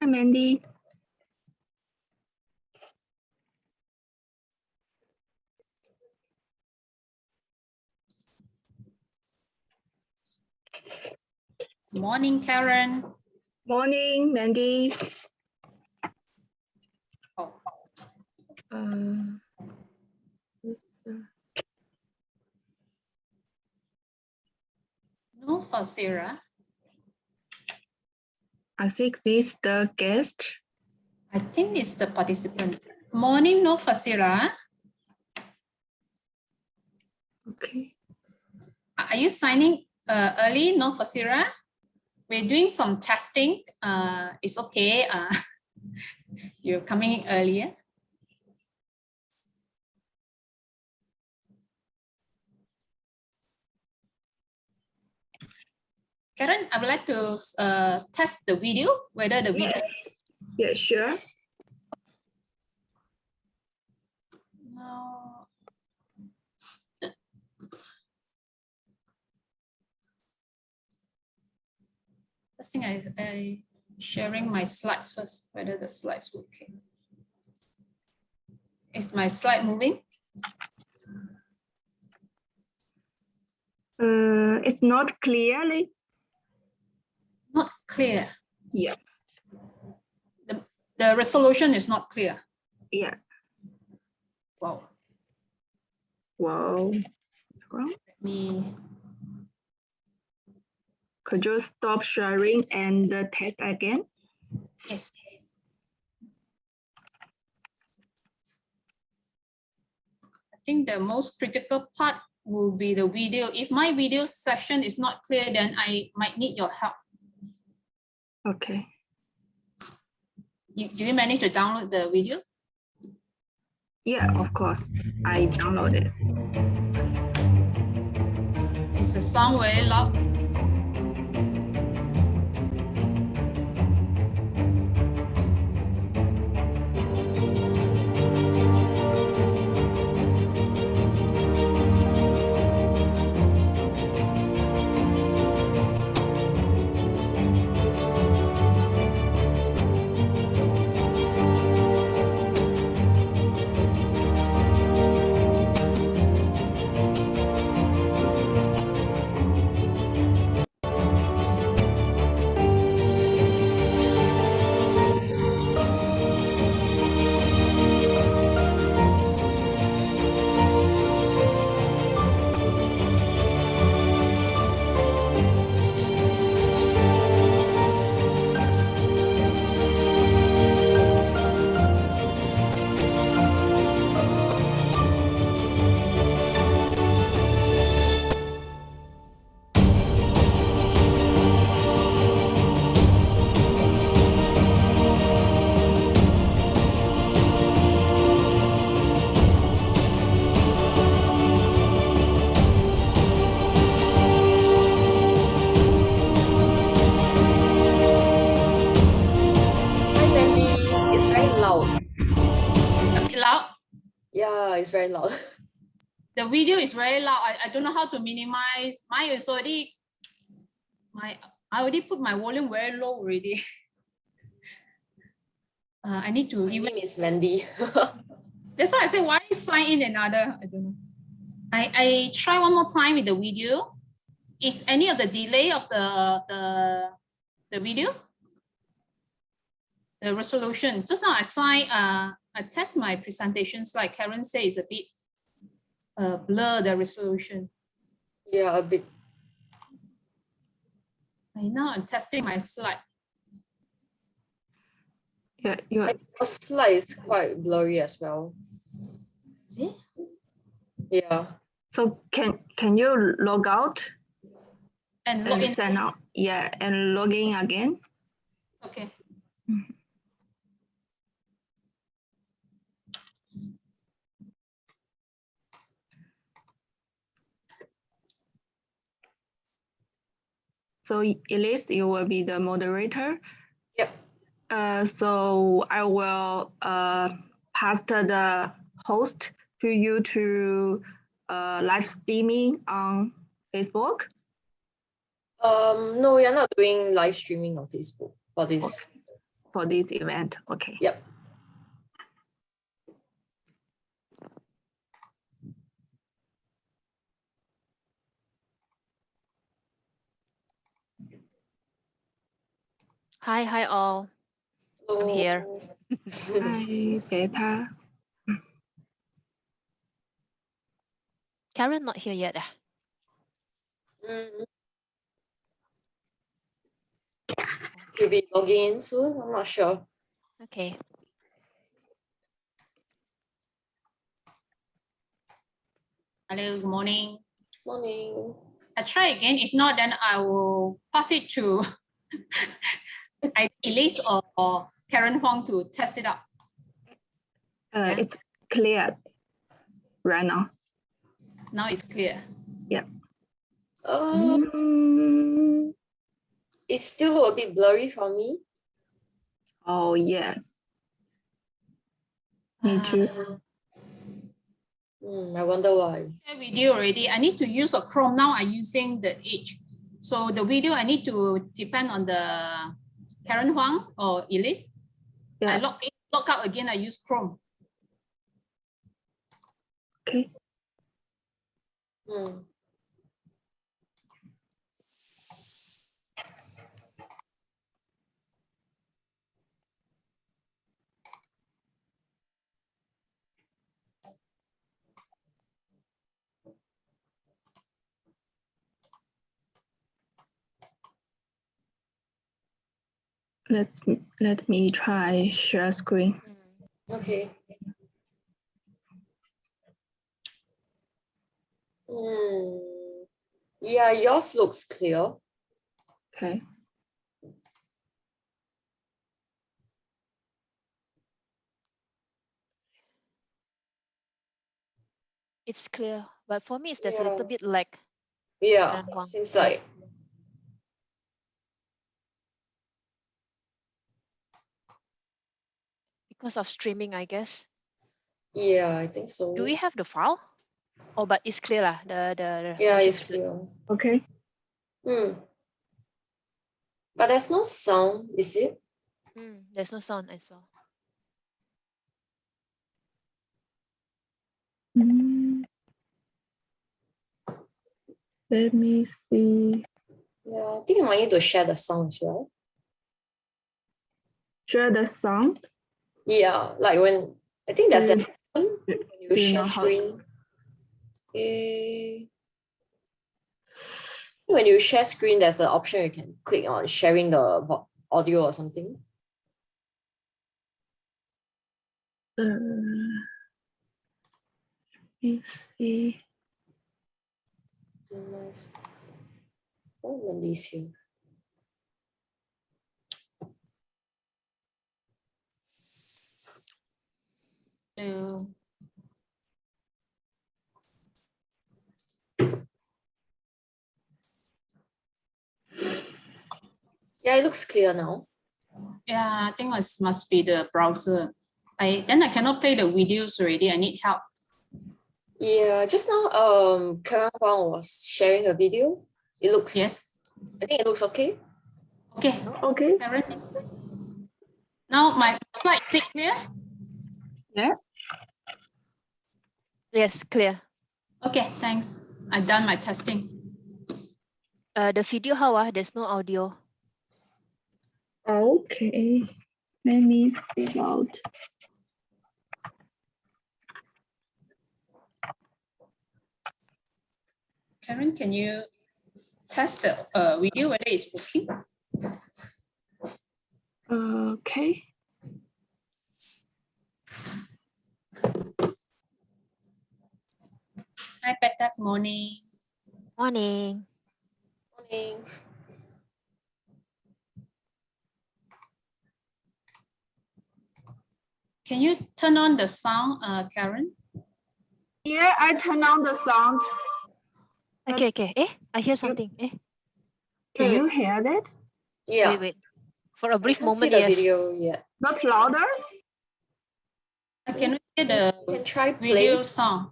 Hi, Mandy. Morning, Karen. Morning, Mandy. Oh. No for Sarah. I think this is the guest. I think it's the participants. Morning, no for Sarah. Okay. Are you signing early? No for Sarah. We're doing some testing. It's okay. You're coming in earlier. Karen, I would like to test the video, whether the video. Yeah, sure. No. I think I sharing my slides first, whether the slides working. Is my slide moving? It's not clearly. Not clear. Yes. The resolution is not clear. Yeah. Wow. Wow. Let me. Could you stop sharing and test again? Yes. I think the most critical part will be the video. If my video session is not clear, then I might need your help. Okay. Do you manage to download the video? Yeah, of course. I downloaded. Is the sound very loud? Yeah, it's very loud. The video is very loud. I don't know how to minimize. Mine is already, I already put my volume very low already. I need to. My name is Mandy. That's why I say, why sign in another? I don't know. I try one more time with the video. Is any of the delay of the video? The resolution. Just now I test my presentation slide. Karen says it's a bit blur the resolution. Yeah, a bit. Now I'm testing my slide. Yeah, your slide is quite blurry as well. See? Yeah. So can you log out and log in? Sign out? Yeah, and log in again. Okay. So Elise, you will be the moderator. Yep. So I will pass the host to you to live streaming on Facebook. No, we are not doing live streaming on Facebook for this. for this event. Okay. Yep. Hi all. I'm here. Hi, Beta. Karen not here yet. Should be logging in soon. I'm not sure. Okay. Hello, good morning. Morning. I try again. If not, then I will pass it to Elise or Karen Huang to test it out. Yeah. It's clear right now. Now it's clear. Yeah. It's still a bit blurry for me. Oh, yes. Me too. I wonder why. Video already. I need to use a Chrome. Now I'm using the Edge. So the video I need to depend on the Karen Huang or Elise. Yeah. I log out again. I use Chrome. Okay. Let me try share screen. Okay. Yeah, yours looks clear. Okay. It's clear, but for me, there's a little bit lag. Yeah, Karen Huang. seems like. Because of streaming, I guess. Yeah, I think so. Do we have the file? Oh, but it's clear lah. The Yeah, resolution it's is good. clear. Okay. But there's no sound, is it? There's no sound as well. Let me see. Yeah, I think I might need to share the sound as well. Share the sound. Yeah, like when I think there's an option when you do you share know how- screen. When you share screen, there's an option you can click on sharing the audio or something. Let me see. Oh, Malaysia. Hello. Yeah, it looks clear now. Yeah, I think it must be the browser. Then I cannot play the videos already. I need help. Yeah, just now Karen Huang was sharing a video. It looks I think it looks okay. Okay. Okay. Karen. Now my slide, is it clear? Yeah. Yes, clear. Okay, thanks. I've done my testing. The video, how? There's no audio. Okay. Let me figure out. Karen, can you test the video whether it's working? Okay. Hi, Petak. Morning. Morning. Morning. Can you turn on the sound, Karen? Yeah, I turn on the sound. Okay. I hear something. Can you hear that? Yeah. Wait. For a brief I can't see moment, the yes. video yet. Not louder? I can hear the You can try play. video sound.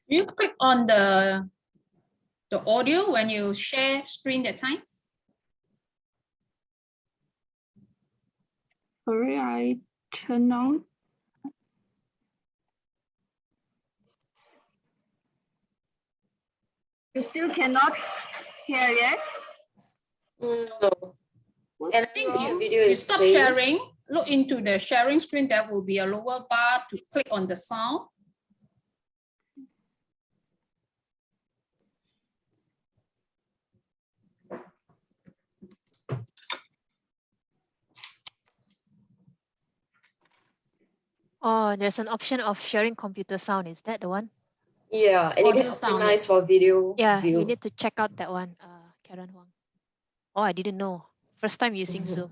You click on the audio when you share screen that time. Sorry, I turn on. You still cannot hear yet? No. What's And I think think wrong? the video You is stop playing. sharing, look into the sharing screen. There will be a lower bar to click on the sound. Oh, there's an option of sharing computer sound. Is that the one? Yeah, and you can Audio sound, optimize for video Yeah, view. you need to check out that one, Karen Huang. Oh, I didn't know. First time using Zoom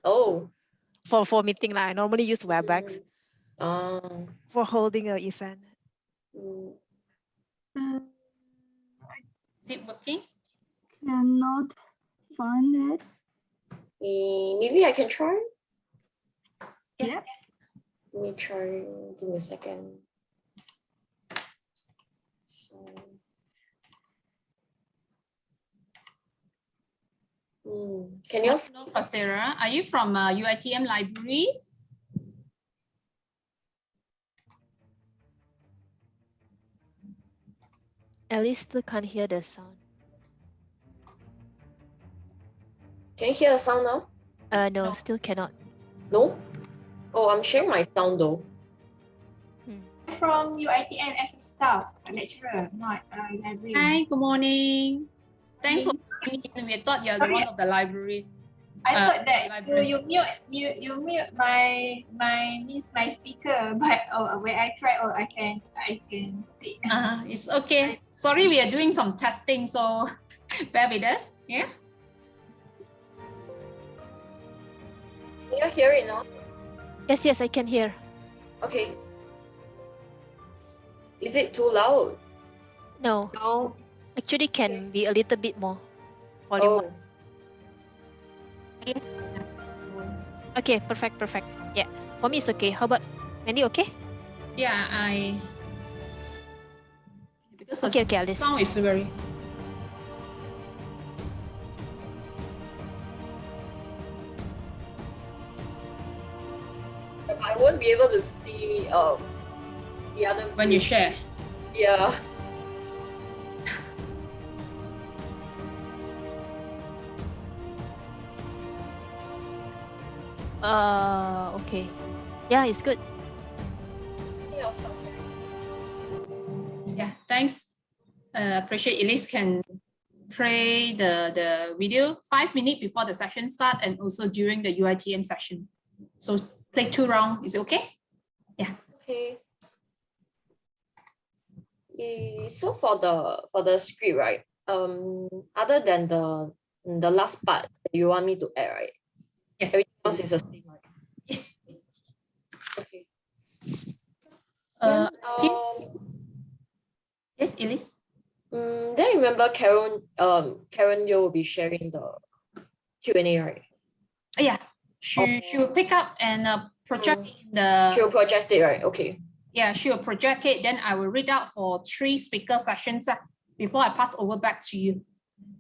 Oh. for meeting. I normally use WebEx for holding an event. Is it working? Cannot find it. Maybe I can try. Yep. Let me try. Give me a second. So, can you see? Hello, Sarah. Are you from Uitm Library? At least still can't hear the sound. Can you hear the sound now? No, still cannot. No? Oh, I'm sharing my sound though. From UITM as a staff, a lecturer, not a librarian. Hi, good morning. Thanks for coming in. We thought you're the one of the library. I thought that library. you mute my speaker, but when I try, I can speak. It's okay. Sorry, we are doing some testing, so bear with us. Yeah. Can you hear it now? Yes, I can hear. Okay. Is it too loud? No, No. actually can be a little bit more volume. Oh. Okay, perfect. Yeah, for me it's okay. How about Mandy? Okay. Yeah, because Okay, the Alice. sound is very. I won't be able to see the other When you share. Yeah. Okay. Yeah, it's good. Yeah, I'll stop here. Yeah, thanks. Appreciate Elise can play the video 5 minutes before the session start and also during the UITM session. So play 2 rounds. Is it okay? Yeah. Okay. So for the script, right? Other than the last part that you want me to add, right? Yes. Everything else is the same, right? Yes. Okay. Yes, Elise. Then I remember Karen you will be sharing the Q&A, right? Yeah. She will pick up and project in the. She'll project it, right? Okay. Yeah, she will project it. Then I will read out for 3 speaker sessions before I pass over back to you.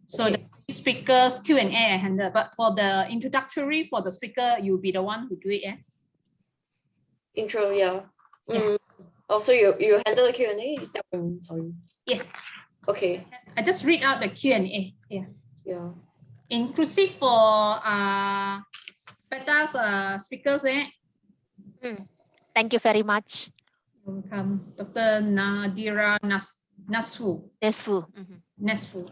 So Okay. the speakers Q&A I handle, but for the introductory for the speaker, you'll be the one who do it. Intro, yeah. Yeah. Also, you handle the Q&A? Is that sorry? Yes. Okay. I just read out the Q&A. Yeah. Yeah. Inclusive for Beta's speakers. Thank you very much. Welcome, Dr. Nadira Nasfu. Nesfu. Nasfu.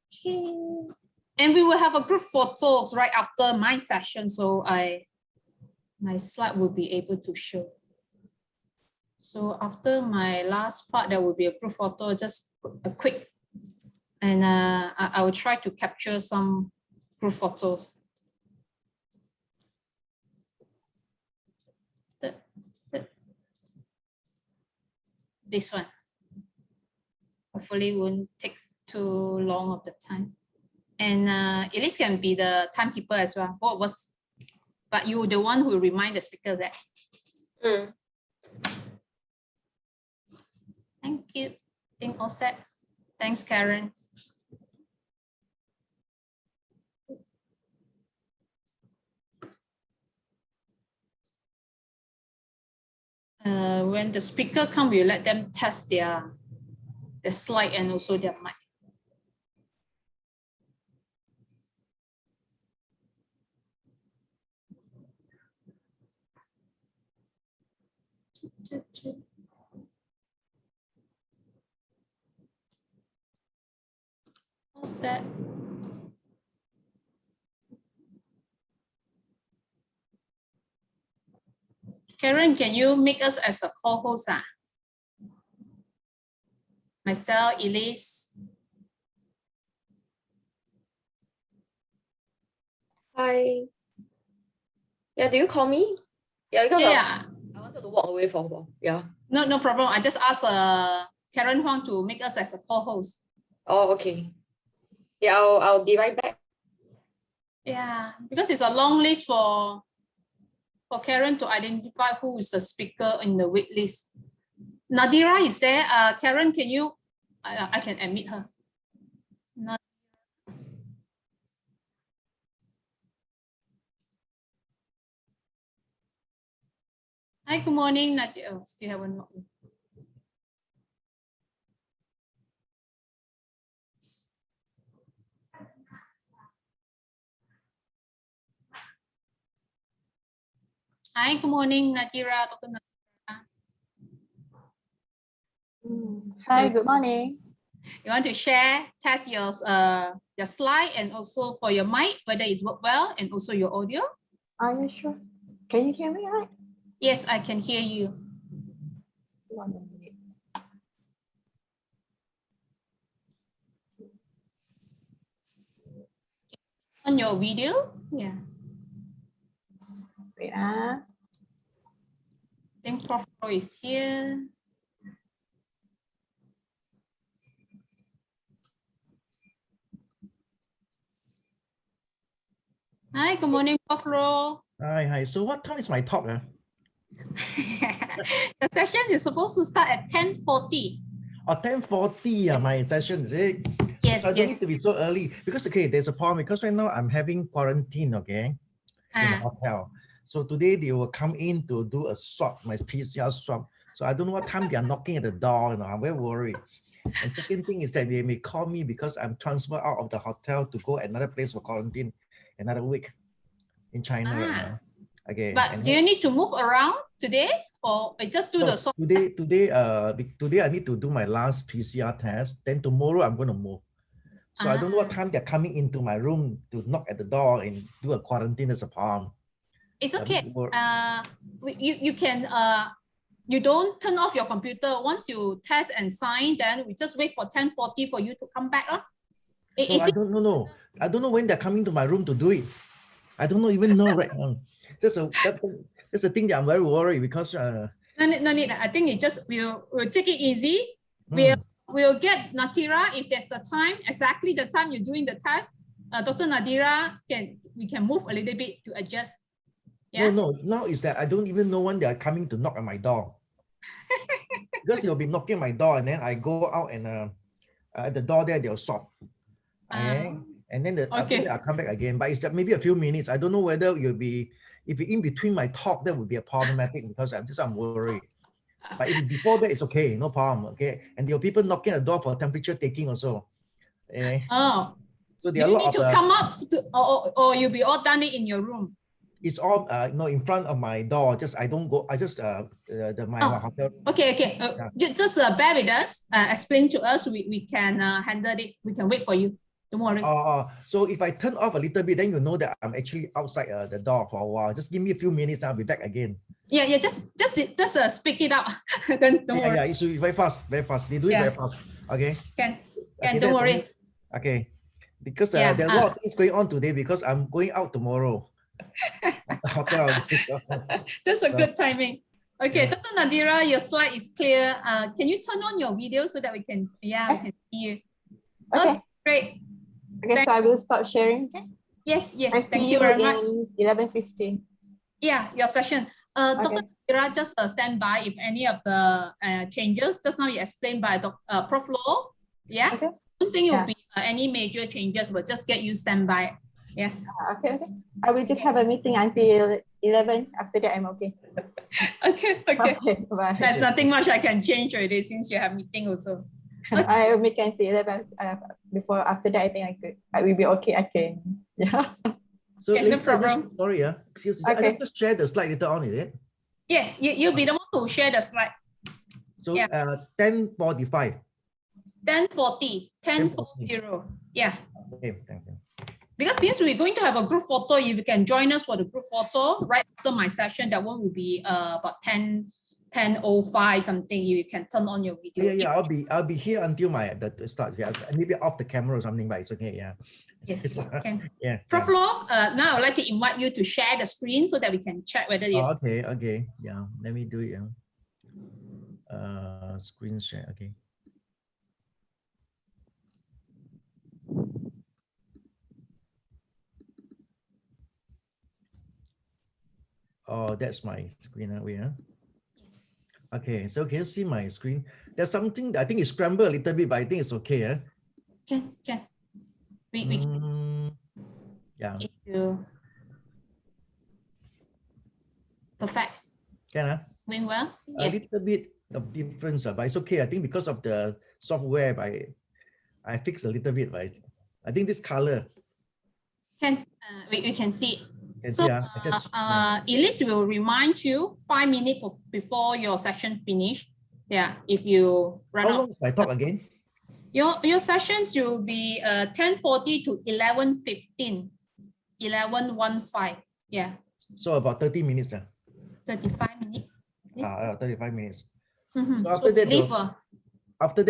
Okay. And we will have a group photos right after my session, so my slide will be able to show. So after my last part, there will be a group photo, just a quick, and I will try to capture some group photos. This one. Hopefully won't take too long of the time. And Elise can be the timekeeper as well. Both of us but you're the one who remind the speaker that. Thank you. I think all set. Thanks, Karen. When the speaker come, we let them test their slide and also their mic. All set. Karen, can you make us as a co-host? Myself, Elise. Hi. Yeah, do you call me? Yeah, because I wanted to walk away for a while. Yeah. No problem. I just asked Karen Huang to make us as a co-host. Oh, okay. Yeah, I'll be right back. Yeah, because it's a long list for Karen to identify who is the speaker in the wait list. Nadira is there. Karen, can you? I can admit her. Hi, good morning, Nadira. Oh, still haven't logged in. Hi, good morning, Nadira. Dr. Nadira. Hi, good morning. You want to test your slide and also for your mic, whether it's work well, and also your audio? Are you sure? Can you hear me right? Yes, I can hear you. 1 minute. On your video? Yeah. Wait, I think Prof. Pro is here. Hi, good morning, Prof. Ro. Hi. So what time is my talk? The session is supposed to start at 10:40. Oh, 10:40, my session, is it? Yes, so I don't need to be so early because, okay, there's a problem because right now I'm having quarantine, okay, in the hotel. So today they will come in to do a swab, my PCR swab. So I don't know what time they are knocking at the door, I'm very worried. And second thing is that they may call me because I'm transferred out of the hotel to go another place for quarantine another week in China right now. Okay. But do you need to move around today or just do the swab test? Today I need to do my last PCR test. Then tomorrow I'm going to move. So I don't know what time they're coming into my room to knock at the door and do a quarantine as a problem. It's okay. You don't turn off your computer. Once you test and sign, then we just wait for 10:40 for you to come back. I don't know. I don't know when they're coming to my room to do it. I don't even know right now. That's a thing that I'm very worried because no need. I think we'll take it easy. We'll get Nadira if there's a time, exactly the time you're doing the test. Dr. Nadira we can move a little bit to adjust. Yeah? No. Now is that I don't even know when they are coming to knock at my door. Because they'll be knocking my door and then I go out and at the door there they'll stop. And then after that I'll come back again. But it's maybe a few minutes. I don't know whether you'll be, if you're in between my talk, that would be a problematic because I'm worried. But if before that, it's okay, no problem. Okay. And there are people knocking at the door for temperature taking also. So there are a lot of come up or you'll be all done it in your room. It's all in front of my door. I don't go. I just my hotel. Okay. Just bear with us. Explain to us. We can handle this. We can wait for you. Don't worry. So if I turn off a little bit, then you know that I'm actually outside the door for a while. Just give me a few minutes. I'll be back again. Yeah. Just speak it out. Don't worry. Yeah. It should be very fast. They do it very fast. Okay. Don't worry. Okay. Because there are a lot of things going on today because I'm going out tomorrow. Hotel. Just a good timing. Okay, Dr. Nadira, your slide is clear. Can you turn on your video so that we can we can see you? Okay. Great. Okay, so I will stop sharing. Okay. Yes. I Thank see you very much. 11:15. Yeah, your session. Dr. Ira, just stand by if any of the changes. Just now you explained by Prof. Law. Yeah. Okay. I don't think it will be any major changes, but just get you stand by. Yeah. Okay. I will just have a meeting until 11. After that, I'm okay. Okay. Okay. Bye. There's nothing much I can change already since you have meeting also. Okay. I will make until 11. After that, I think I will be okay. I can. Yeah. So no problem. Sorry, excuse me. I just share the slide later on, is it? Yeah, you'll be the one who share the slide. So 10:45. 10:40. 10:40. Yeah. Okay, thank you. Because since we're going to have a group photo, you can join us for the group photo right after my session. That one will be about 10:05 something. You can turn on your video. Yeah, I'll be here until the start. Yeah, maybe off the camera or something, but it's okay. Yeah. Yes. Okay. Yeah. Prof. Law, now I'd like to invite you to share the screen so that we can check whether it's Okay. Yeah. Let me do it. Screen share. Okay. Oh, that's my screen. Yes. Okay, so can you see my screen? There's something I think it's scrambled a little bit, but I think it's okay. Can. We yeah. Perfect. Can doing well? Yes. A little bit of difference, but it's okay. I think because of the software, I fixed a little bit, but I think this color. We can see. So Elise will remind you 5 minutes before your session finish. Yeah, if you run out. How long is my talk again? Your sessions will be 10:40 to 11:15, 11:15. Yeah. So about 30 minutes. 35 minutes. 35 minutes. Mm-hmm. So after that,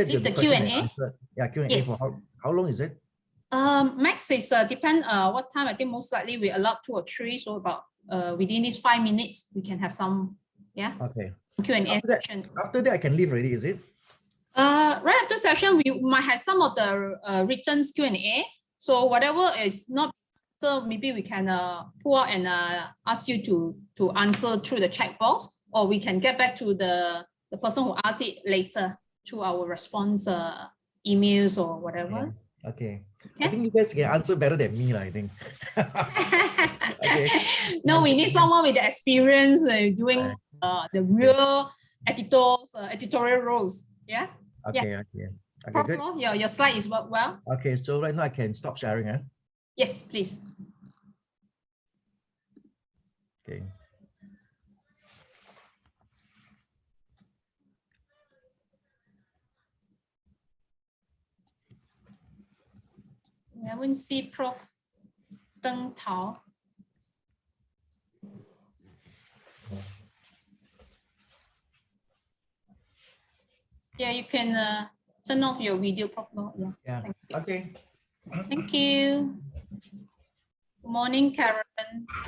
leave the Q&A. Yeah, Q&A. Yes. For how long is it? Max is depend what time. I think most likely we allow 2 or 3. So about within these 5 minutes we can have some Okay. Q&A session. After that I can leave already, is it? Right after session we might have some of the written Q&A. So whatever is not, so maybe we can pull out and ask you to answer through the chat box, or we can get back to the person who asked it later through our response emails or whatever. Yeah. Okay. I think you guys can answer better than me, I think. Okay. No, we need someone with the experience doing the real editorial roles. Yeah. Okay. Yeah. Okay. Good. Your slide is work well. Okay. So right now I can stop sharing. Yes, please. Okay. We haven't seen Prof. Deng Tao. Yeah, you can turn off your video, Prof. Yeah. Okay. Thank you. Good morning, Karen.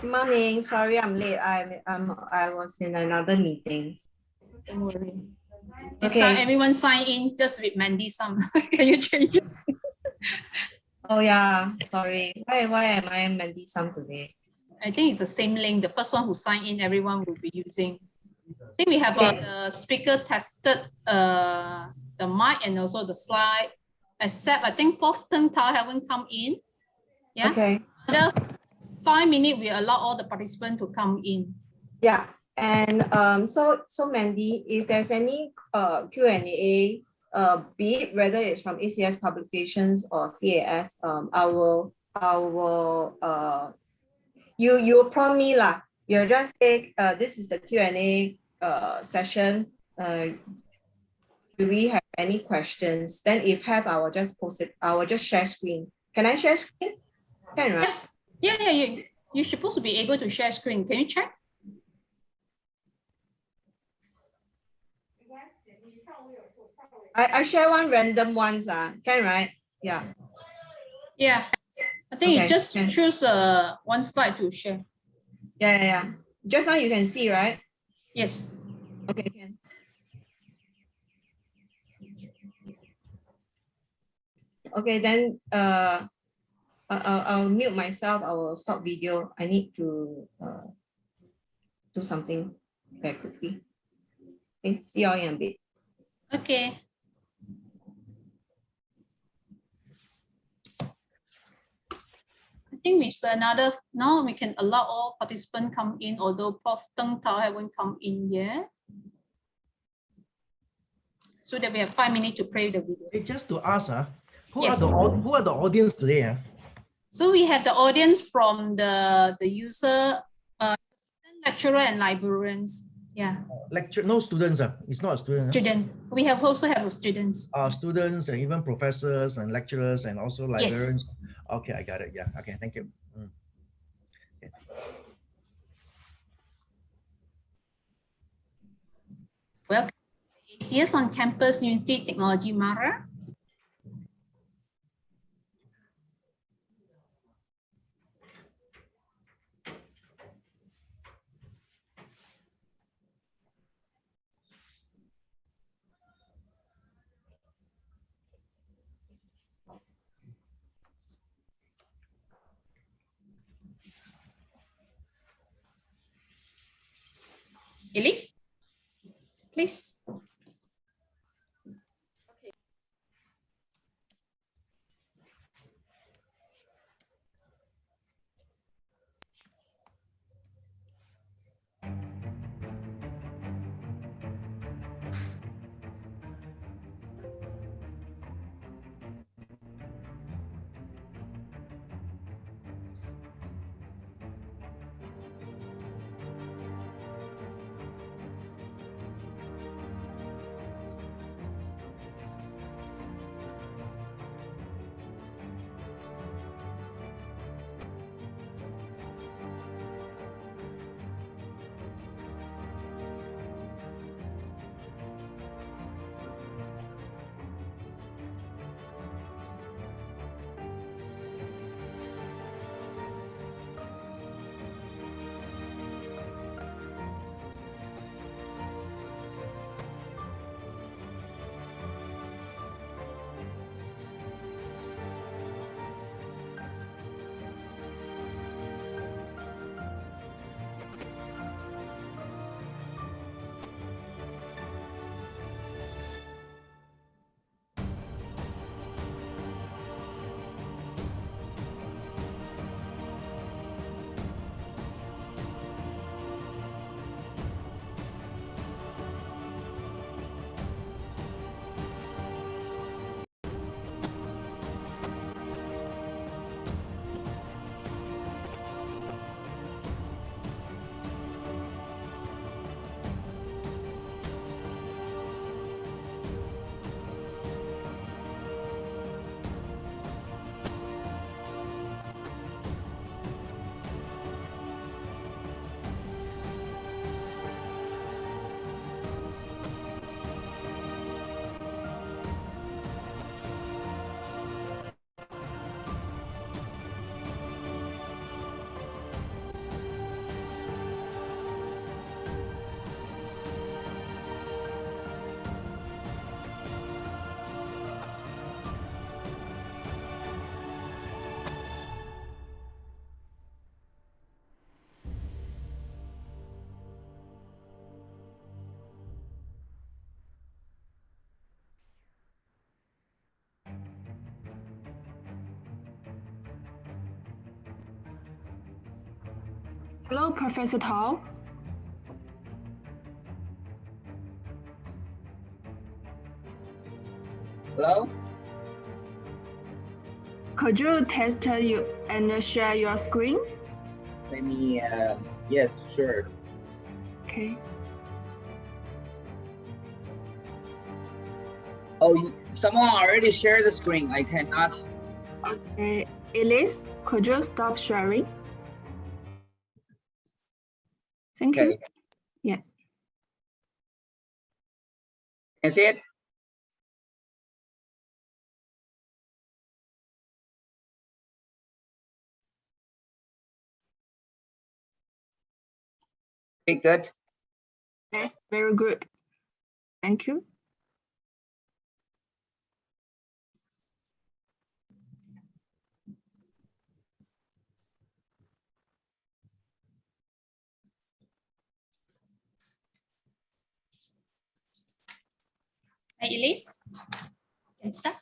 Good morning. Sorry, I'm late. I was in another meeting. Don't worry. This time everyone sign in just with Mandy Sum. Can you change it? Oh yeah, sorry. Why am I Mandy Sum today? I think it's the same link. The first one who signed in, everyone will be using. I think we have the speaker tested the mic and also the slide, except I think Prof. Deng Tao haven't come in. Yeah. Okay. Another 5 minutes, we allow all the participants to come in. Yeah. And so Mandy, if there's any Q&A, be it whether it's from ACS publications or CAS, you prompt me lah. You just say this is the Q&A session. Do we have any questions? Then if have, I will just post it. I will just share screen. Can I share screen? Can, right? Yeah. You're supposed to be able to share screen. Can you check? I share one random ones. Can, right? Yeah. Yeah. I think you just choose one slide to share. Yeah. Just now you can see, right? Yes. Okay, can. Okay, then I'll mute myself. I will stop video. I need to do something very quickly. Okay, see you all in a bit. Okay. I think with another, now we can allow all participants come in, although Prof. Teng Tao haven't come in yet. So that we have 5 minutes to play the video. Hey, just to ask, who Yes. are the audience today? So we have the audience from the user, lecturer and librarians. Yeah. Lecture, no students. It's not a student. Student. We have also have students. Students and even professors and lecturers and also librarians. Yes. Okay, I got it. Yeah. Okay, thank you. Okay. Welcome to ACS on campus Universiti Teknologi Mara. Elise, please. Hello, Professor Tao. Hello? Could you test you and share your screen? Let me, yes, sure. Okay. Oh, someone already shared the screen. I cannot. Okay. Elise, could you stop sharing? Thank you. Okay. Yeah. Can you see it? Okay, good. Yes, very good. Thank you. Elise, you can start.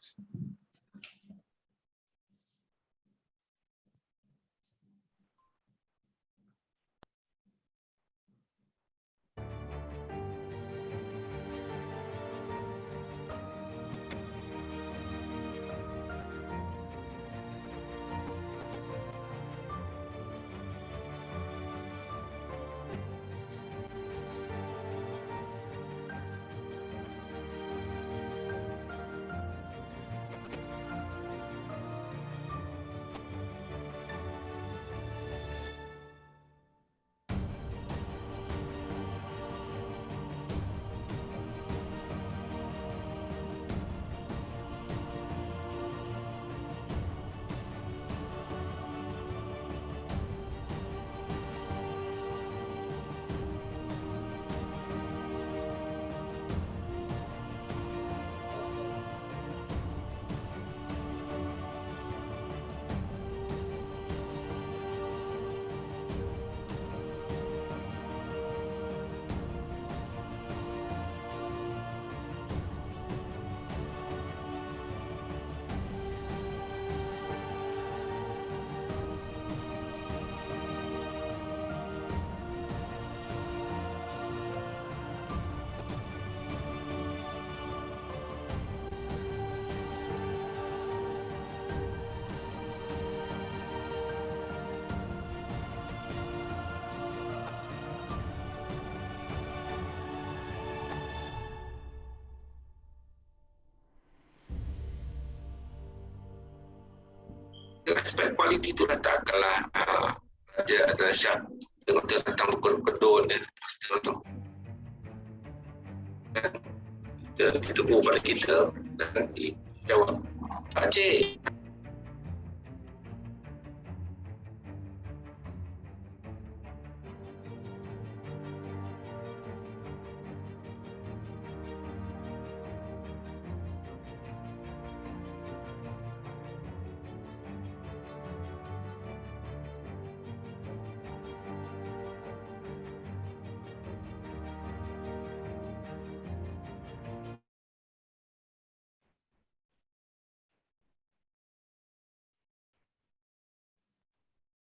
Aspek kualiti itu letakkanlah ada syarat tentang kedua dan kita tegur pada kita dan dijawab. Pakcik.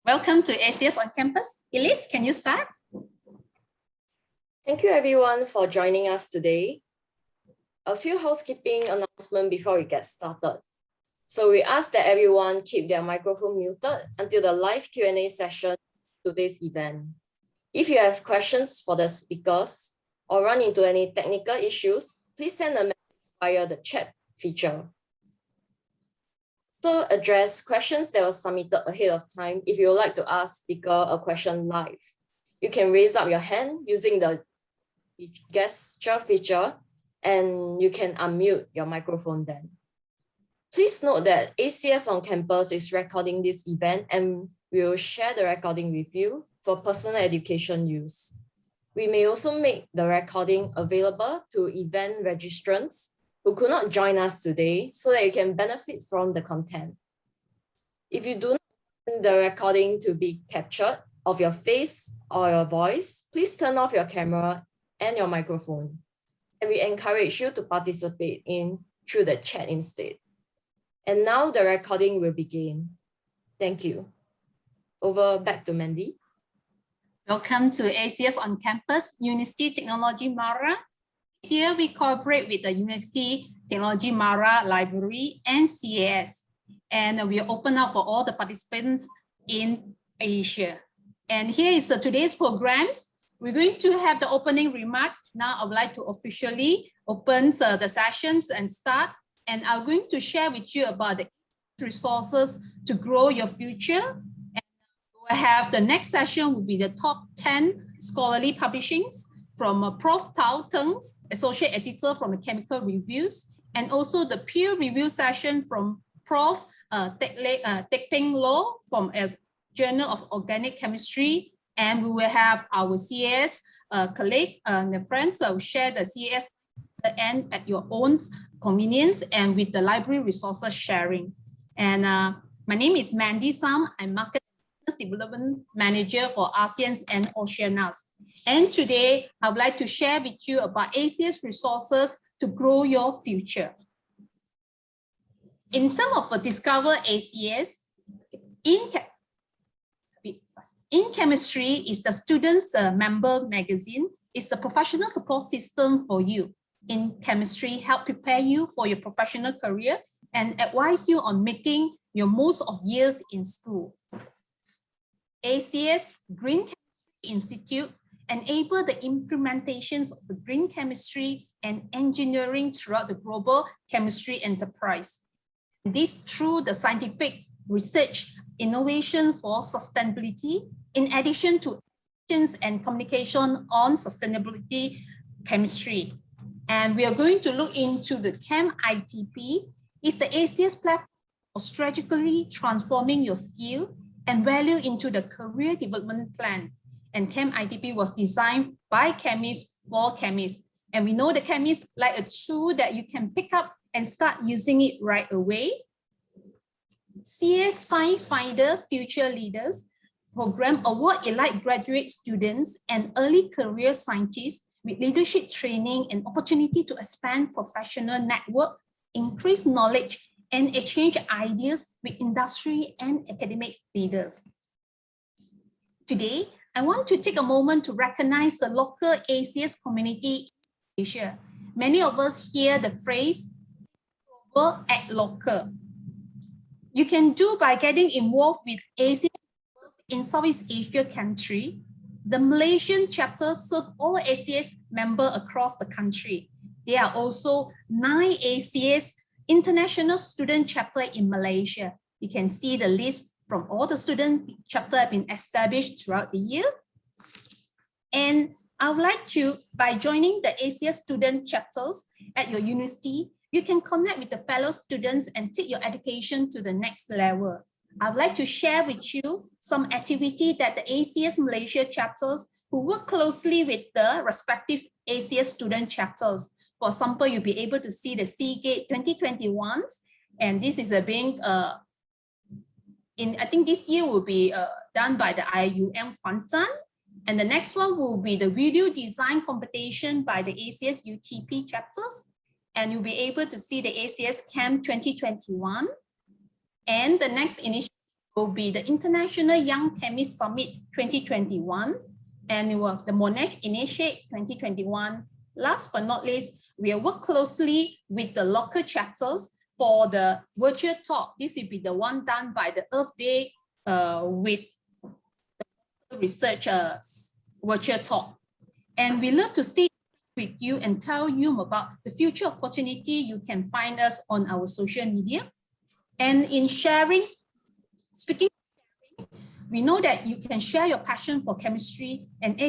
Welcome to ACS on Campus. Elise, can you start? Thank you everyone for joining us today. A few housekeeping announcements before we get started. So we ask that everyone keep their microphone muted until the live Q&A session of today's event. If you have questions for the speakers or run into any technical issues, please send a message via the chat feature. Also address questions that were submitted ahead of time if you would like to ask speaker a question live. You can raise up your hand using the gesture feature and you can unmute your microphone then. Please note that ACS on Campus is recording this event and we will share the recording with you for personal education use. We may also make the recording available to event registrants who could not join us today so that you can benefit from the content. If you do not want the recording to be captured of your face or your voice, please turn off your camera and your microphone. And we encourage you to participate through the chat instead. And now the recording will begin. Thank you. Over back to Mandy. Welcome to ACS on Campus, Universiti Teknologi Mara. Here we cooperate with the Universiti Teknologi Mara Library and CAS. And we open up for all the participants in Asia. And here is today's programs. We're going to have the opening remarks. Now I would like to officially open the sessions and start. And I'm going to share with you about the resources to grow your future. And we'll have the next session will be the top 10 scholarly publishings from Prof. Tao Teng, Associate Editor from the Chemical Reviews, and also the peer review session from Prof. Tek Peng Loh from Journal of Organic Chemistry. And we will have our CAS colleague and friends who share the CAS at the end at your own convenience and with the library resources sharing. And my name is Mandy Sam. I'm Market Development Manager for ASEAN and Oceanias. And today I would like to share with you about ACS resources to grow your future. In terms of Discover ACS, in chemistry is the students' member magazine. It's the professional support system for you in chemistry, help prepare you for your professional career and advise you on making your most of years in school. ACS Green Chemistry Institute enable the implementations of the green chemistry and engineering throughout the global chemistry enterprise. This through the scientific research, innovation for sustainability, in addition to actions and communication on sustainability chemistry. And we are going to look into the Chem ITP. It's the ACS platform for strategically transforming your skill and value into the career development plan. And Chem ITP was designed by chemists for chemists. And we know the chemists like a tool that you can pick up and start using it right away. CS SciFinder Future Leaders program award elite graduate students and early career scientists with leadership training and opportunity to expand professional network, increase knowledge, and exchange ideas with industry and academic leaders. Today, I want to take a moment to recognize the local ACS community in Asia. Many of us hear the phrase, global act local. You can do by getting involved with ACS in Southeast Asia country. The Malaysian chapter serves all ACS members across the country. There are also 9 ACS international student chapters in Malaysia. You can see the list from all the student chapters have been established throughout the year. And I would like to, by joining the ACS student chapters at your university, you can connect with the fellow students and take your education to the next level. I would like to share with you some activity that the ACS Malaysia chapters who work closely with the respective ACS student chapters. For example, you'll be able to see the Seagate 2021, and this is being, I think this year will be done by the IUM Kuantan. And the next one will be the video design competition by the ACS UTP chapters. And you'll be able to see the ACS Camp 2021. And the next initiative will be the International Young Chemist Summit 2021. And the Monash Initiate 2021. Last but not least, we will work closely with the local chapters for the virtual talk. This will be the one done by the Earth Day with the research virtual talk. And we love to stay with you and tell you about the future opportunity. You can find us on our social media. And in sharing, we know that you can share your passion for chemistry and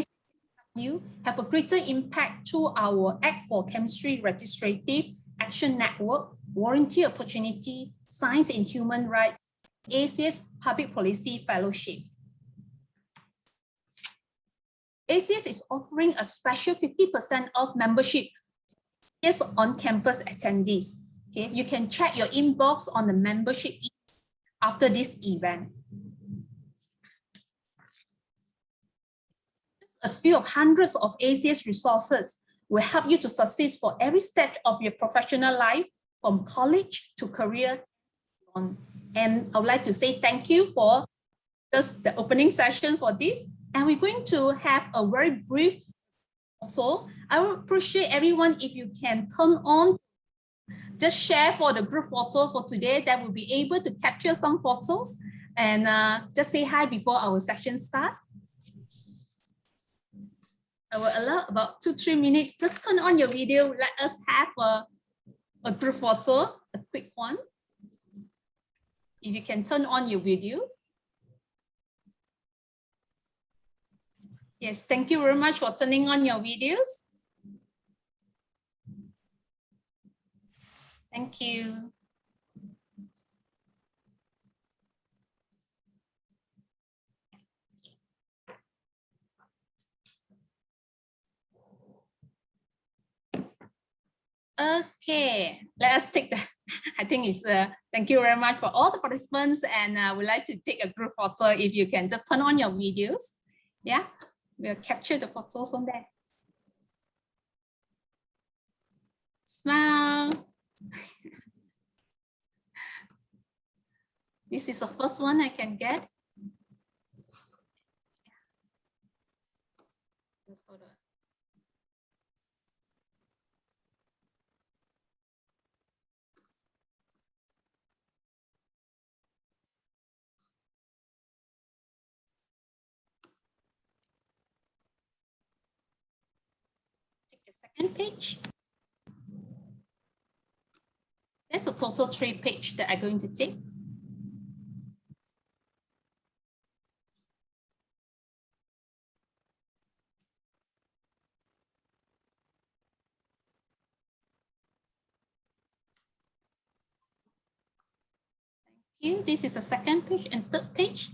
you have a greater impact to our Act for Chemistry Registrative Action Network, Warranty Opportunity, Science and Human Rights, ACS Public Policy Fellowship. ACS is offering a special 50% off membership on campus attendees. Okay, you can check your inbox on the membership after this event. A few of hundreds of ACS resources will help you to succeed for every step of your professional life, from college to career. And I would like to say thank you for just the opening session for this. And we're going to have a very brief also. I would appreciate everyone if you can turn on, just share for the group photo for today, that will be able to capture some photos and just say hi before our session start. I will allow about 2-3 minutes. Just turn on your video. Let us have a group photo, a quick one. If you can turn on your video. Yes, thank you very much for turning on your videos. Thank you. Okay, let us take the, I think it's, thank you very much for all the participants, and I would like to take a group photo. If you can just turn on your videos. Yeah, we'll capture the photos from there. Smile. This is the first one I can get. Just hold on. Take the second page. There's a total 3 pages that I'm going to take. Thank you. This is the second page and third page.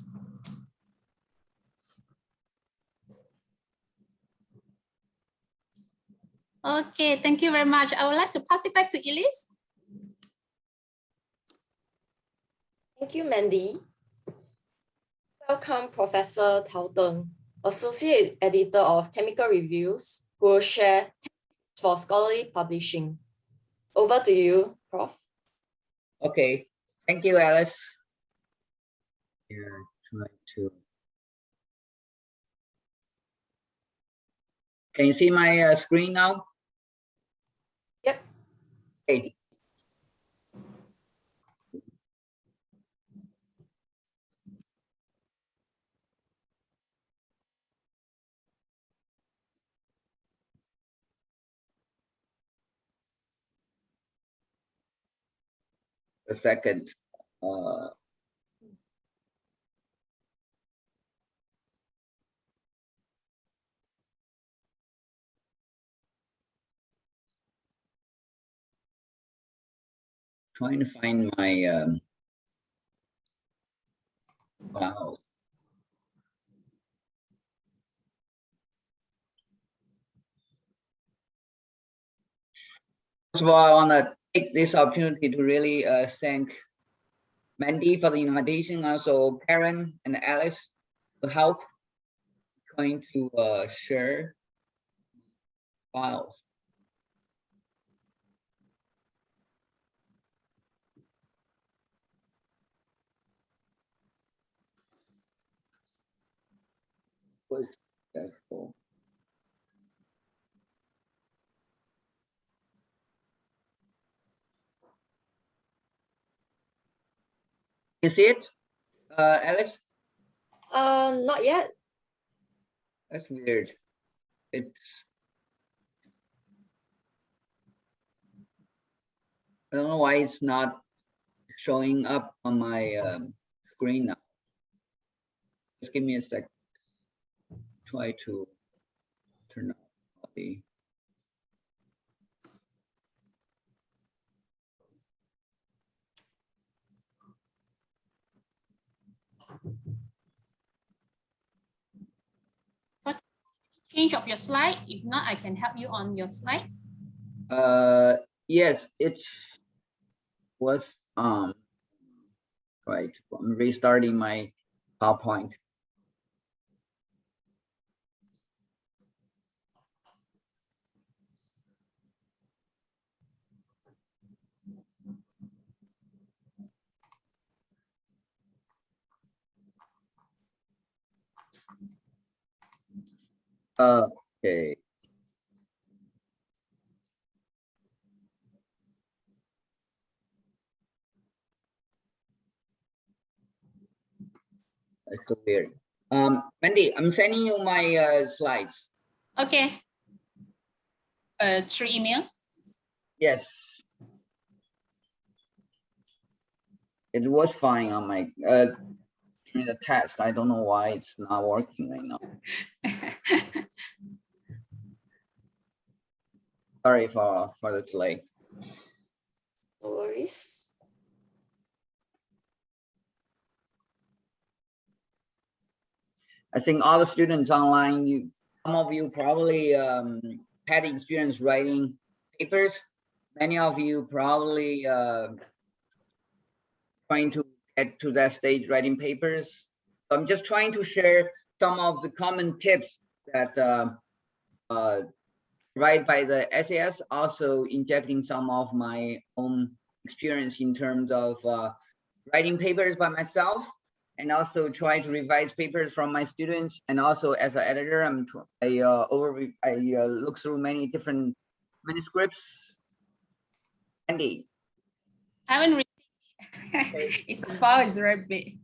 Okay, thank you very much. I would like to pass it back to Elise. Thank you, Mandy. Welcome, Professor Tauten, Associate Editor of Chemical Reviews, who will share tips for scholarly publishing. Over to you, Prof. Okay, thank you, Alice. Yeah, try to. Can you see my screen now? Yep. Okay. A second. Trying to find my file. First of all, I want to take this opportunity to really thank Mandy for the invitation, also Karen and Alice to help trying to share files. You see it, Alice? Not yet. That's weird. It's, I don't know why it's not showing up on my screen now. Just give me a sec. Try to turn on the. What change of your slide? If not, I can help you on your slide. Yes, it's was right. I'm restarting my PowerPoint. Okay. That's so weird. Mandy, I'm sending you my slides. Okay. Through email? Yes. It was fine on my in the test. I don't know why it's not working right now. Sorry for the delay. No worries. I think all the students online, some of you probably had experience writing papers. Many of you probably trying to get to that stage writing papers. I'm just trying to share some of the common tips that provided by the SAS, also injecting some of my own experience in terms of writing papers by myself, and also try to revise papers from my students. And also as an editor, I look through many different manuscripts. Andy. I haven't received it. It's a file, it's very big.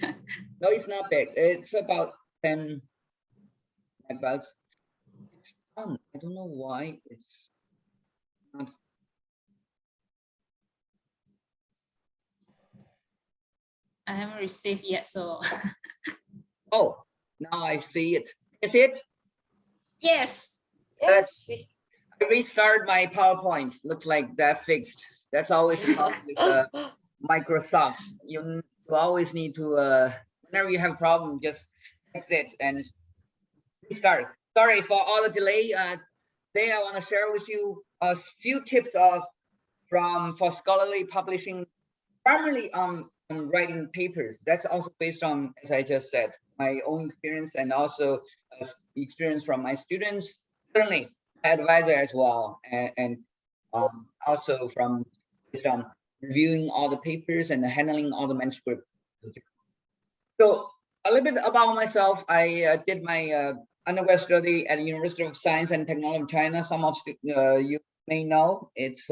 No, it's not big. It's about 10 megabytes. I don't know why it's not. I haven't received yet, so. Oh, now I see it. Is it? Yes. Yes. I restarted my PowerPoint. Looks like that fixed. That's always with Microsoft. You always need to, whenever you have a problem, just exit and restart. Sorry for all the delay. Today I want to share with you a few tips for scholarly publishing, primarily on writing papers. That's also based on, as I just said, my own experience and also experience from my students, certainly my advisor as well, and also from based on reviewing all the papers and handling all the manuscript. So a little bit about myself. I did my undergrad study at the University of Science and Technology, China. Some of you may know it's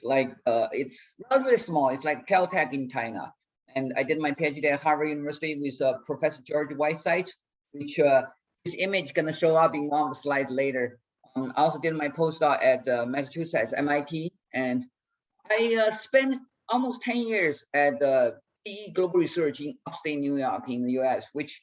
like it's relatively small. It's like Caltech in China. And I did my PhD at Harvard University with Professor George Whiteside, which this image gonna show up in one of the slides later. I also did my postdoc at Massachusetts, MIT, and I spent almost 10 years at PE Global Research in upstate New York in the US, which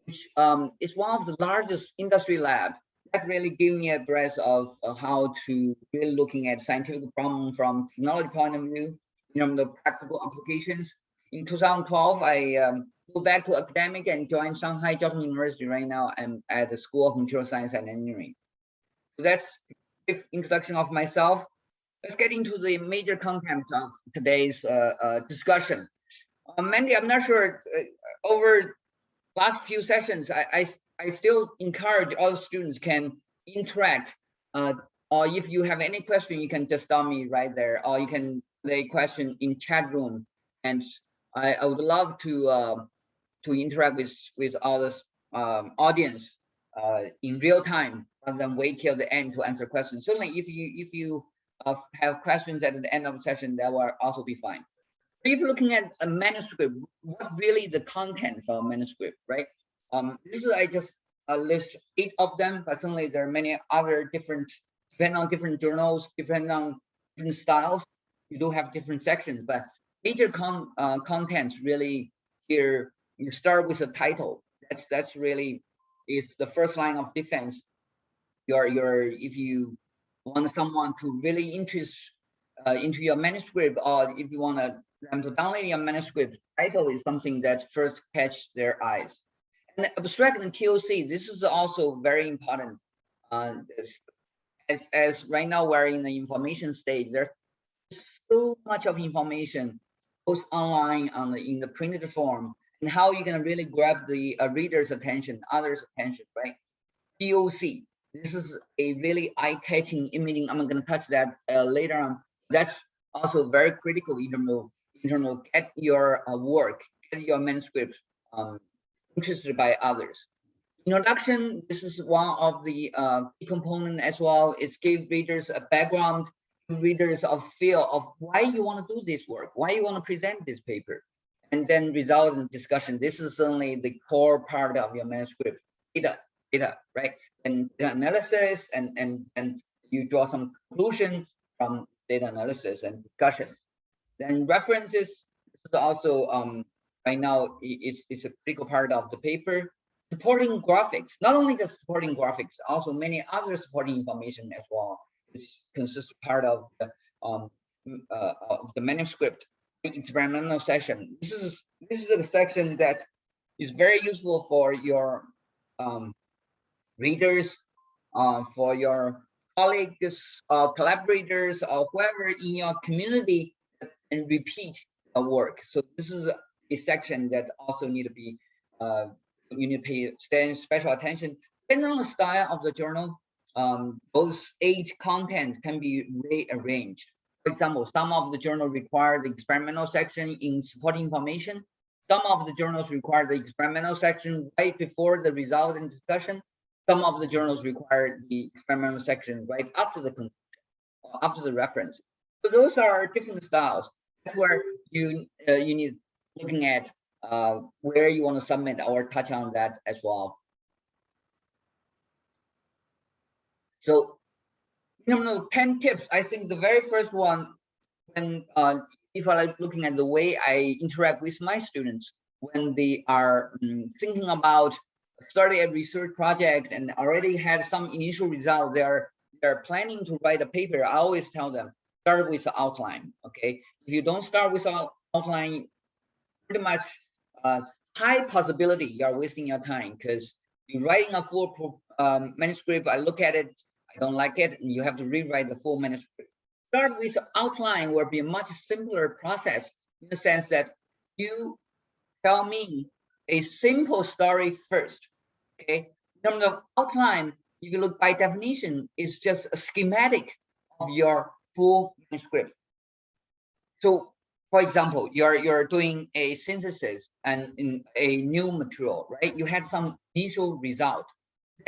is one of the largest industry labs. That really gave me a breadth of how to really looking at scientific problem from technology point of view, the practical applications. In 2012, I moved back to academic and joined Shanghai Jiao Tong University. Right now, I'm at the School of Material Science and Engineering. So that's a brief introduction of myself. Let's get into the major content of today's discussion. Mandy, I'm not sure, over last few sessions, I still encourage all students can interact, or if you have any question, you can just stop me right there, or you can put a question in chat room, and I would love to interact with all this audience in real time, rather than wait till the end to answer questions. Certainly, if you have questions at the end of the session, that will also be fine. If you're looking at a manuscript, what's really the content of a manuscript, right? This is I just list 8 of them, but certainly there are many other different, depending on different journals, depending on different styles, you do have different sections, but major contents really here, you start with a title. That's really, it's the first line of defense. If you want someone to really interest into your manuscript, or if you want them to download your manuscript, title is something that first catch their eyes. And abstract and TOC, this is also very important. As right now we're in the information stage, there's so much of information both online in the printed form, and how you're gonna really grab the reader's attention, others' attention, right? TOC, this is a really eye-catching imaging. I'm gonna touch that later on. That's also very critical in terms of get your work, get your manuscript interested by others. Introduction, this is one of the key component as well. It's give readers a background, readers a feel of why you want to do this work, why you want to present this paper, and then result in discussion. This is certainly the core part of your manuscript. Data, right? And data analysis, and you draw some conclusion from data analysis and discussions. Then references, this is also right now it's a critical part of the paper. Supporting graphics, not only just supporting graphics, also many other supporting information as well. This consists part of the manuscript experimental section. This is a section that is very useful for your readers, for your colleagues, collaborators, or whoever in your community, and repeat a work. So this is a section that also need to be you need to pay special attention. Depending on the style of the journal, those 8 content can be rearranged. For example, some of the journals require the experimental section in supporting information. Some of the journals require the experimental section right before the result and discussion. Some of the journals require the experimental section right after the conclusion, after the reference. So those are different styles. That's where you need looking at where you want to submit or touch on that as well. So, in terms of 10 tips, I think the very first one, when if I like looking at the way I interact with my students when they are thinking about starting a research project and already had some initial result, they're planning to write a paper. I always tell them, start with the outline. Okay, if you don't start with an outline, pretty much high possibility you're wasting your time, because you're writing a full manuscript. I look at it, I don't like it, and you have to rewrite the full manuscript. Start with the outline will be a much simpler process in the sense that you tell me a simple story first. Okay, in terms of outline, if you look by definition, it's just a schematic of your full manuscript. So, for example, you're doing a synthesis and in a new material, right? You had some initial result.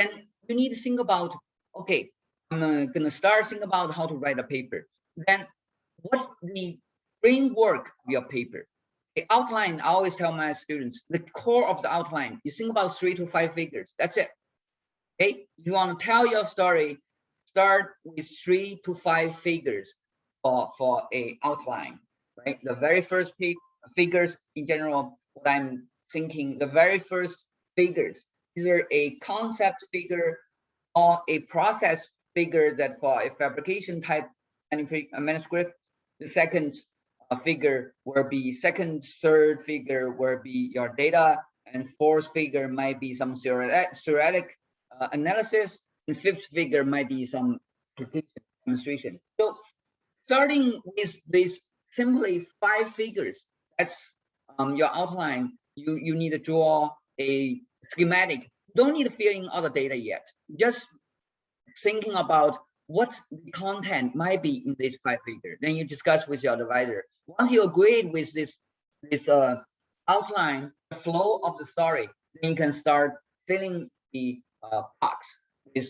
Then you need to think about, okay, I'm gonna start think about how to write a paper. Then what's the framework of your paper? The outline, I always tell my students, the core of the outline, you think about 3 to 5 figures. That's it. Okay, you want to tell your story, start with 3 to 5 figures for a outline, right? The very first figures in general, what I'm thinking, the very first figures, either a concept figure or a process figure that for a fabrication type manuscript. The second figure will be third figure will be your data, and fourth figure might be some theoretic analysis, and fifth figure might be some demonstration. So starting with these simply 5 figures, that's your outline. You need to draw a schematic. Don't need to fill in all the data yet. Just thinking about what the content might be in this 5 figure. Then you discuss with your advisor. Once you agreed with this outline, the flow of the story, then you can start filling the box with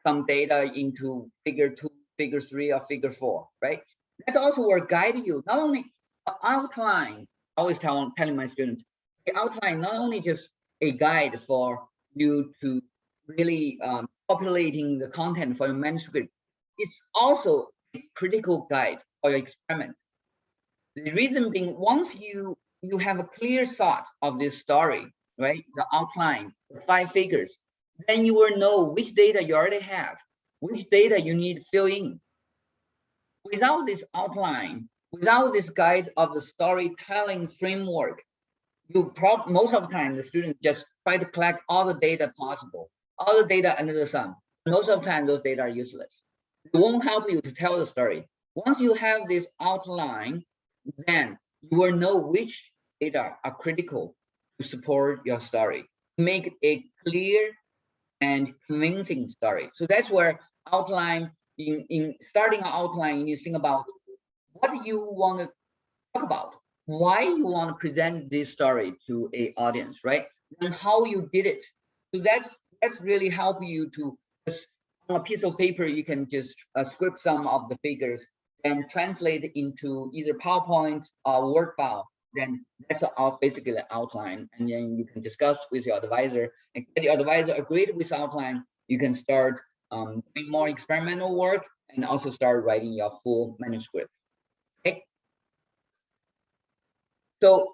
some data into figure 2, figure 3, or figure 4, right? That's also will guide you. Not only the outline, I always telling my students, the outline not only just a guide for you to really populating the content for your manuscript, it's also a critical guide for your experiment. The reason being, once you have a clear thought of this story, right, the outline, the 5 figures, then you will know which data you already have, which data you need to fill in. Without this outline, without this guide of the storytelling framework, most of the time the students just try to collect all the data possible, all the data under the sun. Most of the time those data are useless. It won't help you to tell the story. Once you have this outline, then you will know which data are critical to support your story. Make a clear and convincing story. So that's where outline, in starting an outline, you think about what you want to talk about, why you want to present this story to an audience, right? And how you did it. So that's really help you to, on a piece of paper, you can just script some of the figures and translate it into either PowerPoint or Word file. Then that's basically the outline. And then you can discuss with your advisor, and get your advisor agreed with the outline. You can start doing more experimental work and also start writing your full manuscript. Okay. So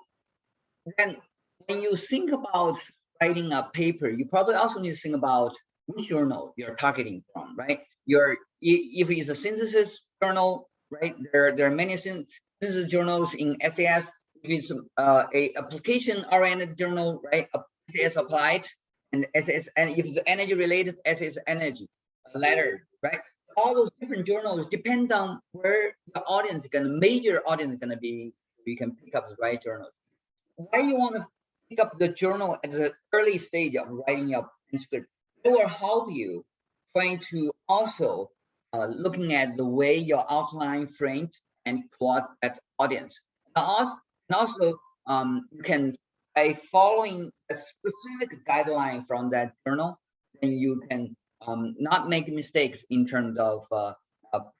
then when you think about writing a paper, you probably also need to think about which journal you're targeting from, right? If it's a synthesis journal, right? There are many synthesis journals in SAS. If it's a application-oriented journal, right? SAS Applied, and SAS, and if it's energy related, SAS Energy, Letter, right? All those different journals depend on where the audience is gonna, major audience is gonna be. You can pick up the right journal. Why you want to pick up the journal at the early stage of writing your manuscript? It will help you trying to also looking at the way your outline framed and toward that audience. And also you can, by following a specific guideline from that journal, then you can not make mistakes in terms of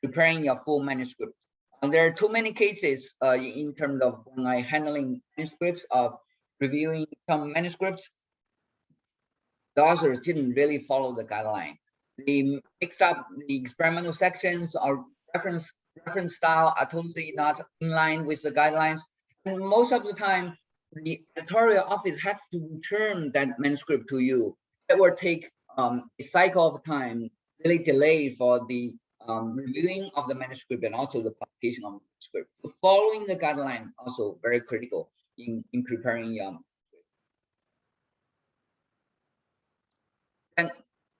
preparing your full manuscript. And there are too many cases in terms of when I handling manuscripts, of reviewing some manuscripts, the authors didn't really follow the guideline. They mixed up the experimental sections, or reference style are totally not in line with the guidelines. And most of the time, the editorial office has to return that manuscript to you. It will take a cycle of time, really delay for the reviewing of the manuscript and also the publication of the manuscript. So following the guideline also very critical in preparing your manuscript. And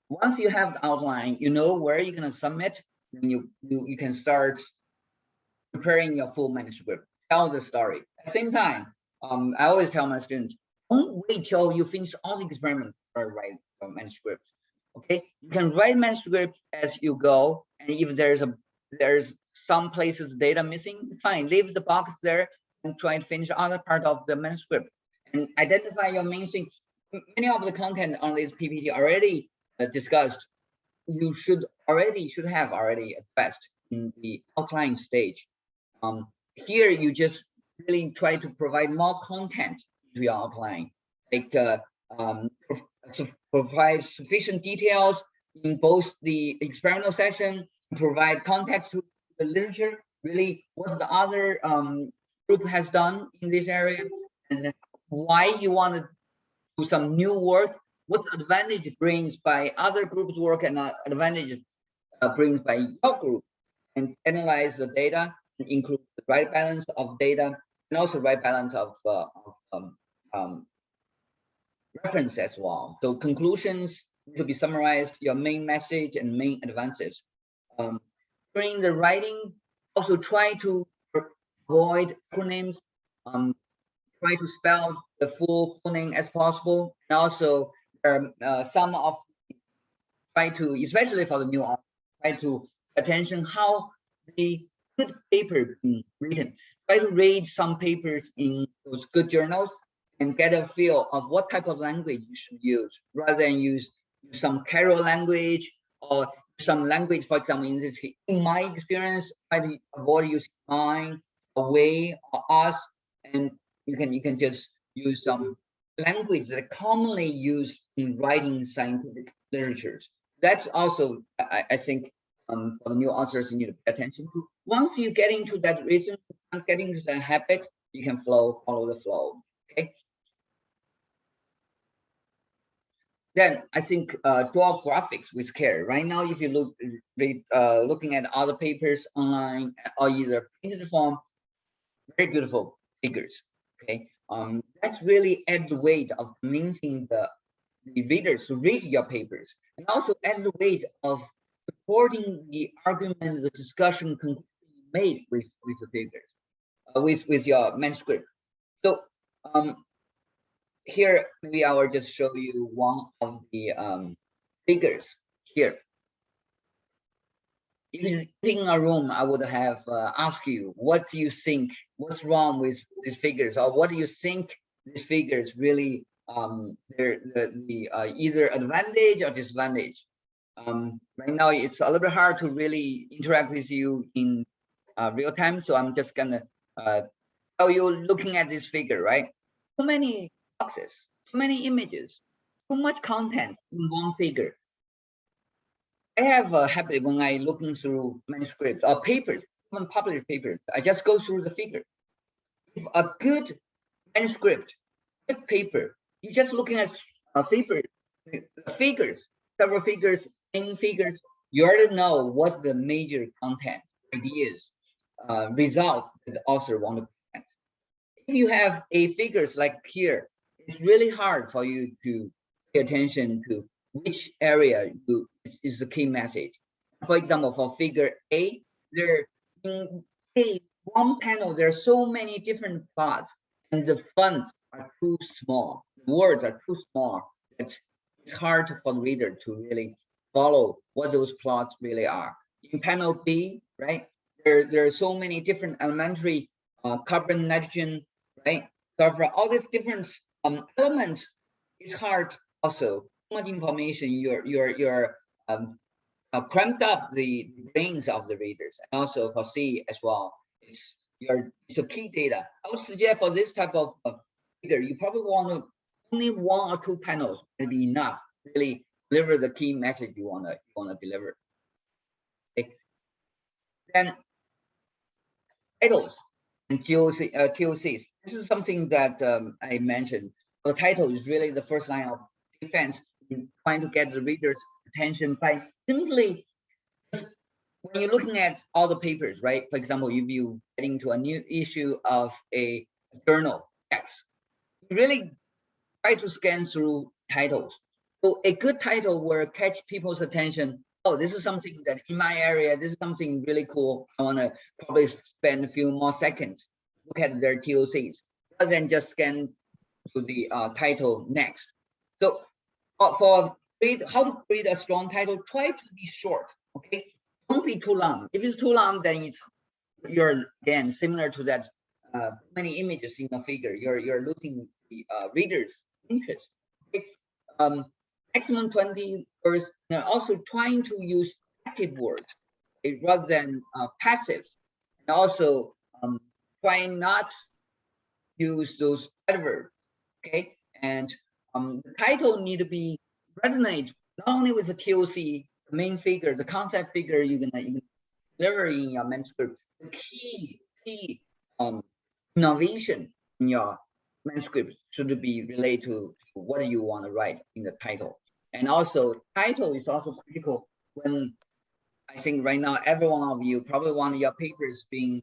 once you have the outline, you know where you're going to submit, then you can start preparing your full manuscript. Tell the story. At the same time, I always tell my students, don't wait till you finish all the experiments or write a manuscript. Okay, you can write manuscript as you go, and if there's some places data missing, fine, leave the box there and try to finish other part of the manuscript and identify your main things. Many of the content on this PPT already discussed. You should have already addressed in the outline stage. Here you just really try to provide more content to your outline, like to provide sufficient details in both the experimental session, provide context to the literature, really what the other group has done in this area, and why you want to do some new work, what's advantage it brings by other groups' work and advantage brings by your group, and analyze the data, and include the right balance of data and also right balance of reference as well. So conclusions to be summarized, your main message and main advances. During the writing, also try to avoid acronyms. Try to spell the full name as possible, and also some of try to, especially for the new author, try to attention how the good paper being written. Try to read some papers in those good journals and get a feel of what type of language you should use, rather than use some Carol language or some language. For example, in my experience, I try to avoid using mine, away, or us, and you can just use some language that are commonly used in writing scientific literatures. That's also, I think, for the new authors, you need to pay attention to. Once you get into that rhythm, get into the habit, you can follow the flow. Okay. Then I think draw graphics with care. Right now, if you looking at other papers online or either printed form, very beautiful figures. Okay, that's really add the weight of convincing the readers to read your papers, and also add the weight of supporting the argument, the discussion made with the figures, with your manuscript. So here, maybe I will just show you one of the figures here. If in a room, I would have asked you, what do you think? What's wrong with these figures, or what do you think these figures really they're either advantage or disadvantage? Right now, it's a little bit hard to really interact with you in real time, so I'm just gonna tell you, looking at this figure, right? Too many boxes, too many images, too much content in one figure. I have a habit when I looking through manuscripts or papers, even published papers, I just go through the figure. If a good manuscript, good paper, you're just looking at figures, several figures, main figures, you already know what the major content, ideas, results that the author want to present. If you have a figures like here, it's really hard for you to pay attention to which area is the key message. For example, for figure A, there in one panel, there are so many different parts, and the fonts are too small, the words are too small. It's hard for the reader to really follow what those plots really are. In panel B, right, there are so many different elementary carbon, nitrogen, right, sulfur, all these different elements. It's hard also, too much information, you're cramped up the brains of the readers, and also for C as well. It's a key data. I would suggest for this type of reader, you probably want to only 1 or 2 panels will be enough. Really deliver the key message you wanna deliver. Okay. Then titles and TOCs. This is something that I mentioned. The title is really the first line of defense in trying to get the reader's attention by simply, when you're looking at all the papers, right? For example, if you getting to a new issue of a journal text, you really try to scan through titles. So a good title will catch people's attention. Oh, this is something that in my area, this is something really cool. I want to probably spend a few more seconds, look at their TOCs, rather than just scan to the title next. So how to create a strong title, try to be short, okay? Don't be too long. If it's too long, then you're again similar to that many images in a figure. You're losing the reader's interest. Okay? Maximum 20 words. And also trying to use active words rather than passive. And also trying not use those adverbs. Okay, and the title need to be resonate not only with the TOC, the main figure, the concept figure you're gonna deliver in your manuscript. The key innovation in your manuscript should be related to what you want to write in the title. And also, title is also critical when I think right now every one of you probably want your papers being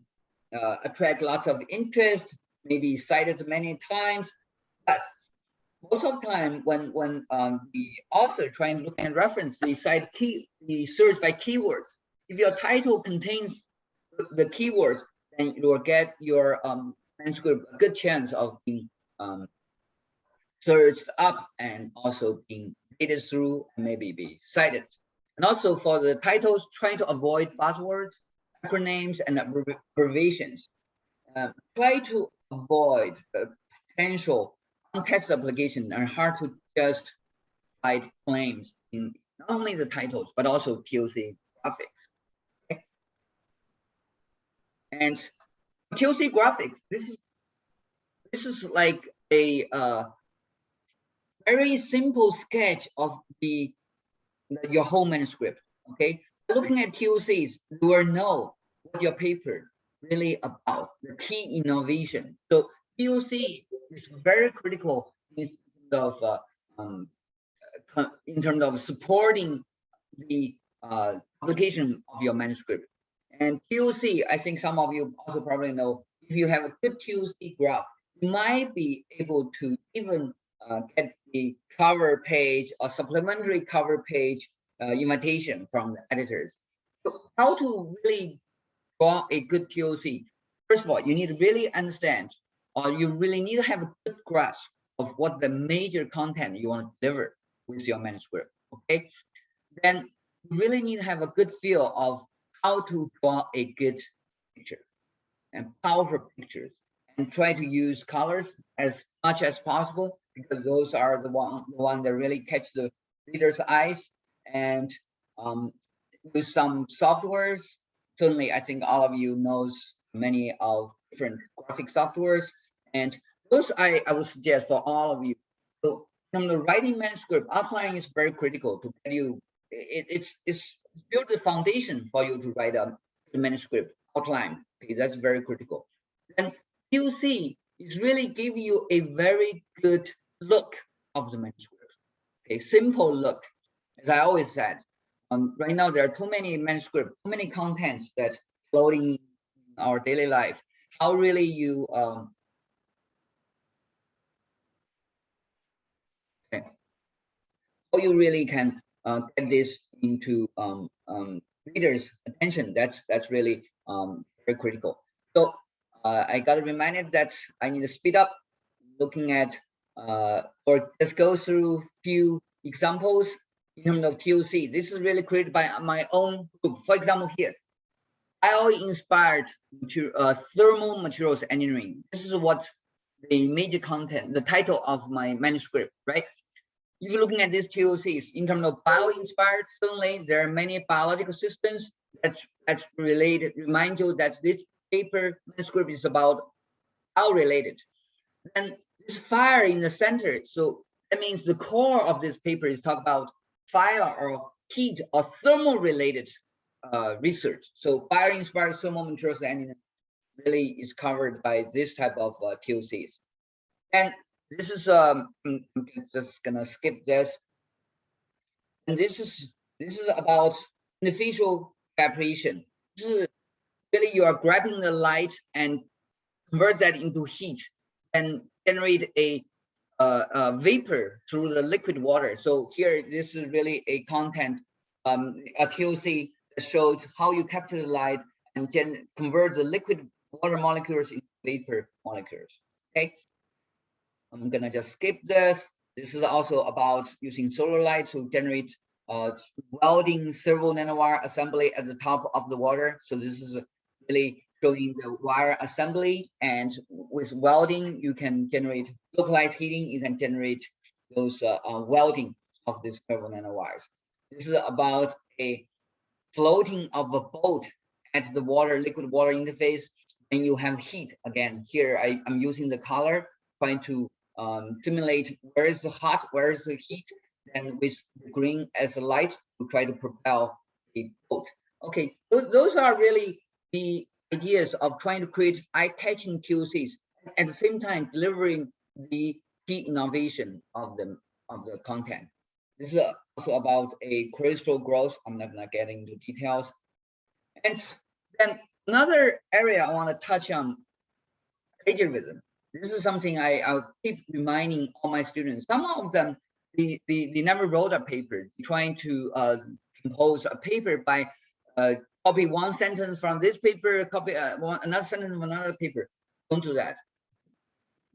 attract lots of interest, maybe cited many times. But most of the time, when the author trying to look at reference, they search by keywords. If your title contains the keywords, then you will get your manuscript a good chance of being searched up and also being read through and maybe be cited. And also for the titles, try to avoid buzzwords, acronyms, and abbreviations. Try to avoid potential untested application and hard to just write claims in not only the titles, but also TOC graphics. Okay? And TOC graphics, this is like a very simple sketch of your whole manuscript. Okay, looking at TOCs, you will know what your paper really about, the key innovation. So TOC is very critical in terms of supporting the publication of your manuscript. And TOC, I think some of you also probably know, if you have a good TOC graph, you might be able to even get the cover page or supplementary cover page invitation from the editors. So how to really draw a good TOC? First of all, you need to really understand, or you really need to have a good grasp of what the major content you want to deliver with your manuscript, okay? Then you really need to have a good feel of how to draw a good picture and powerful pictures, and try to use colors as much as possible, because those are the one that really catch the reader's eyes. And with some softwares, certainly I think all of you knows many of different graphic softwares, and those I would suggest for all of you. So from the writing manuscript, outline is very critical to get you. It's build the foundation for you to write a manuscript outline. Okay, that's very critical. Then TOC is really give you a very good look of the manuscript. Okay, simple look. As I always said, right now there are too many manuscripts, too many contents that floating in our daily life. How really you okay, how you really can get this into readers' attention? That's really very critical. So I got reminded that I need to speed up, looking at or just go through few examples in terms of TOC. This is really created by my own group. For example, here, bio-inspired thermal materials engineering. This is what the major content, the title of my manuscript, right? If you're looking at these TOCs in terms of bio-inspired, certainly there are many biological systems that's related. Remind you that this paper manuscript is about bio-related. And this fire in the center, so that means the core of this paper is talk about fire or heat or thermal related research. So bio-inspired thermal materials engineering really is covered by this type of TOCs. And this is I'm just gonna skip this. And this is about individual evaporation. This is really you are grabbing the light and convert that into heat and generate a vapor through the liquid water. So here, this is really a content, a TOC that shows how you capture the light and convert the liquid water molecules into vapor molecules. Okay, I'm gonna just skip this. This is also about using solar light to generate welding servo nanowire assembly at the top of the water. So this is really showing the wire assembly, and with welding, you can generate localized heating. You can generate those welding of these servo nanowires. This is about a floating of a boat at the liquid water interface, and you have heat. Again, here I'm using the color, trying to simulate where is the hot, where is the heat, and with the green as a light to try to propel a boat. Okay, those are really the ideas of trying to create eye-catching TOCs, at the same time delivering the key innovation of the content. This is also about a crystal growth. I'm not gonna get into details. And then another area I want to touch on, plagiarism. This is something I'll keep reminding all my students. Some of them, they never wrote a paper, trying to compose a paper by copy one sentence from this paper, copy another sentence from another paper. Don't do that.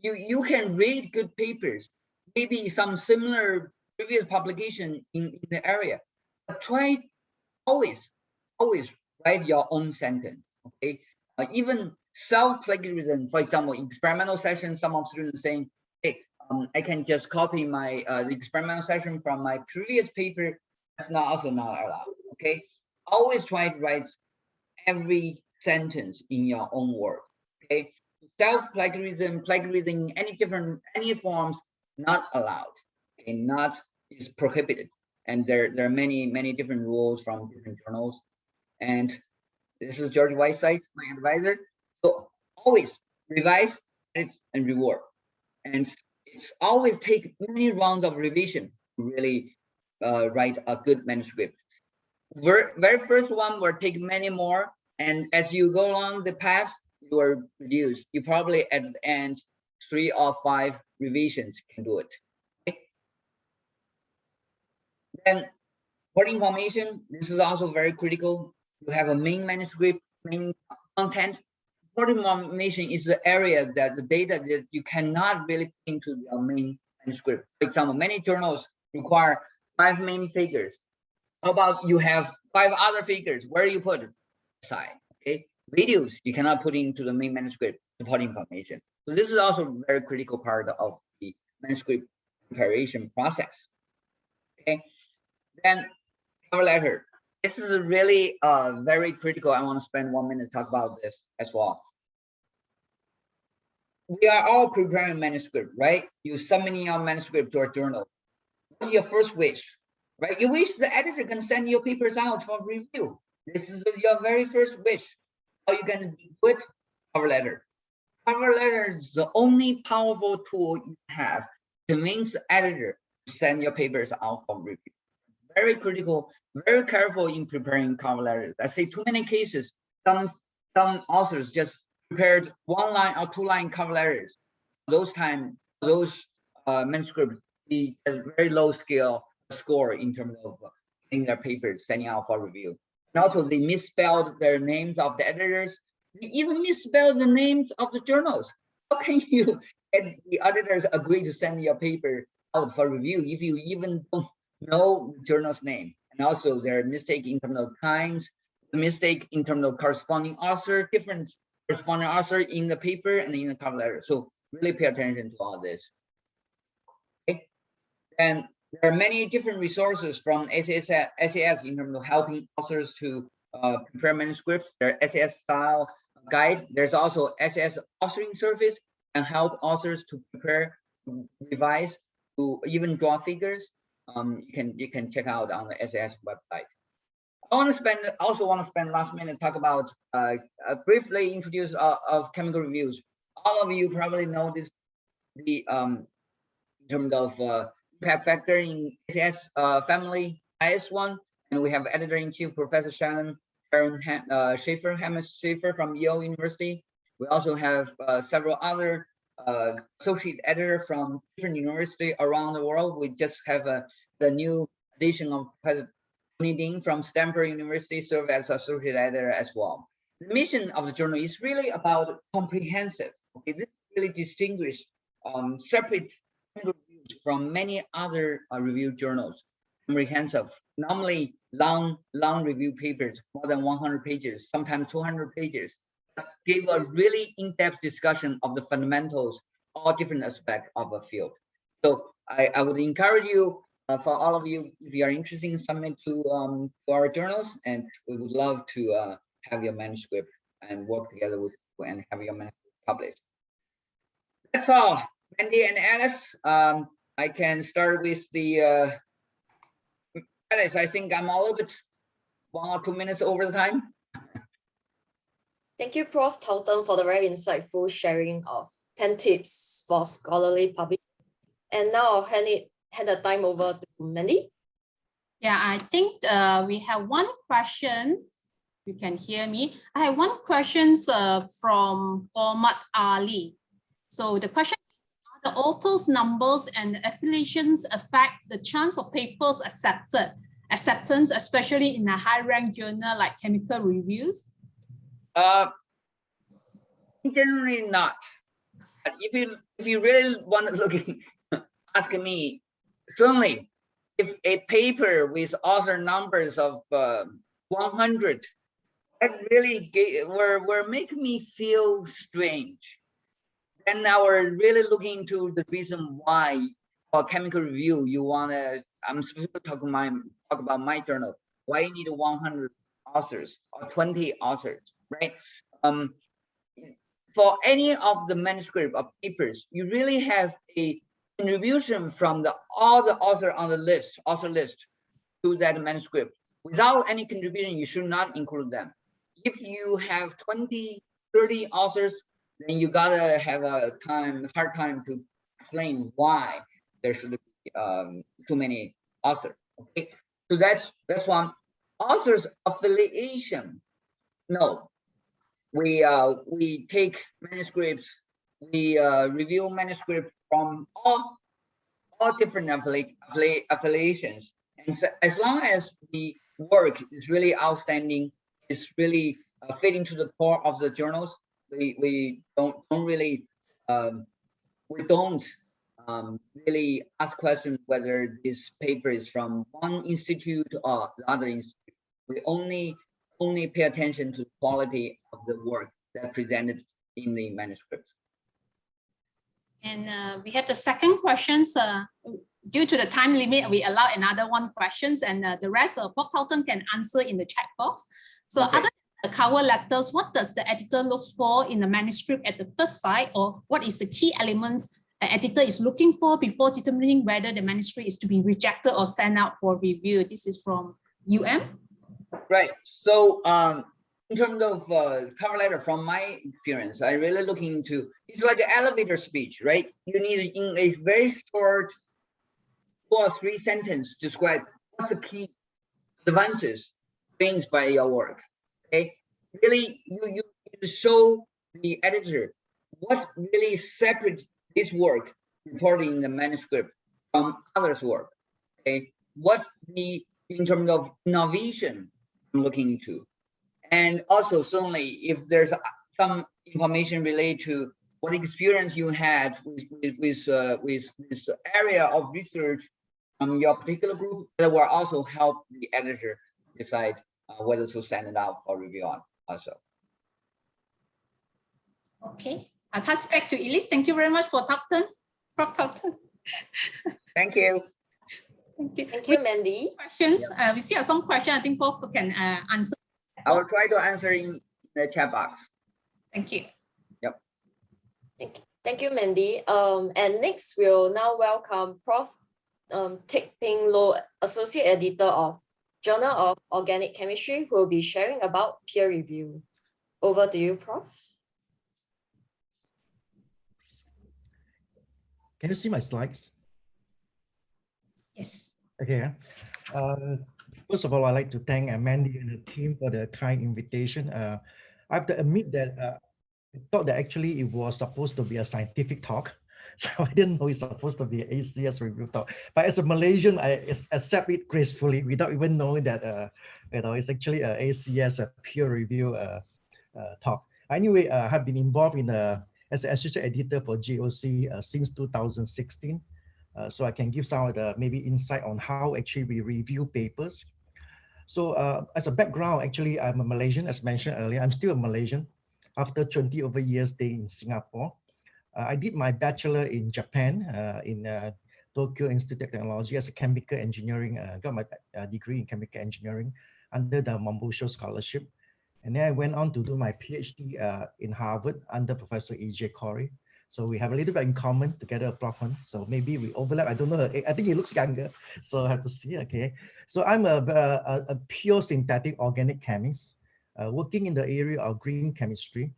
You can read good papers, maybe some similar previous publication in the area, but try always write your own sentence. Okay, even self-plagiarism, for example, experimental sessions, some of students saying, hey, I can just copy my the experimental session from my previous paper. That's also not allowed. Okay, always try to write every sentence in your own work. Okay, self-plagiarism, plagiarism, any forms, not allowed. Okay, not is prohibited, and there are many different rules from different journals. And this is George Whiteside, my advisor. So always revise, edit, and rework. And it's always take many rounds of revision to really write a good manuscript. Very first one will take many more. And as you go along the path, you will reduce. You probably at the end, 3 or 5 revisions can do it. Okay? Then important information, this is also very critical. You have a main manuscript, main content. Important information is the area that the data that you cannot really put into the main manuscript. For example, many journals require 5 main figures. How about you have 5 other figures? Where do you put it? Aside. Okay, videos you cannot put into the main manuscript, supporting information. So this is also a very critical part of the manuscript preparation process. Okay, then cover letter. This is really very critical. I want to spend 1 minute to talk about this as well. We are all preparing manuscript, right? You submitting your manuscript to a journal. What's your first wish, right? You wish the editor can send your papers out for review. This is your very first wish. How you can do it? Cover letter. Cover letter is the only powerful tool you have to convince the editor to send your papers out for review. Very critical, very careful in preparing cover letters. I say too many cases, some authors just prepared 1 line or 2 line cover letters. Those manuscripts be a very low score in terms of getting their papers sending out for review. And also they misspelled their names of the editors. They even misspelled the names of the journals. How can you get the editors agree to send your paper out for review if you even don't know the journal's name, and also their mistake in terms of times, mistake in terms of corresponding author, different corresponding author in the paper and in the cover letter. So really pay attention to all this. Okay. And there are many different resources from ACS in terms of helping authors to prepare manuscripts. There are SAS style guide. There's also SAS authoring service and help authors to prepare, revise, to even draw figures. You can check out on the SAS website. I also want to spend last minute talk about briefly introduce of chemical reviews. All of you probably know this in terms of impact factor in ACS family IS1, and we have editor-in-chief Professor Karen Schaefer from Yale University. We also have several other associate editor from different universities around the world. We just have the new addition of Professor Dean from Stanford University serve as associate editor as well. The mission of the journal is really about comprehensive. Okay, this really distinguished separate reviews from many other review journals. Comprehensive, normally long review papers, more than 100 pages, sometimes 200 pages, gave a really in-depth discussion of the fundamentals, all different aspects of a field. So I would encourage you, for all of you, if you are interested in submit to our journals, and we would love to have your manuscript and work together with you and have your manuscript published. That's all. Mandy and Alice, I can start with the Alice. I think I'm a little bit 1 or 2 minutes over the time. Thank you, Prof. Tauten, for the very insightful sharing of 10 tips for scholarly publishing. And now I'll hand the time over to Mandy. Yeah, I think we have one question. You can hear me. I have one question from Muhammad Ali. So the question is, are the author's numbers and affiliations affect the chance of papers acceptance, especially in a high-ranked journal like Chemical Reviews? Generally not. If you really want to look, ask me. Certainly, if a paper with author numbers of 100, that really were making me feel strange. Then I was really looking into the reason why for chemical review you wanna. I'm supposed to talk about my journal. Why you need 100 authors or 20 authors, right? For any of the manuscript or papers, you really have a contribution from all the author on the list, author list, to that manuscript. Without any contribution, you should not include them. If you have 20, 30 authors, then you gotta have a hard time to explain why there should be too many authors. Okay, so that's one. Authors affiliation. No, we take manuscripts, we review manuscripts from all different affiliations, and so as long as the work is really outstanding, it's really fitting to the core of the journals, we don't really really ask questions whether this paper is from one institute or the other institute. We only pay attention to the quality of the work that presented in the manuscript. And we have the second questions. Due to the time limit, we allow another one questions, and the rest of Prof. Tauten can answer in the chat box. So okay. Other than the cover letters, what does the editor look for in the manuscript at the first sight, or what is the key elements the editor is looking for before determining whether the manuscript is to be rejected or sent out for review? This is from Right. So in terms of cover letter, from my experience, I really looking into, it's like an elevator speech, right? You need in a very short 2 or 3 sentences describe what's the key advances brings by your work. Okay, really you show the editor what really separates this work reported in the manuscript from others' work. Okay, what the in terms of innovation I'm looking into, and also certainly if there's some information related to what experience you had with this area of research from your particular group that will also help the editor decide whether to send it out for review on also. Okay, I pass back to Elise. Thank you very much for Tufton. Prof. Tufton. Thank you. Thank you. Thank you, Mandy. Questions? We see some questions. I think Prof can answer. I will try to answer in the chat box. Thank you. Yep. Thank you, Mandy. And next we'll now welcome Prof. Teck Ping Loh, Associate Editor of Journal of Organic Chemistry, who will be sharing about peer review. Over to you, Prof. Can you see my slides? Yes. Okay. First of all, I'd like to thank Mandy and the team for the kind invitation. I have to admit that I thought that actually it was supposed to be a scientific talk. So I didn't know it's supposed to be an ACS review talk. But as a Malaysian, I accept it gracefully without even knowing that it's actually an ACS peer review talk. Anyway, I have been involved in as an associate editor for JOC since 2016. So I can give some of the maybe insight on how actually we review papers. So as a background, actually, I'm a Malaysian, as mentioned earlier. I'm still a Malaysian after 20 over years staying in Singapore. I did my bachelor in Japan in Tokyo Institute of Technology as a chemical engineering, got my degree in chemical engineering under the Mombusho Scholarship. And then I went on to do my PhD in Harvard under Professor E.J. Corey. So we have a little bit in common together, Prof. So maybe we overlap. I don't know. I think he looks younger, so I have to see. Okay. So I'm a pure synthetic organic chemist working in the area of green chemistry.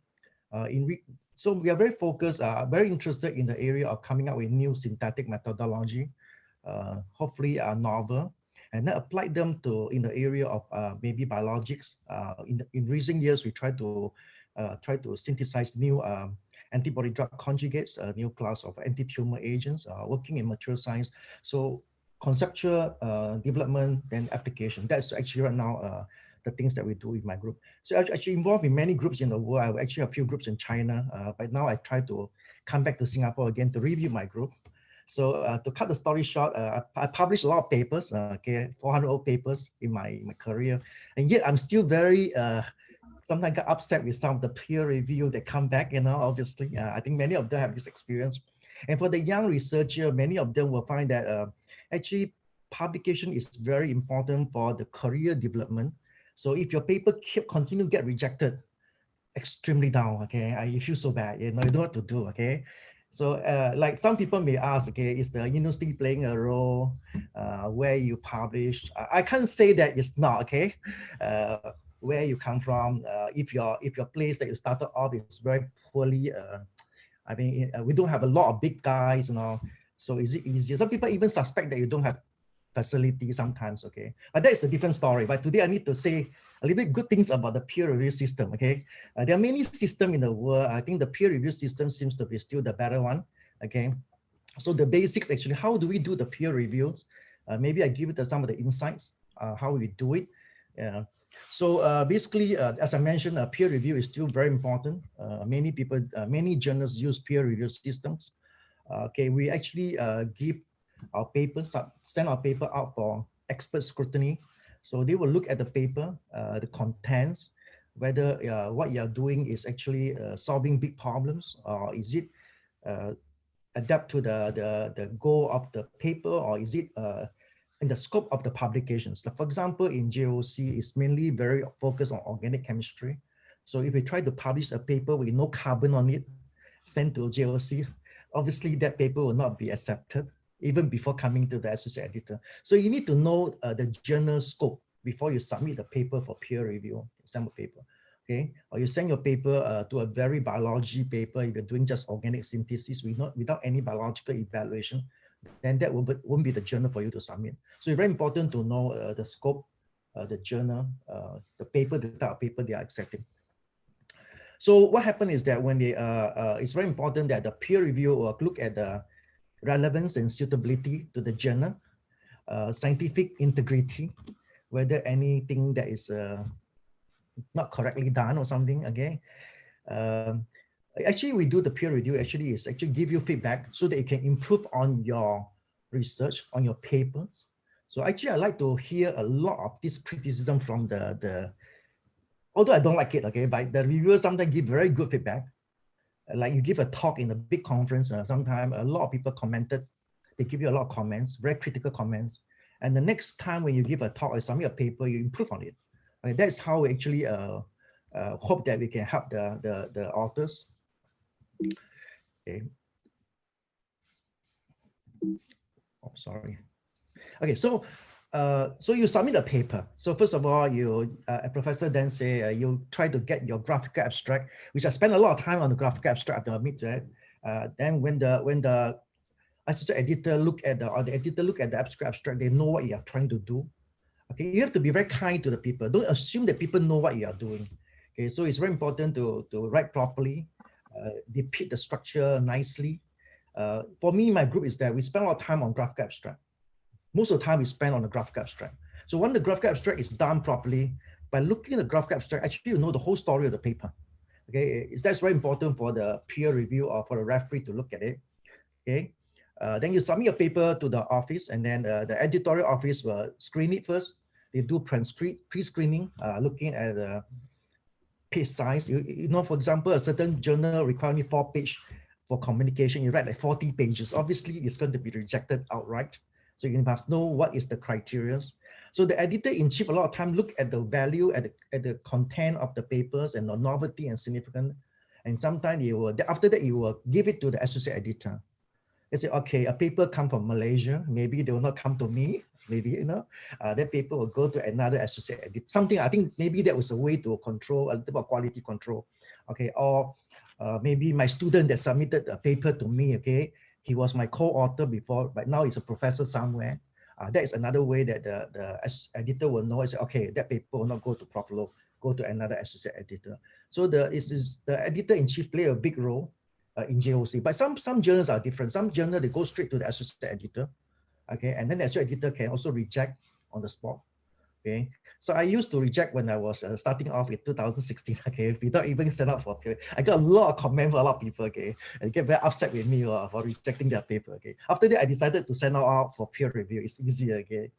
So we are very focused, very interested in the area of coming up with new synthetic methodology, hopefully novel, and then applied them in the area of maybe biologics. In recent years, we try to synthesize new antibody drug conjugates, a new class of anti-tumor agents, working in material science. So conceptual development and application. That's actually right now the things that we do in my group. So I'm actually involved in many groups in the world. I actually have a few groups in China, but now I try to come back to Singapore again to review my group. So to cut the story short, I published a lot of papers, 400 papers in my career. And yet I'm still very, sometimes get upset with some of the peer review that come back, obviously. I think many of them have this experience. And for the young researcher, many of them will find that actually publication is very important for the career development. So if your paper continue to get rejected, extremely down, okay? You feel so bad, you don't know what to do, okay? So like some people may ask, okay, is the university playing a role where you publish? I can't say that it's not, okay? Where you come from, if your place that you started off is very poorly, I mean, we don't have a lot of big guys, so is it easier? Some people even suspect that you don't have facility sometimes, okay? But that is a different story. But today I need to say a little bit good things about the peer review system, okay? There are many systems in the world. I think the peer review system seems to be still the better one, okay? So the basics, actually, how do we do the peer reviews? Maybe I give it some of the insights, how we do it. So basically, as I mentioned, peer review is still very important. Many people, many journals use peer review systems. Okay, we actually give our papers, send our paper out for expert scrutiny. So they will look at the paper, the contents, whether what you're doing is actually solving big problems, or is it adapt to the goal of the paper, or is it in the scope of the publications. For example, in JOC, it's mainly very focused on organic chemistry. So if we try to publish a paper with no carbon on it, sent to JOC, obviously that paper will not be accepted even before coming to the associate editor. So you need to know the journal scope before you submit the paper for peer review, sample paper, okay? Or you send your paper to a very biology paper, if you're doing just organic synthesis without any biological evaluation, then that won't be the journal for you to submit. So it's very important to know the scope, the journal, the paper, the type of paper they are accepting. So what happened is that when they, it's very important that the peer review will look at the relevance and suitability to the journal, scientific integrity, whether anything that is not correctly done or something, okay? Actually, we do the peer review, actually give you feedback so that you can improve on your research, on your papers. So actually, I like to hear a lot of this criticism from although I don't like it, okay, but the reviewers sometimes give very good feedback. Like you give a talk in a big conference, sometimes a lot of people commented, they give you a lot of comments, very critical comments. And the next time when you give a talk or submit a paper, you improve on it. Okay, that's how we actually hope that we can help the authors. Okay. Oh, sorry. Okay, so you submit a paper. So first of all, you a professor then say you try to get your graphical abstract, which I spend a lot of time on the graphical abstract to admit that. Then when the assistant editor look at the abstract, they know what you are trying to do. Okay, you have to be very kind to the people. Don't assume that people know what you are doing. Okay, so it's very important to write properly, depict the structure nicely. For me, my group is that we spend a lot of time on graphical abstract. Most of the time we spend on the graphical abstract. So when the graphical abstract is done properly, by looking at the graphical abstract, actually you know the whole story of the paper. Okay, that's very important for the peer review or for the referee to look at it. Okay, then you submit your paper to the office, and then the editorial office will screen it first. They do pre-screening, looking at the page size. You know, for example, a certain journal requires me 4 pages for communication. You write like 40 pages. Obviously, it's going to be rejected outright. So you must know what is the criteria. So the editor-in-chief a lot of time look at the value, at the content of the papers and the novelty and significance. And sometimes he will, after that, he will give it to the associate editor. They say, okay, a paper come from Malaysia. Maybe they will not come to me. Maybe, you know, that paper will go to another associate editor. Something, I think maybe that was a way to control, a little bit of quality control. Okay, or maybe my student that submitted a paper to me, okay, he was my co-author before, but now he's a professor somewhere. That is another way that the editor will know. Is okay, that paper will not go to Prof. Low, go to another associate editor. So the editor-in-chief play a big role in JOC. But some journals are different. Some journals, they go straight to the associate editor. Okay, and then the associate editor can also reject on the spot. Okay, so I used to reject when I was starting off in 2016. Okay, without even send out for peer. I got a lot of comments from a lot of people. Okay, and get very upset with me for rejecting their paper. Okay, after that I decided to send out for peer review. It's easier. Okay,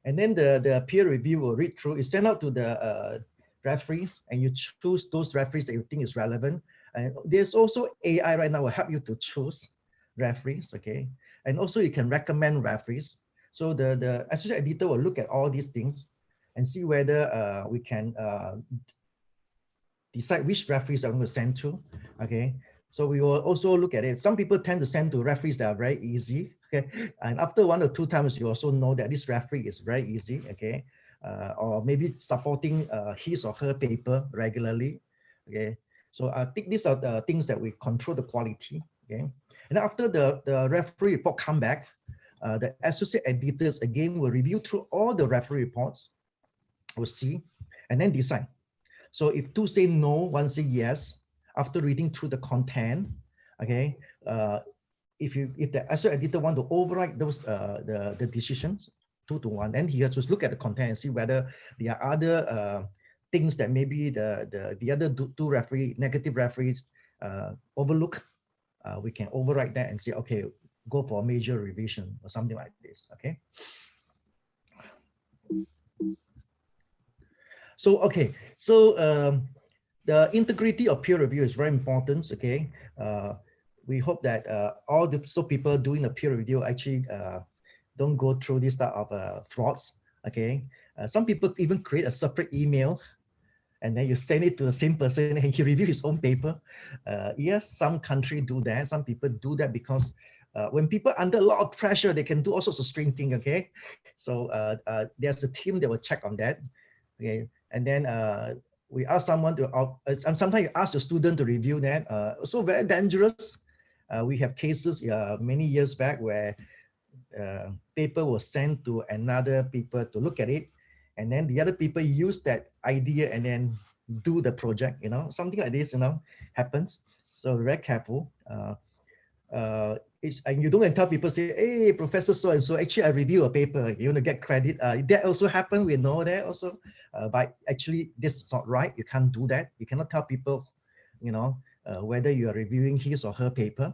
and then the peer review will read through. It's sent out to the referees, and you choose those referees that you think is relevant. And there's also AI right now will help you to choose referees. Okay, and also you can recommend referees. So the associate editor will look at all these things and see whether we can decide which referees I'm going to send to. Okay, so we will also look at it. Some people tend to send to referees that are very easy. Okay, and after 1 or 2 times, you also know that this referee is very easy. Okay, or maybe supporting his or her paper regularly. Okay, so I think these are the things that we control the quality. Okay, and after the referee report come back, the associate editors again will review through all the referee reports. We'll see, and then decide. So if 2 say no, 1 say yes, after reading through the content, okay, if the associate editor want to override those the decisions 2 to 1, then he has to look at the content and see whether there are other things that maybe the other 2 negative referees overlook. We can override that and say, okay, go for a major revision or something like this. Okay. So, okay, so the integrity of peer review is very important, okay? We hope that all the people doing the peer review actually don't go through this type of frauds, okay? Some people even create a separate email and then you send it to the same person and he reviews his own paper. Yes, some countries do that. Some people do that because when people are under a lot of pressure, they can do all sorts of strange things, okay? So there's a team that will check on that, okay? And then we ask someone to, sometimes you ask the student to review that. Also very dangerous. We have cases many years back where paper was sent to another people to look at it. And then the other people use that idea and then do the project, you know, something like this, you know, happens. So very careful. And you don't tell people, say, hey, Professor so-and-so, actually I review a paper, you want to get credit. That also happened, we know that also. But actually this is not right, you can't do that. You cannot tell people, you know, whether you are reviewing his or her paper.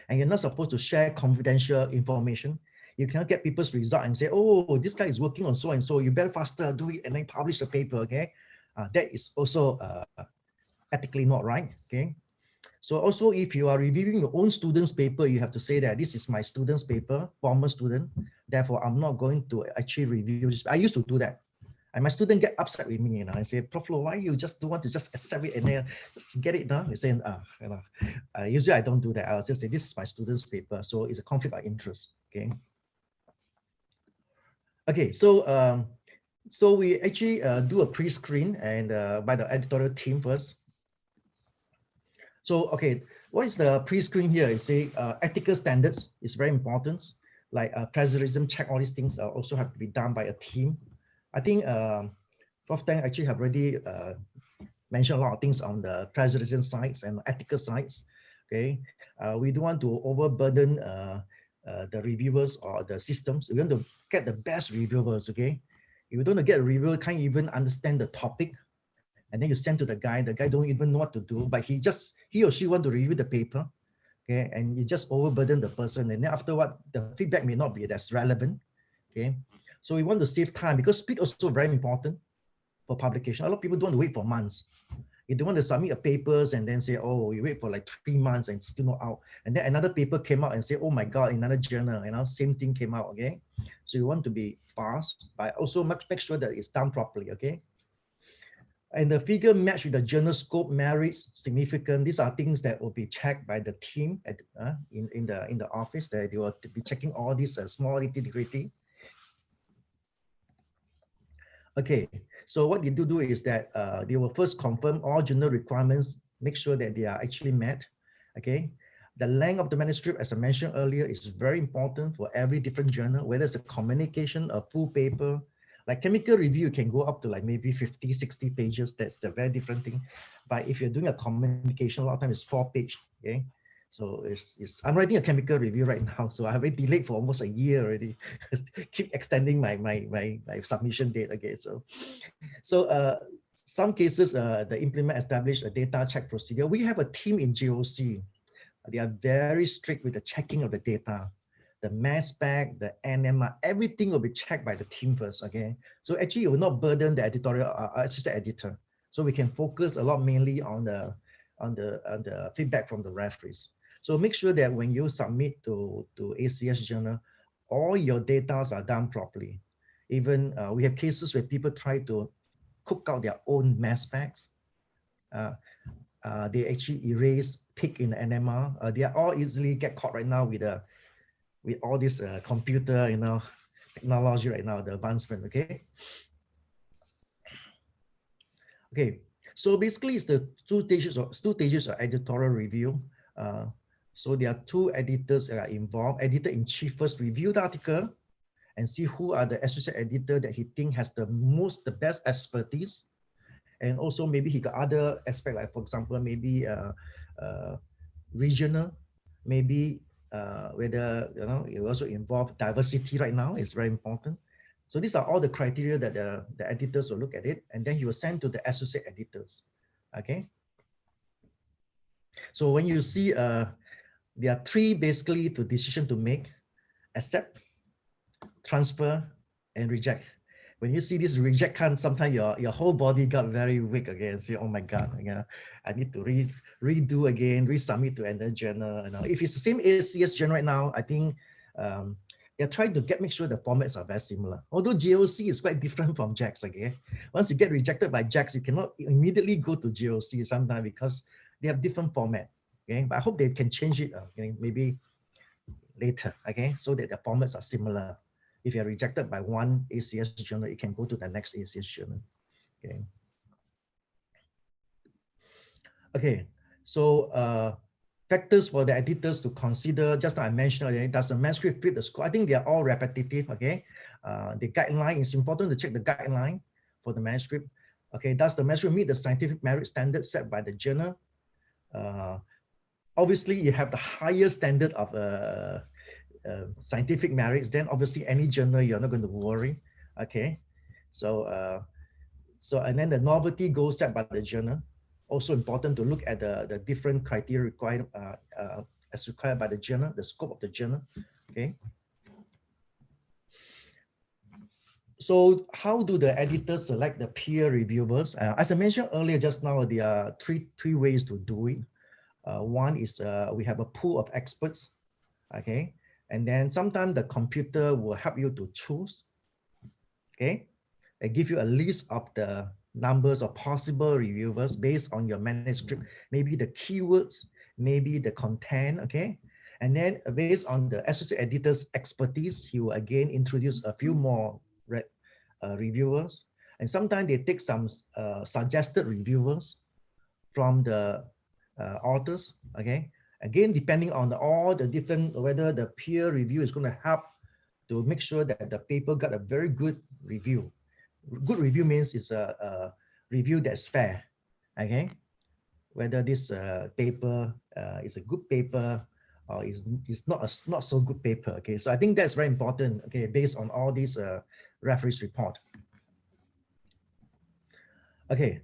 and you're not supposed to share confidential information. You cannot get people's result and say, oh, this guy is working on so and so, you better faster do it and then publish the paper, okay? That is also ethically not right, okay? So also if you are reviewing your own student's paper, you have to say that this is my student's paper, former student, therefore I'm not going to actually review this. I used to do that. And my student get upset with me, I say, Prof. Lo, why you just don't want to just accept it and then just get it done? They say, usually I don't do that. I'll just say, this is my student's paper, so it's a conflict of interest, okay? Okay, so so we actually do a pre-screen and by the editorial team first. So, okay, what is the pre-screen here? It's say ethical standards is very important. Like plagiarism check, all these things also have to be done by a team. I think Prof. Tang actually have already mentioned a lot of things on the plagiarism sides and ethical sides. Okay, we don't want to overburden the reviewers or the systems. We want to get the best reviewers. Okay, if you don't get a reviewer, can't even understand the topic, and then you send to the guy don't even know what to do, but he or she want to review the paper. Okay, and you just overburden the person, and then afterward the feedback may not be as relevant. Okay, so we want to save time because speed also very important for publication. A lot of people don't want to wait for months. You don't want to submit a papers and then say, oh, you wait for like 3 months and it's still not out, and then another paper came out and say, oh my god, another journal, same thing came out. Okay, so you want to be fast, but also make sure that it's done properly. Okay. And the figure match with the journal scope, merits, significant. These are things that will be checked by the team at in the office. That they will be checking all these small nitty-gritty. Okay, so what they do is that they will first confirm all journal requirements, make sure that they are actually met. Okay, the length of the manuscript, as I mentioned earlier, is very important for every different journal, whether it's a communication, a full paper. Like chemical review can go up to like maybe 50, 60 pages. That's the very different thing. But if you're doing a communication, a lot of times it's 4 pages. Okay. So I'm writing a chemical review right now. So I have been delayed for almost a year already. Keep extending my submission date. Okay. So some cases the implement establish a data check procedure. We have a team in GOC. They are very strict with the checking of the data. The mass spec, the NMR, everything will be checked by the team first, okay? So actually it will not burden the editorial assistant editor. So we can focus a lot mainly on the feedback from the referees. So make sure that when you submit to ACS journal, all your data are done properly. Even we have cases where people try to cook out their own mass specs. They actually erase, pick in the NMR. They are all easily get caught right now with all this computer, technology right now, the advancement, okay? Okay, so basically it's the two stages of editorial review. So there are 2 editors that are involved. Editor-in-chief first review the article and see who are the associate editor that he think has the best expertise. And also maybe he got other aspect, like for example, maybe regional, maybe whether it also involve diversity right now is very important. So these are all the criteria that the editors will look at it, and then he will send to the associate editors. Okay. So when you see there are 3 basically decision to make: accept, transfer, and reject. When you see this reject count, sometimes your whole body got very weak again. So, oh my God, I need to redo again, resubmit to another journal. If it's the same ACS journal right now, I think they're trying to make sure the formats are very similar. Although GOC is quite different from JAX. Okay, once you get rejected by JAX, you cannot immediately go to GOC sometimes because they have different format. Okay, but I hope they can change it. Maybe later. Okay, so that the formats are similar. If you're rejected by one ACS journal, it can go to the next ACS journal. Okay. Okay. So factors for the editors to consider, just like I mentioned earlier, does the manuscript fit the scope? I think they are all repetitive. Okay. The guideline is important to check the guideline for the manuscript. Okay. Does the manuscript meet the scientific merit standard set by the journal? Obviously, you have the higher standard of scientific merits, then obviously any journal you're not going to worry. Okay, so and then the novelty goals set by the journal, also important to look at the different criteria required as required by the journal, the scope of the journal. Okay. So how do the editors select the peer reviewers? As I mentioned earlier just now, there are three ways to do it. One is we have a pool of experts, okay? And then sometimes the computer will help you to choose, okay? They give you a list of the numbers of possible reviewers based on your manuscript, maybe the keywords, maybe the content, okay? And then based on the associate editor's expertise, he will again introduce a few more reviewers. And sometimes they take some suggested reviewers from the authors, okay? Again, depending on all the different, whether the peer review is going to help to make sure that the paper got a very good review. Good review means it's a review that's fair, okay? Whether this paper is a good paper or is not so good paper, okay? So I think that's very important, okay, based on all these referees report. Okay,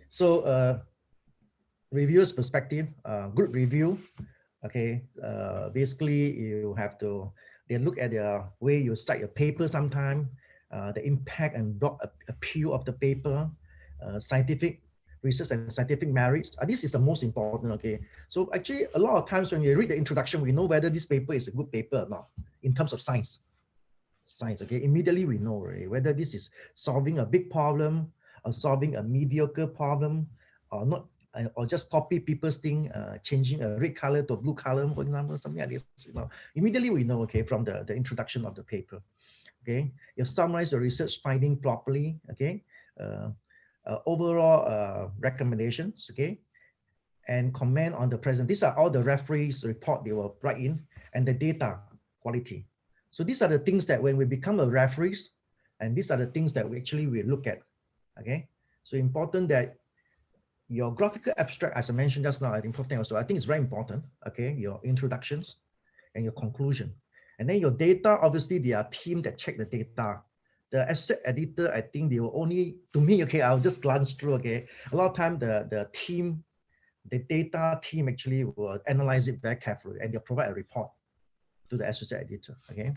so reviewer's perspective, good review, okay, basically you have to, they look at the way you cite your paper sometime, the impact and broad appeal of the paper, scientific research and scientific merits. This is the most important, okay? So actually a lot of times when you read the introduction, we know whether this paper is a good paper or not in terms of science, okay? Immediately we know already whether this is solving a big problem or solving a mediocre problem or not, or just copy people's thing, changing a red color to a blue color, for example, something like this. You know, immediately we know, okay, from the introduction of the paper. Okay, you summarize your research finding properly. Okay, overall recommendations. Okay, and comment on the present. These are all the referees report they will write in, and the data quality. So these are the things that when we become a referees, and these are the things that we actually will look at. Okay, so important that your graphical abstract, as I mentioned just now, I think also, I think it's very important, okay, your introductions and your conclusion. And then your data, obviously, there are teams that check the data. The associate editor, I think they will only, to me, okay, I'll just glance through, okay. A lot of time, the team, the data team actually will analyze it very carefully and they'll provide a report to the associate editor, okay.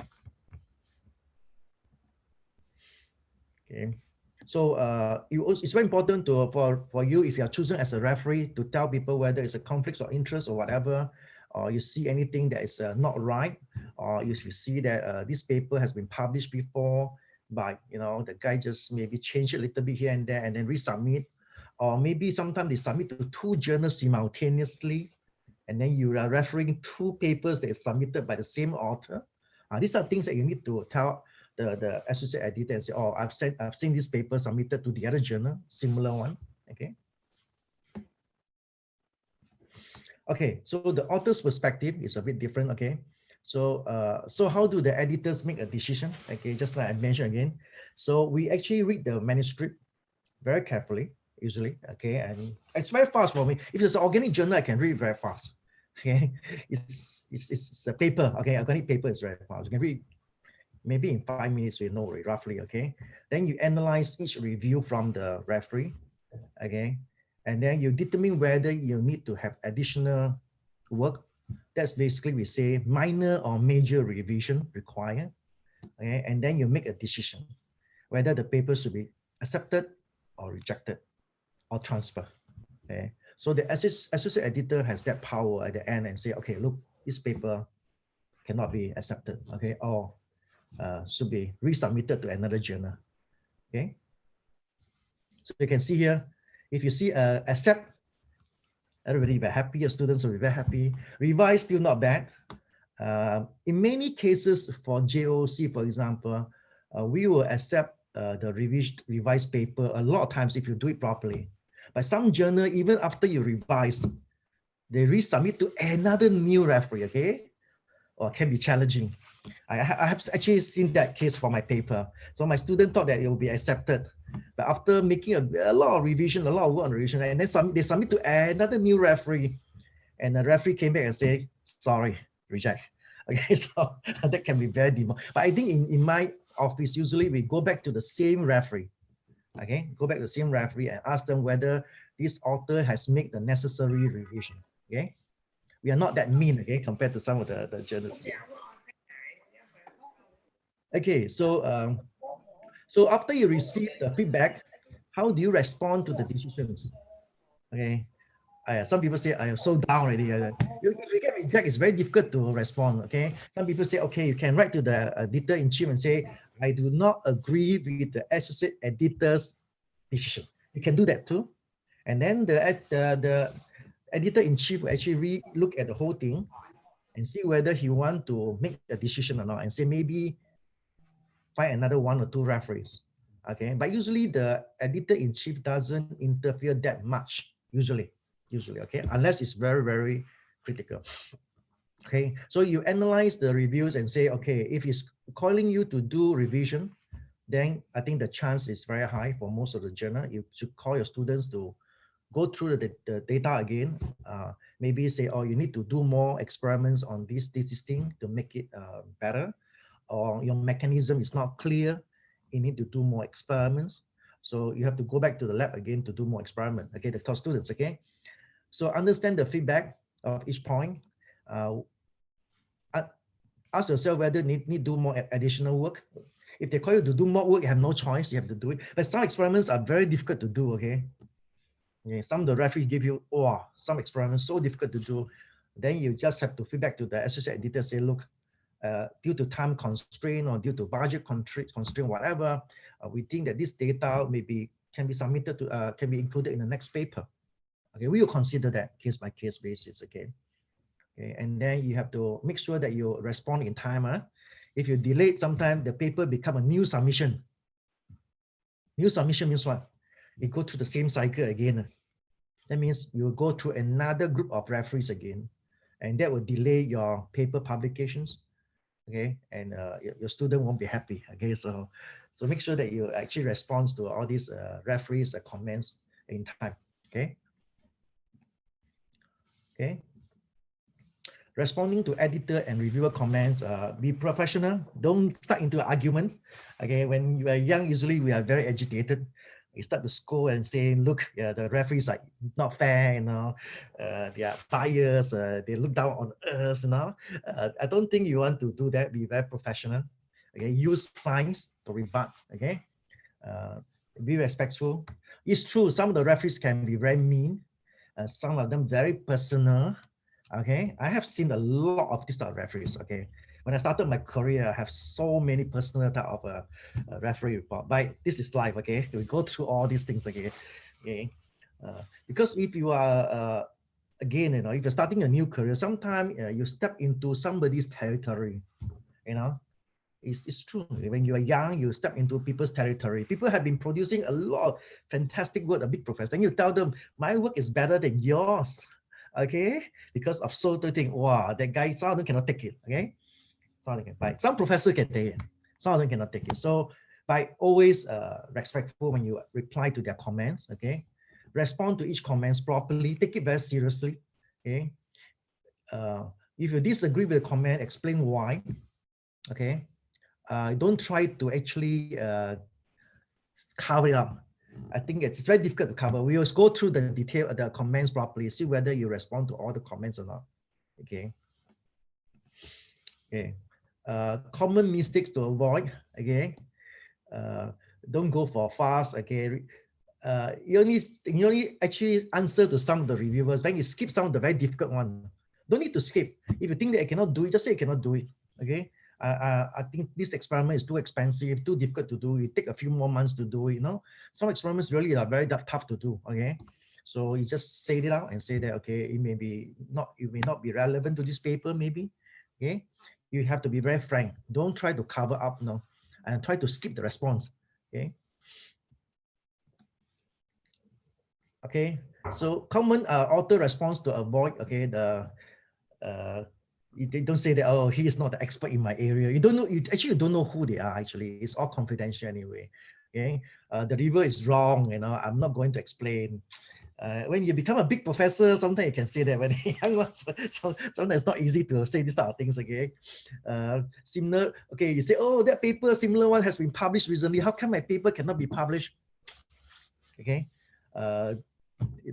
Okay. So it's very important for you, if you are chosen as a referee, to tell people whether it's a conflict of interest or whatever, or you see anything that is not right, or if you see that this paper has been published before, but you know the guy just maybe change it a little bit here and there and then resubmit, or maybe sometimes they submit to 2 journals simultaneously, and then you are referring 2 papers that is submitted by the same author. These are things that you need to tell the associate editor and say, oh, I've seen this paper submitted to the other journal, similar one, okay? Okay, so the author's perspective is a bit different, okay? So, so how do the editors make a decision? Okay, just like I mentioned again. So we actually read the manuscript very carefully, usually, okay? And it's very fast for me. If it's an organic journal, I can read very fast, okay? It's a paper, okay? Organic paper is very fast. You can read maybe in 5 minutes, we know roughly, okay? Then you analyze each review from the referee, okay? And then you determine whether you need to have additional work. That's basically, we say, minor or major revision required, okay? And then you make a decision whether the paper should be accepted or rejected or transferred, okay? So the associate editor has that power at the end and say, okay, look, this paper cannot be accepted, okay? Or should be resubmitted to another journal, okay? So you can see here, if you see accept, everybody will be happy, your students will be very happy. Revise, still not bad. In many cases for JOC, for example, we will accept the revised paper a lot of times if you do it properly. But some journal, even after you revise, they resubmit to another new referee, okay? Or can be challenging. I have actually seen that case for my paper. So my student thought that it will be accepted. But after making a lot of revision, a lot of work on revision, and then they submit to another new referee. And the referee came back and said, sorry, reject. Okay, so that can be very demanding. But I think in my office, usually we go back to the same referee. Okay, go back to the same referee and ask them whether this author has made the necessary revision. Okay. we are not that mean, okay, compared to some of the journals. Okay, so so after you receive the feedback, how do you respond to the decisions? Okay, some people say I am so down already. If you get rejected, it's very difficult to respond. Okay, some people say, okay, you can write to the editor-in-chief and say, I do not agree with the associate editor's decision. You can do that too. And then the editor-in-chief will actually look at the whole thing and see whether he want to make a decision or not, and say maybe find another 1 or 2 referees. Okay, but usually the editor-in-chief doesn't interfere that much, usually, okay, unless it's very, very critical. Okay, so you analyze the reviews and say, okay, if he's calling you to do revision, then I think the chance is very high for most of the journal. You should call your students to go through the data again. Maybe say, oh, you need to do more experiments on this thing to make it better, or your mechanism is not clear. You need to do more experiments. So you have to go back to the lab again to do more experiment. Okay, the top students, okay? So understand the feedback of each point. Ask yourself whether you need to do more additional work. If they call you to do more work, you have no choice, you have to do it. But some experiments are very difficult to do, okay? Okay, some of the referees give you, oh, some experiments so difficult to do. Then you just have to feedback to the associate editor, say, look, due to time constraint or due to budget constraint, whatever, we think that this data can be submitted to, can be included in the next paper. Okay, we will consider that case by case basis. Okay, and then you have to make sure that you respond in time. If you delay it, sometimes the paper become a new submission. New submission means what? You go through the same cycle again. That means you will go through another group of referees again, and that will delay your paper publications. Okay, and your student won't be happy. Okay, so make sure that you actually respond to all these referees' comments in time. Okay. Okay. Responding to editor and reviewer comments, be professional. Don't start into an argument. Okay, when you are young, usually we are very agitated. You start to scold and say, look, the referees are not fair, you know, they are biased, they look down on us, you know. I don't think you want to do that. Be very professional. Okay, use science to rebut. Okay, be respectful. It's true, some of the referees can be very mean, some of them very personal. Okay, I have seen a lot of these type of referees. Okay, when I started my career, I have so many personal type of referee report. But this is life. Okay, we go through all these things again. Okay, because if you are again, you know, if you're starting a new career, sometimes you step into somebody's territory. You know, it's true. When you are young, you step into people's territory. People have been producing a lot of fantastic work, a big professor, and you tell them, my work is better than yours. Okay, because of so to think, wow, that guy, some of them cannot take it. Okay, some professors can take it, some of them cannot take it. So by always respectful when you reply to their comments. Okay, respond to each comments properly, take it very seriously. Okay, if you disagree with the comment, explain why. Okay, don't try to actually cover it up. I think it's very difficult to cover. We always go through the detail of the comments properly, see whether you respond to all the comments or not. Okay. Okay. Common mistakes to avoid. Okay. Don't go for fast. Okay. You only actually answer to some of the reviewers. Then you skip some of the very difficult one. Don't need to skip. If you think that I cannot do it, just say you cannot do it. Okay. I think this experiment is too expensive, too difficult to do. It take a few more months to do it. You know, some experiments really are very tough to do. Okay, so you just say it out and say that, okay, it may not be relevant to this paper, maybe. Okay, you have to be very frank. Don't try to cover up, no, and try to skip the response. Okay. Okay, so common auto response to avoid. Okay, you don't say that, oh, he is not the expert in my area. You don't know, you don't know who they are. Actually, it's all confidential anyway. Okay, the reviewer is wrong, you know, I'm not going to explain. When you become a big professor, sometimes you can say that. When young ones, so sometimes it's not easy to say these type of things. Okay, similar. Okay, you say, oh, that paper, similar one has been published recently. How come my paper cannot be published? Okay,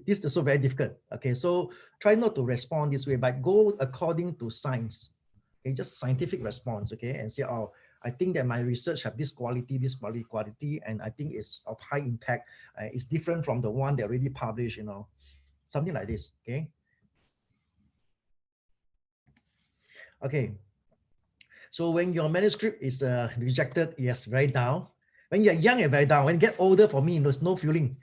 this is also very difficult. Okay, so try not to respond this way, but go according to science. Okay, just scientific response. Okay, and say, oh, I think that my research have this quality, and I think it's of high impact. It's different from the one that already published, you know, something like this. Okay. Okay. So when your manuscript is rejected, yes, very down. When you're young, you're very down. When you get older, for me, there's no feeling.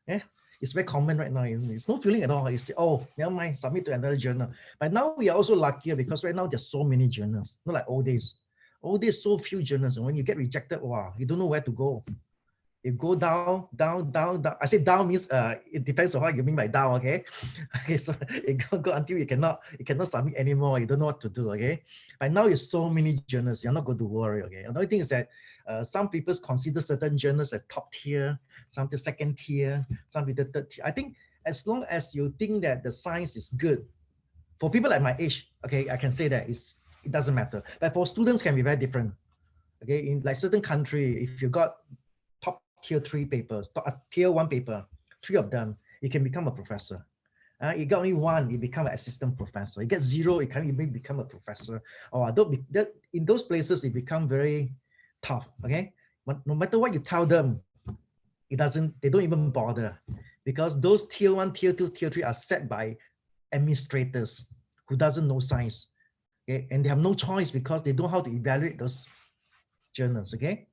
Yeah, it's very common right now, isn't it? It's no feeling at all. You say, oh, never mind, submit to another journal. But now we are also luckier because right now there's so many journals, not like old days. Old days, so few journals, and when you get rejected, wow, you don't know where to go. You go down, down, down, down. I say down means it depends on what you mean by down, okay? Okay, so it go until you cannot submit anymore. You don't know what to do, okay? But now there's so many journals, you're not going to worry, okay? Another thing is that some people consider certain journals as top tier, some to second tier, some to the third tier. I think as long as you think that the science is good, for people like my age, okay, I can say that it doesn't matter. But for students can be very different. Okay, in like certain country, if you got top tier 3 papers, tier 1 paper, 3 of them, you can become a professor. You got only 1, you become an assistant professor. You get 0, you can even become a professor. Or in those places, it become very tough. Okay, but no matter what you tell them, they don't even bother, because those tier 1, tier 2, tier 3 are set by administrators who doesn't know science. Okay, and they have no choice because they know how to evaluate those journals. Okay,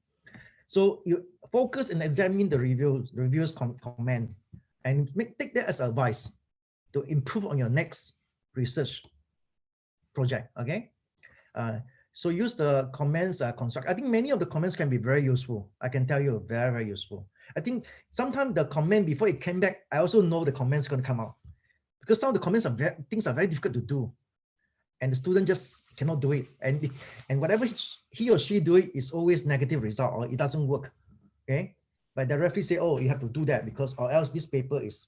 so you focus and examine the reviewers comment and take that as advice to improve on your next research project. Okay, so use the comments construct. I think many of the comments can be very useful. I can tell you, very, very useful. I think sometimes the comment before it came back, I also know the comments going to come out, because some of the comments things are very difficult to do, and the student just cannot do it. And whatever he or she do it is always negative result, or it doesn't work. Okay, but the referee say, oh, you have to do that because or else this paper is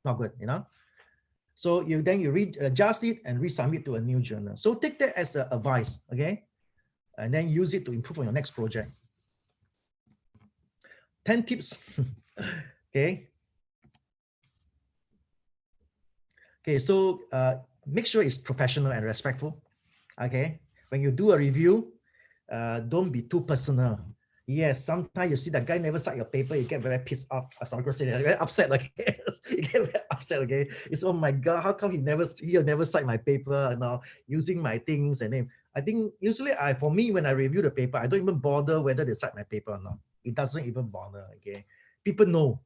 not good, you know. So you adjust it and resubmit to a new journal. So take that as an advice, okay, and then use it to improve on your next project. 10 tips. Okay. Okay, so make sure it's professional and respectful. Okay, when you do a review, don't be too personal. Yes, sometimes you see that guy never cite your paper, you get very pissed off. I'm sorry to say that, very upset. Okay, you get very upset. Okay, it's, oh my God, how come he never cite my paper? You know, using my things and name. I think usually for me when I review the paper, I don't even bother whether they cite my paper or not. It doesn't even bother. Okay, people know.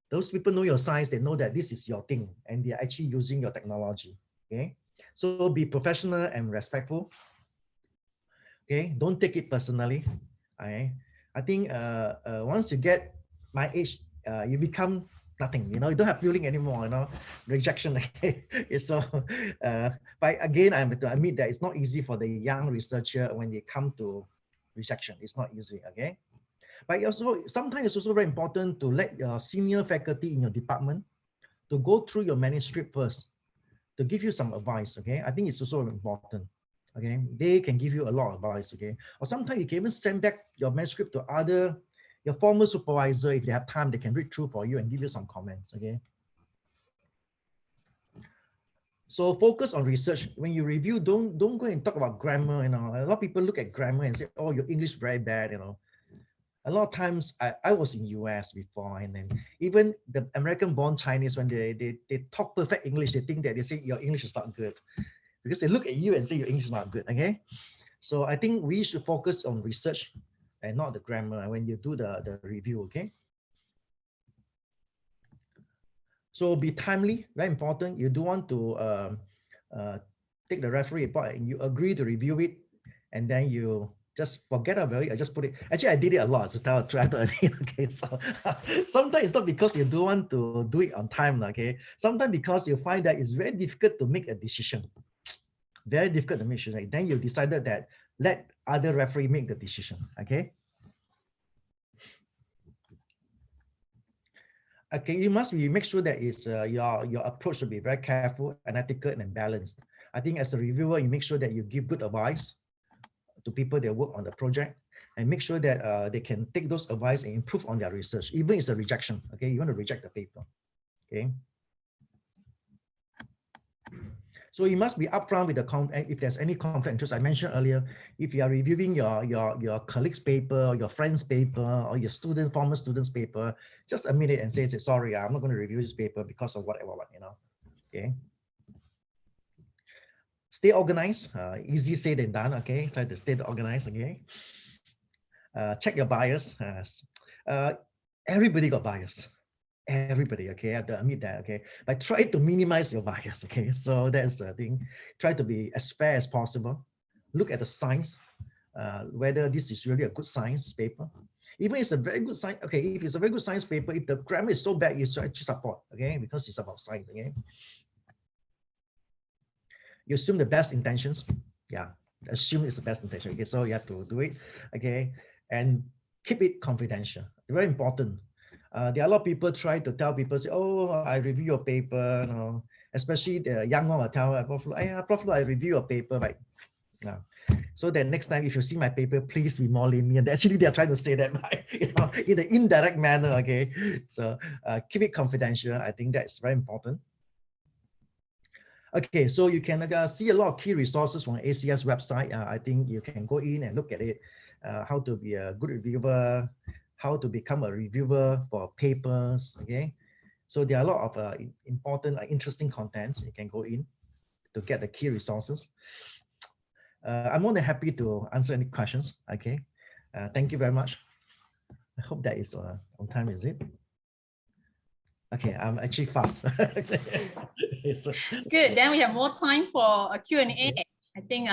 Those people know your science, they know that this is your thing and they're actually using your technology. Okay, so be professional and respectful. Okay, don't take it personally. Okay? I think once you get my age, you become nothing, you know, you don't have feeling anymore, you know, rejection. Okay? So, but again, I have to admit that it's not easy for the young researcher when they come to rejection. It's not easy, okay? But also, sometimes it's also very important to let your senior faculty in your department to go through your manuscript first, to give you some advice, okay? I think it's also important, okay? They can give you a lot of advice, okay? Or sometimes you can even send back your manuscript to your former supervisor. If they have time, they can read through for you and give you some comments, okay? So focus on research. When you review, don't go and talk about grammar, you know. A lot of people look at grammar and say, oh, your English is very bad, you know. A lot of times, I was in US before, and then even the American-born Chinese, when they talk perfect English, they think that they say your English is not good, because they look at you and say your English is not good, okay? So I think we should focus on research and not the grammar when you do the review, okay? So be timely, very important. You do want to take the referee report and you agree to review it, and then you just forget about it. I just put it. Actually, I did it a lot. So try to okay. So sometimes it's not because you don't want to do it on time, okay? Sometimes because you find that it's very difficult to make a decision. Very difficult to make a decision. Then you decided that let other referee make the decision, okay? Okay, you must make sure that it's your approach should be very careful, analytical, and balanced. I think as a reviewer, you make sure that you give good advice to people that work on the project, and make sure that they can take those advice and improve on their research, even if it's a rejection. Okay, you want to reject the paper. Okay. So you must be upfront with the if there's any conflict of interest. I mentioned earlier, if you are reviewing your colleague's paper, or your friend's paper, or your former student's paper, just admit it and say, sorry, I'm not going to review this paper because of whatever, you know. Okay. Stay organized. Easy said than done. Okay. Try to stay organized. Okay. Check your bias. Everybody got bias. Everybody, okay, I have to admit that, okay, but try to minimize your bias, okay. So that's the thing. Try to be as fair as possible. Look at the science, whether this is really a good science paper. Even if it's a very good science, okay, if it's a very good science paper, if the grammar is so bad, you should actually support, okay, because it's about science, okay. You assume the best intentions, yeah, assume it's the best intention, okay, so you have to do it, okay, and keep it confidential, very important. There are a lot of people try to tell people, say, oh, I review your paper, you know, especially the young one will tell, Prof, I review your paper, right? No. So then next time, if you see my paper, please be more lenient. Actually, they're trying to say that by, you know, in an indirect manner, okay? So keep it confidential. I think that's very important. Okay, so you can see a lot of key resources from ACS website. I think you can go in and look at it, how to be a good reviewer, how to become a reviewer for papers, okay? So there are a lot of important, interesting contents you can go in to get the key resources. I'm more than happy to answer any questions, okay? Thank you very much. I hope that is on time, is it? Okay, I'm actually fast. It's good, then we have more time for a Q&A. Okay. I think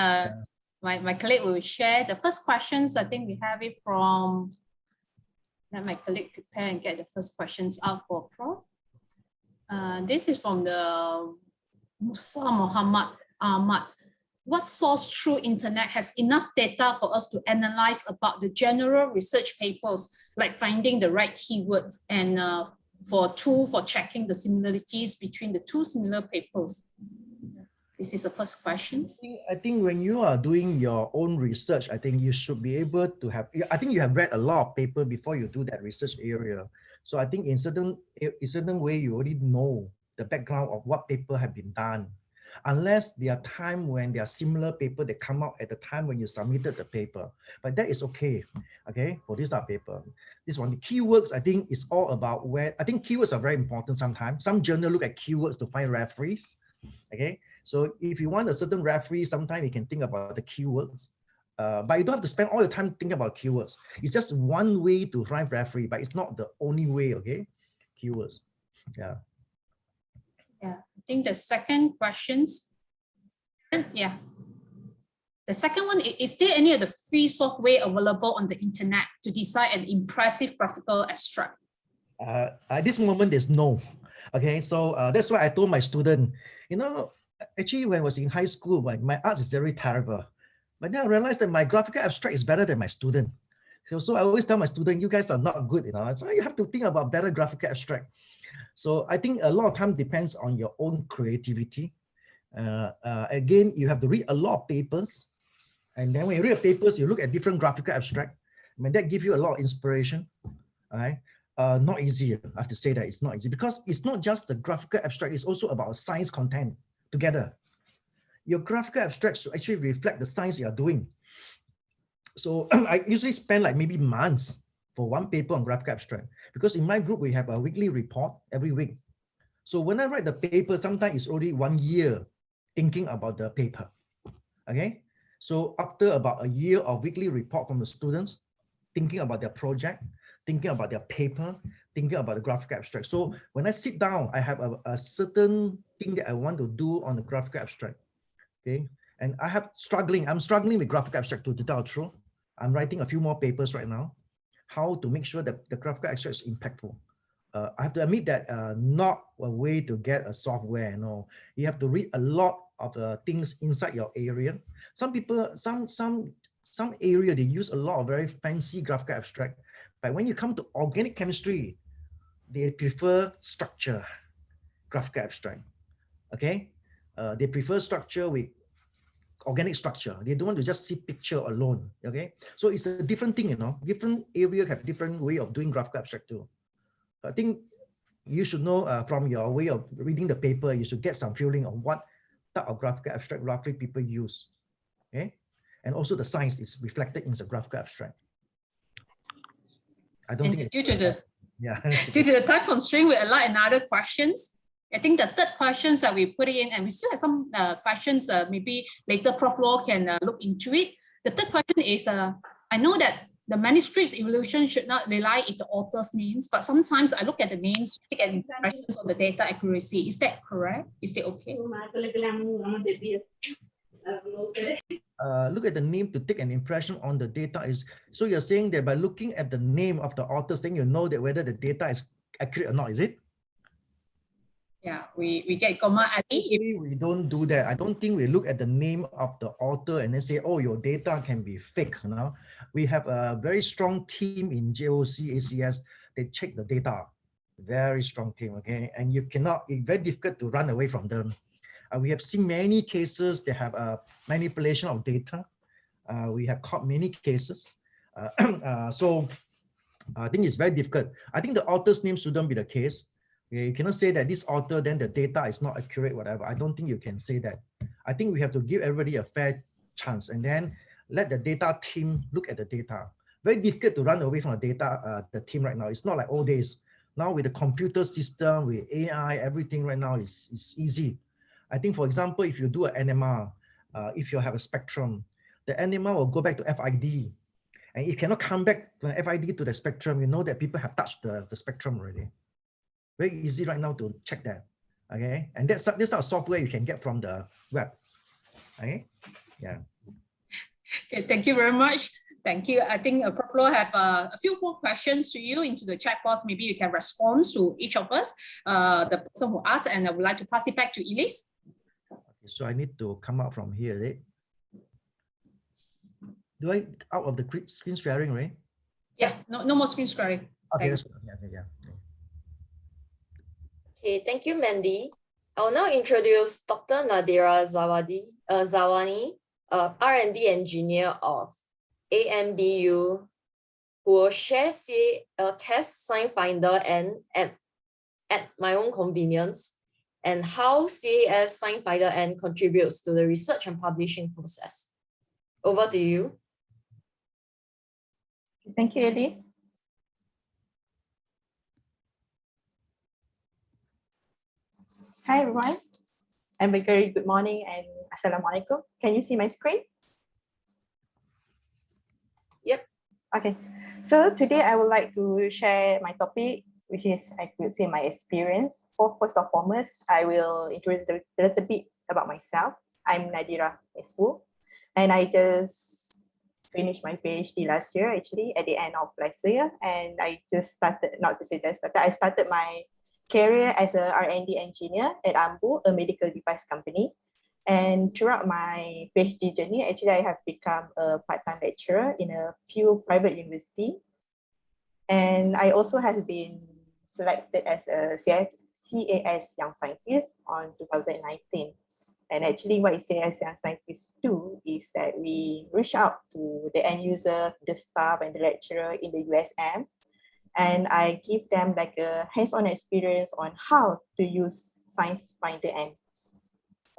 my colleague will share the first questions. I think we have it from, let my colleague prepare and get the first questions out for Prof. This is from the Musa Muhammad Ahmad. What source through internet has enough data for us to analyze about the general research papers, like finding the right keywords and for a tool for checking the similarities between the two similar papers? This is the first question. I think when you are doing your own research, I think you should be able to have, I think you have read a lot of paper before you do that research area. So I think in certain way, you already know the background of what paper have been done. Unless there are times when there are similar paper that come out at the time when you submitted the paper. But that is okay, okay, for this paper. This one, the keywords, I think is all about where, I think keywords are very important sometimes. Some journal look at keywords to find referees, okay? So if you want a certain referee, sometimes you can think about the keywords, but you don't have to spend all your time thinking about keywords. It's just one way to find referee, but it's not the only way, okay? Keywords, yeah. Yeah, I think the second questions, yeah. The second one, is there any of the free software available on the internet to design an impressive graphical abstract? At this moment, there's no, okay? So that's why I told my student, you know, actually, when I was in high school, my art is very terrible. But then I realized that my graphical abstract is better than my student. So I always tell my student, you guys are not good, you know. So you have to think about better graphical abstract. So I think a lot of time depends on your own creativity. Again, you have to read a lot of papers. And then when you read papers, you look at different graphical abstract. I mean, that gives you a lot of inspiration. All right. Not easy. I have to say that it's not easy because it's not just the graphical abstract, it's also about science content together. Your graphical abstracts should actually reflect the science you are doing. So I usually spend like maybe months for one paper on graphical abstract because in my group, we have a weekly report every week. So when I write the paper, sometimes it's already 1 year thinking about the paper, okay? So after about a year of weekly report from the students, thinking about their project, thinking about their paper, thinking about the graphical abstract. So when I sit down, I have a certain thing that I want to do on the graphical abstract, okay? And I'm struggling with graphical abstract to tell the truth. I'm writing a few more papers right now, how to make sure that the graphical abstract is impactful. I have to admit that not a way to get a software, no. You have to read a lot of things inside your area. Some people, some area, they use a lot of very fancy graphical abstract. But when you come to organic chemistry, they prefer structure, graphical abstract, okay? They prefer structure with organic structure. They don't want to just see picture alone, okay? So it's a different thing, you know. Different areas have different way of doing graphical abstract too. I think you should know from your way of reading the paper, you should get some feeling of what type of graphical abstract roughly people use. Okay, and also the science is reflected in the graphical abstract. I don't think due to the due to the time constraint, we allow another questions. I think the third questions that we put in, and we still have some questions. Maybe later Prof. Law can look into it. The third question is, I know that the manuscript's evolution should not rely on the author's names, but sometimes I look at the names, take an impressions of the data accuracy. Is that correct? Is that okay? Look at the name to take an impression on the data is, so you're saying that by looking at the name of the authors, then you know that whether the data is accurate or not, is it? Yeah, we get comma Ali. We don't do that. I don't think we look at the name of the author and then say, oh, your data can be fake. You know, we have a very strong team in JOC, ACS. They check the data, very strong team. Okay, and you cannot. It's very difficult to run away from them. We have seen many cases that have manipulation of data. We have caught many cases. So I think it's very difficult. I think the author's name shouldn't be the case. You cannot say that this author, then the data is not accurate, whatever. I don't think you can say that. I think we have to give everybody a fair chance and then let the data team look at the data. Very difficult to run away from the data, the team right now. It's not like old days. Now with the computer system, with AI, everything right now is easy. I think, for example, if you do an NMR, if you have a spectrum, the NMR will go back to FID. And it cannot come back from FID to the spectrum. You know that people have touched the spectrum already. Very easy right now to check that, okay? And that's this type of software you can get from the web, okay? Yeah. Okay, thank you very much. Thank you. I think Prof. Lo have a few more questions to you into the chat box. Maybe you can respond to each of us, the person who asked, and I would like to pass it back to Elise. Okay, so I need to come out from here, right? Do I out of the screen sharing, right? Yeah, no more screen sharing. Okay, Thanks. yeah. Okay, thank you, Mandy. I will now introduce Dr. Nadira Zawani, R&D engineer of AMBU, who will share CAS SciFinder and at my own convenience, and how CAS SciFinder and contributes to the research and publishing process. Over to you. Thank you, Elise. Hi, everyone. A very good morning and Assalamualaikum. Can you see my screen? Yep. Okay. So today I would like to share my topic, which is, I could say, my experience. First and foremost, I will introduce a little bit about myself. I'm Nadira Espu, and I just finished my PhD last year, actually, at the end of last year. And I just started, not to say just started, I started my career as a R&D engineer at AMBU, a medical device company. And throughout my PhD journey, actually, I have become a part-time lecturer in a few private universities. And I also have been selected as a CAS Young Scientist on 2019. And actually what CAS Young Scientists do is that we reach out to the end user, the staff and the lecturer in the USM, and I give them like a hands-on experience on how to use SciFinder N.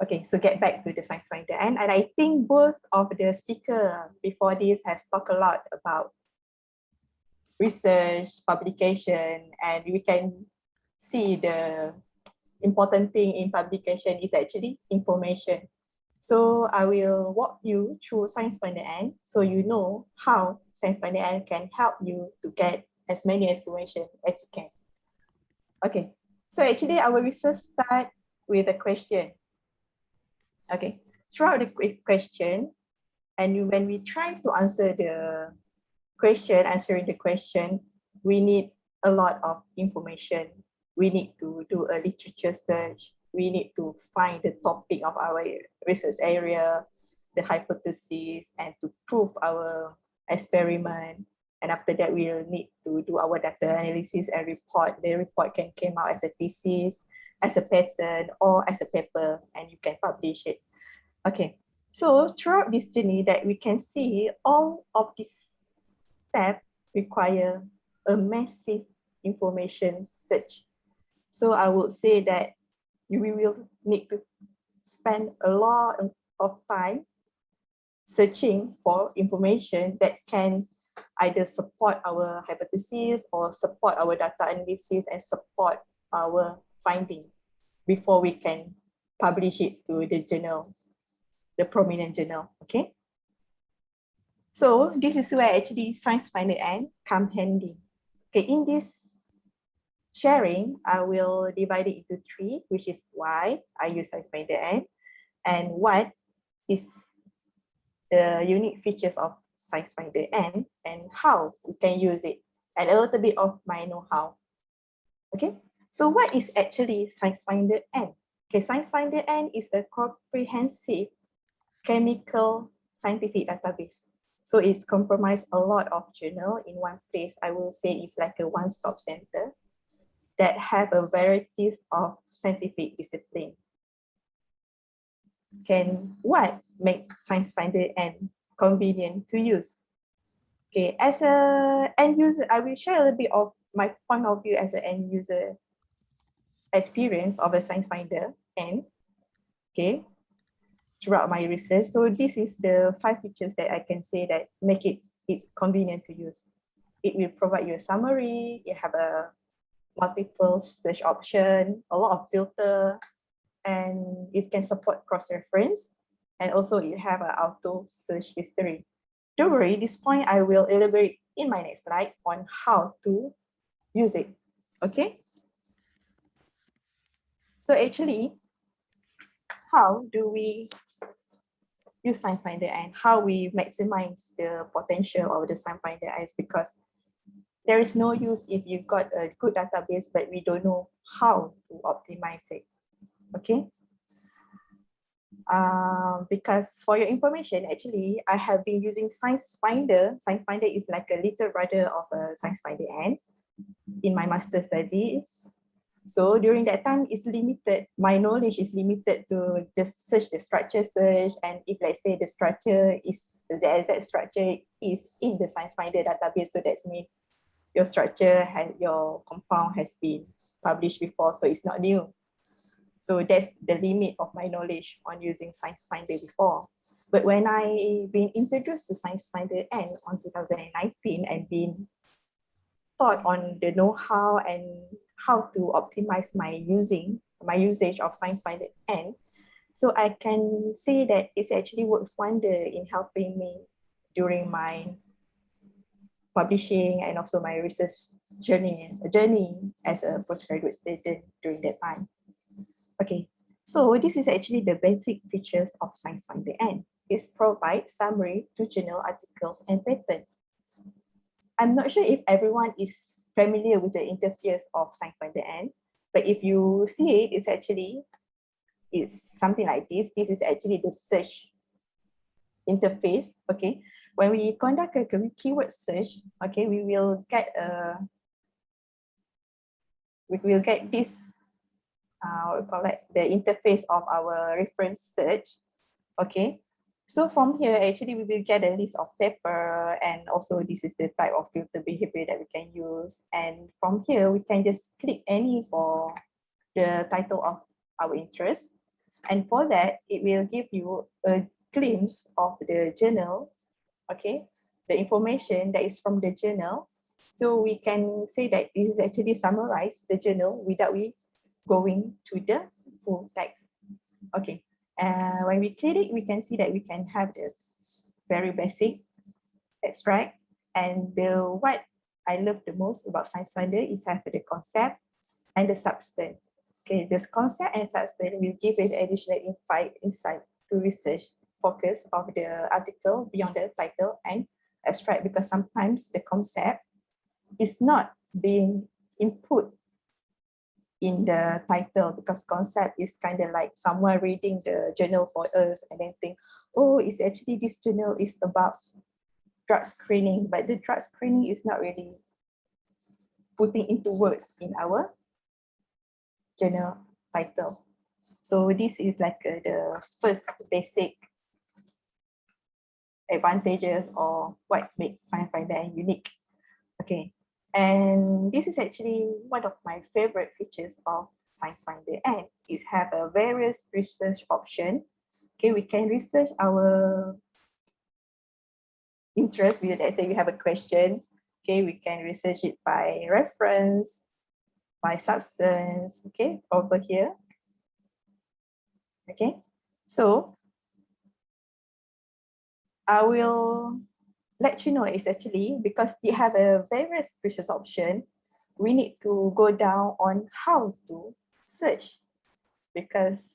Okay, so get back to the SciFinder N, and I think both of the speakers before this has talked a lot about research, publication, and we can see the important thing in publication is actually information. So I will walk you through SciFinder N so you know how SciFinder N can help you to get as many information as you can. Okay, so actually our research start with a question. Okay, throughout the question, and when we try to answer the question, answering the question, we need a lot of information. We need to do a literature search. We need to find the topic of our research area, the hypothesis, and to prove our experiment. And after that, we will need to do our data analysis and report. The report can come out as a thesis, as a patent, or as a paper, and you can publish it. Okay, so throughout this journey that we can see all of these steps require a massive information search. So I would say that we will need to spend a lot of time searching for information that can either support our hypothesis or support our data analysis and support our finding before we can publish it to the journal, the prominent journal, okay? So this is where actually SciFinder N come handy. Okay, in this sharing, I will divide it into three, which is why I use SciFinder N and what is the unique features of SciFinder N and how we can use it, and a little bit of my know-how. Okay, so what is actually SciFinder N? Okay, SciFinder N is a comprehensive chemical scientific database. So it's comprised a lot of journal in one place. I will say it's like a one-stop center that have a varieties of scientific discipline. What makes SciFinder N convenient to use? Okay, as an end user, I will share a little bit of my point of view as an end user experience of a SciFinder N. Okay, throughout my research. So this is the 5 features that I can say that make it convenient to use. It will provide you a summary, you have a multiple search option, a lot of filter, and it can support cross-reference, and also you have an auto search history. Don't worry, this point I will elaborate in my next slide on how to use it, okay? So actually, how do we use SciFinder and how we maximize the potential of the SciFinder is because there is no use if you've got a good database, but we don't know how to optimize it, okay? Because for your information, actually, I have been using SciFinder. SciFinder is like a little brother of a SciFinder N in my master's study. So during that time, it's limited. My knowledge is limited to just search the structure search. And if let's say the structure is, the exact structure is in the SciFinder database, so that's mean your structure has, your compound has been published before, so it's not new. So that's the limit of my knowledge on using SciFinder before. But when I been introduced to SciFinder N on 2019 and been taught on the know-how and how to optimize my usage of SciFinder N, so I can say that it actually works wonder in helping me during my publishing and also my research journey as a postgraduate student during that time. Okay, so this is actually the basic features of SciFinder N. It provides summary to journal articles and patents. I'm not sure if everyone is familiar with the interface of SciFinder N, but if you see it, it's something like this. This is actually the search interface. Okay, when we conduct a keyword search, okay, we will get this we call it the interface of our reference search. Okay, so from here actually we will get a list of paper, and also this is the type of filter behavior that we can use, and from here we can just click any for the title of our interest, and for that it will give you a glimpse of the journal. Okay, the information that is from the journal, so we can say that this is actually summarize the journal without we going to the full text. Okay, when we click it, we can see that we can have this very basic extract, and what I love the most about SciFinder is have the concept and the substance. Okay, this concept and substance will give it additional insight to research focus of the article beyond the title and abstract, because sometimes the concept is not being input in the title, because concept is kind of like someone reading the journal for us and then think, oh, it's actually this journal is about drug screening, but the drug screening is not really putting into words in our journal title. So this is like the first basic advantages or what makes SciFinder unique. Okay, And this is actually one of my favorite features of SciFinder, and it have a various research option. Okay, we can research our interest. Let's say we have a question. Okay, we can research it by reference, by substance. Okay, over here. Okay, so I will let you know it's actually because they have a various research option. We need to go down on how to search, because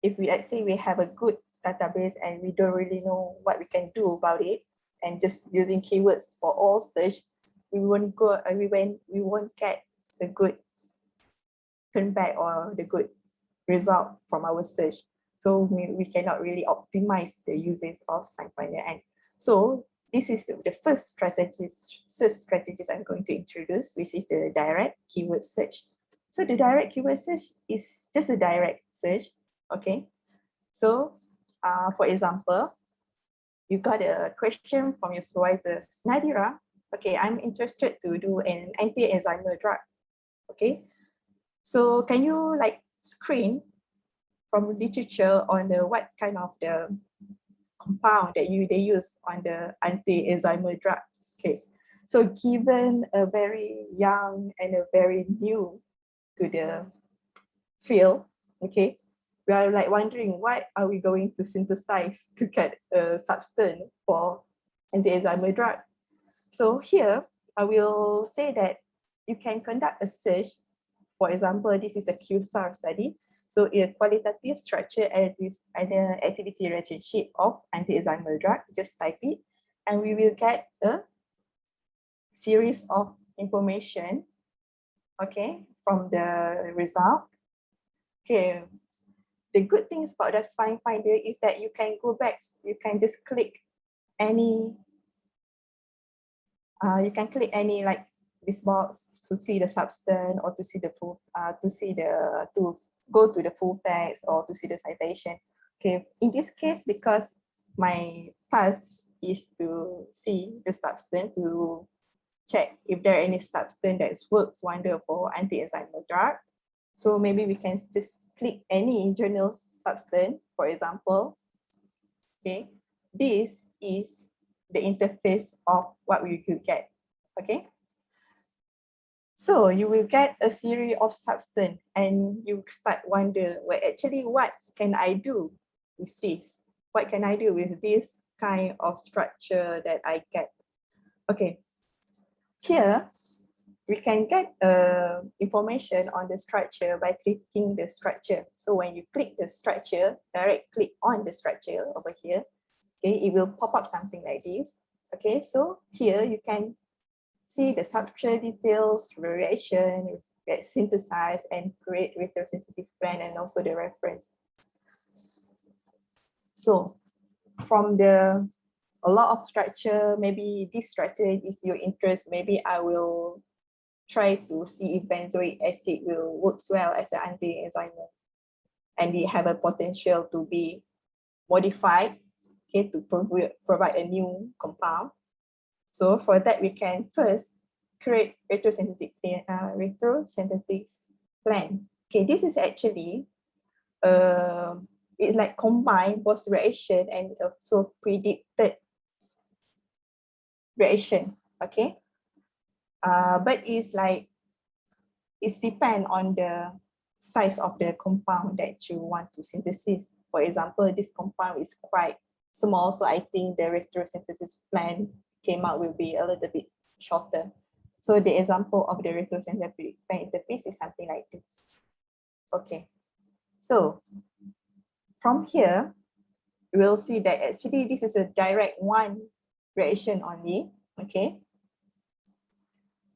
if we, let's say we have a good database and we don't really know what we can do about it, and just using keywords for all search, we won't get the good turn back or the good result from our search. So we cannot really optimize the usage of SciFinder. And so this is the first search strategies I'm going to introduce, which is the direct keyword search. So the direct keyword search is just a direct search. Okay. So for example, you got a question from your supervisor, Nadira, okay, I'm interested to do an anti-Alzheimer drug. Okay. So can you like screen from literature on the what kind of the compound that they use on the anti-Alzheimer drug? Okay. So given a very young and a very new to the field, okay, we are like wondering what are we going to synthesize to get a substance for anti-Alzheimer drug. So here I will say that you can conduct a search. For example, this is a QSAR study. So a qualitative structure and activity relationship of anti-Alzheimer drug, just type it, and we will get a series of information, okay, from the result. Okay, the good things about the SciFinder is that you can go back, you can just click any, like this box to see the substance, or to see the full, to go to the full text, or to see the citation. Okay, in this case, because my task is to see the substance, to check if there are any substance that works wonder for anti-Alzheimer drug. So maybe we can just click any journal substance, for example. Okay, this is the interface of what we could get. Okay. So you will get a series of substance and you start wonder, well, actually, what can I do with this? What can I do with this kind of structure that I get? Okay, here we can get information on the structure by clicking the structure. So when you click the structure, direct click on the structure over here, okay, it will pop up something like this. Okay, so here you can see the structure details, variation, get synthesize and create retrosensitive plan, and also the reference. So from a lot of structure, maybe this structure is your interest, maybe I will try to see if benzoic acid will work well as an anti-Alzheimer, and it have a potential to be modified, okay, to provide a new compound. So for that, we can first create retrosynthetic plan. Okay, this is actually it's like combine both reaction and also predicted reaction. Okay, but it's depend on the size of the compound that you want to synthesize. For example, this compound is quite small, so I think the retrosynthesis plan came out will be a little bit shorter. So the example of the retrosynthetic plan interface is something like this. Okay, so from here, we'll see that actually this is a direct one reaction only. Okay,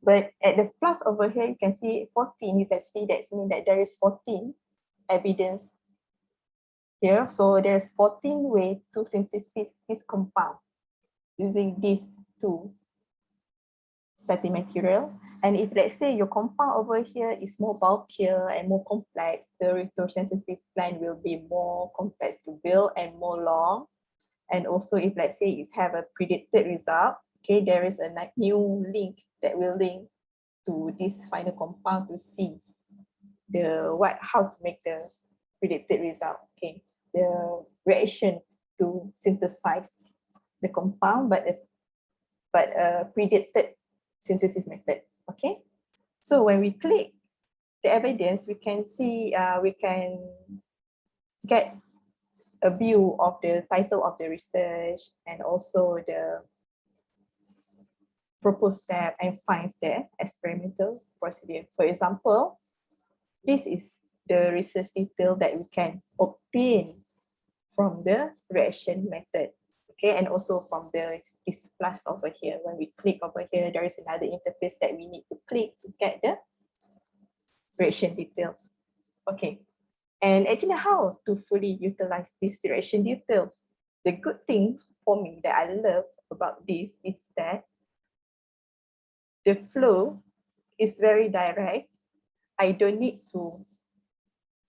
but at the plus over here, you can see 14 is actually, that means that there is 14 evidence here. So there's 14 ways to synthesize this compound using these two study material. And if let's say your compound over here is more bulkier and more complex, the retrosensitive plan will be more complex to build and more long. And also if let's say it have a predicted result, Okay, there is a new link that will link to this final compound to see how to make the predicted result. Okay, the reaction to synthesize the compound, but a predicted synthesis method. Okay, so when we click the evidence, we can see we can get a view of the title of the research and also the proposed step and finds there, experimental procedure. For example, this is the research detail that we can obtain from the reaction method. Okay, and also from this plus over here. When we click over here, there is another interface that we need to click to get the reaction details. Okay, and actually how to fully utilize these reaction details? The good thing for me that I love about this is that the flow is very direct. I don't need to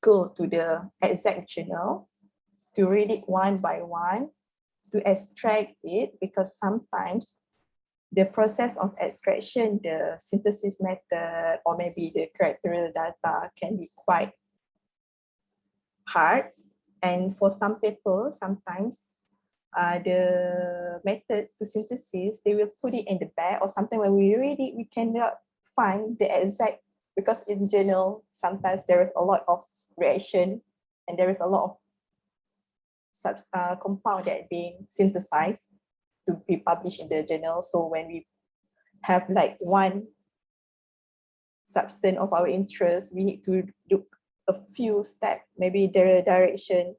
go to the exact journal to read it one by one, to extract it, because sometimes the process of extraction, the synthesis method, or maybe the characterial data can be quite hard. And for some people, sometimes the method to synthesis, they will put it in the back, or sometimes when we read it, we cannot find the exact, because in journal, sometimes there is a lot of reaction and there is a lot of compound that being synthesized to be published in the journal. So when we have like one substance of our interest, we need to do a few steps, maybe the direction,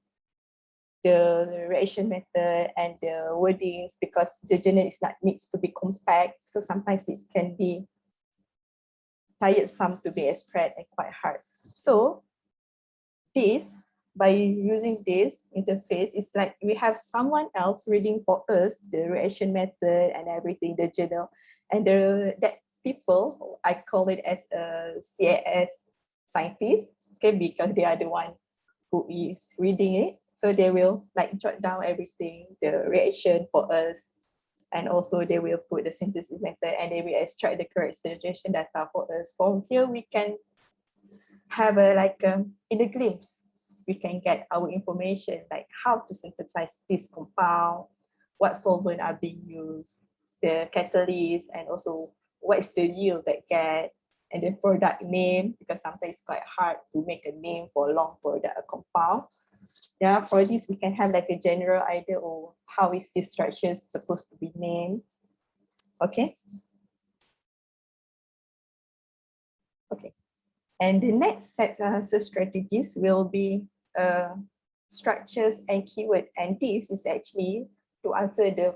the reaction method, and the wordings, because the journal needs to be compact. So sometimes it can be tiresome to be expressed and quite hard. So by using this interface, it's like we have someone else reading for us the reaction method and everything, the journal, and that people, I call it as a CAS scientist, okay, because they are the one who is reading it. So they will like jot down everything, the reaction for us, and also they will put the synthesis method and they will extract the correct suggestion data for us. From here, we can have in a glimpse, we can get our information like how to synthesize this compound, what solvent are being used, the catalyst, and also what is the yield that get, and the product name, because sometimes it's quite hard to make a name for a long product, a compound. Yeah, for this, we can have like a general idea of how is this structure supposed to be named. Okay. Okay. And the next set of strategies will be structures and keywords. And this is actually to answer the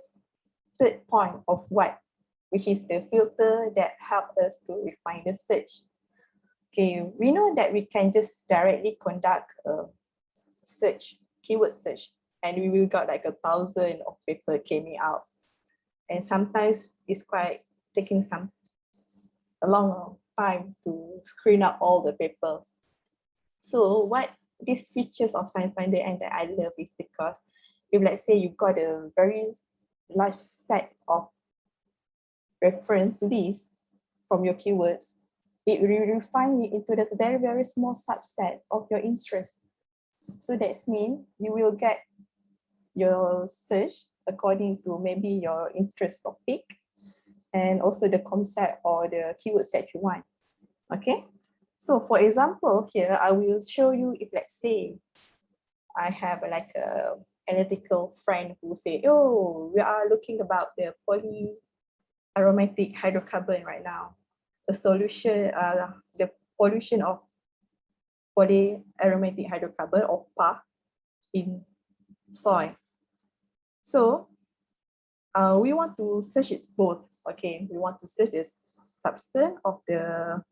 third point of what, which is the filter that helps us to refine the search. Okay, we know that we can just directly conduct a search, keyword search, and we will got like 1,000 of paper coming out. And sometimes it's quite taking a long time to screen up all the papers. So what these features of SciFinder and that I love is because if let's say you've got a very large set of reference list from your keywords, it will refine it into this very, very small subset of your interest. So that means you will get your search according to maybe your interest topic and also the concept or the keywords that you want. Okay, so for example, here I will show you if let's say I have like a analytical friend who say, oh, we are looking about the polyaromatic hydrocarbon right now, the solution, the pollution of polyaromatic hydrocarbon or PAH in soil. So we want to search it both. Okay, we want to search the substance of the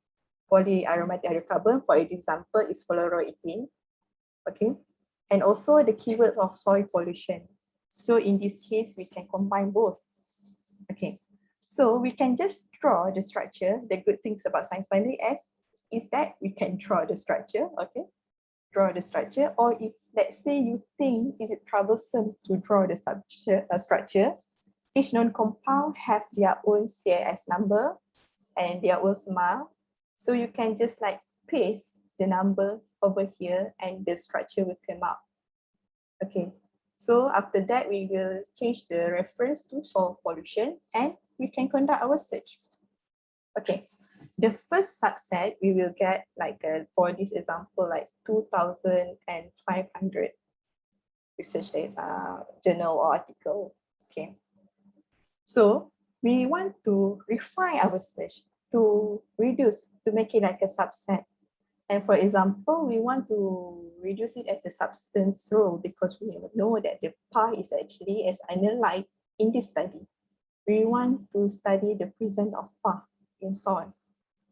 polyaromatic hydrocarbon, for example, is fluoroethene. Okay, and also the keywords of soil pollution. So in this case, we can combine both. Okay, so we can just draw the structure. The good things about SciFinder is that we can draw the structure. Okay, draw the structure. Or if let's say you think is it troublesome to draw the structure, Each known compound have their own CIS number and their own SMART. So you can just like paste the number over here and the structure will come out. Okay, so after that, we will change the reference to soil pollution and we can conduct our search. Okay, the first subset we will get like for this example, like 2,500 research data, journal or article. Okay, so we want to refine our search to reduce, to make it like a subset. And for example, we want to reduce it as a substance role because we know that the PAR is actually as analyzed in this study. We want to study the presence of PAR in soil.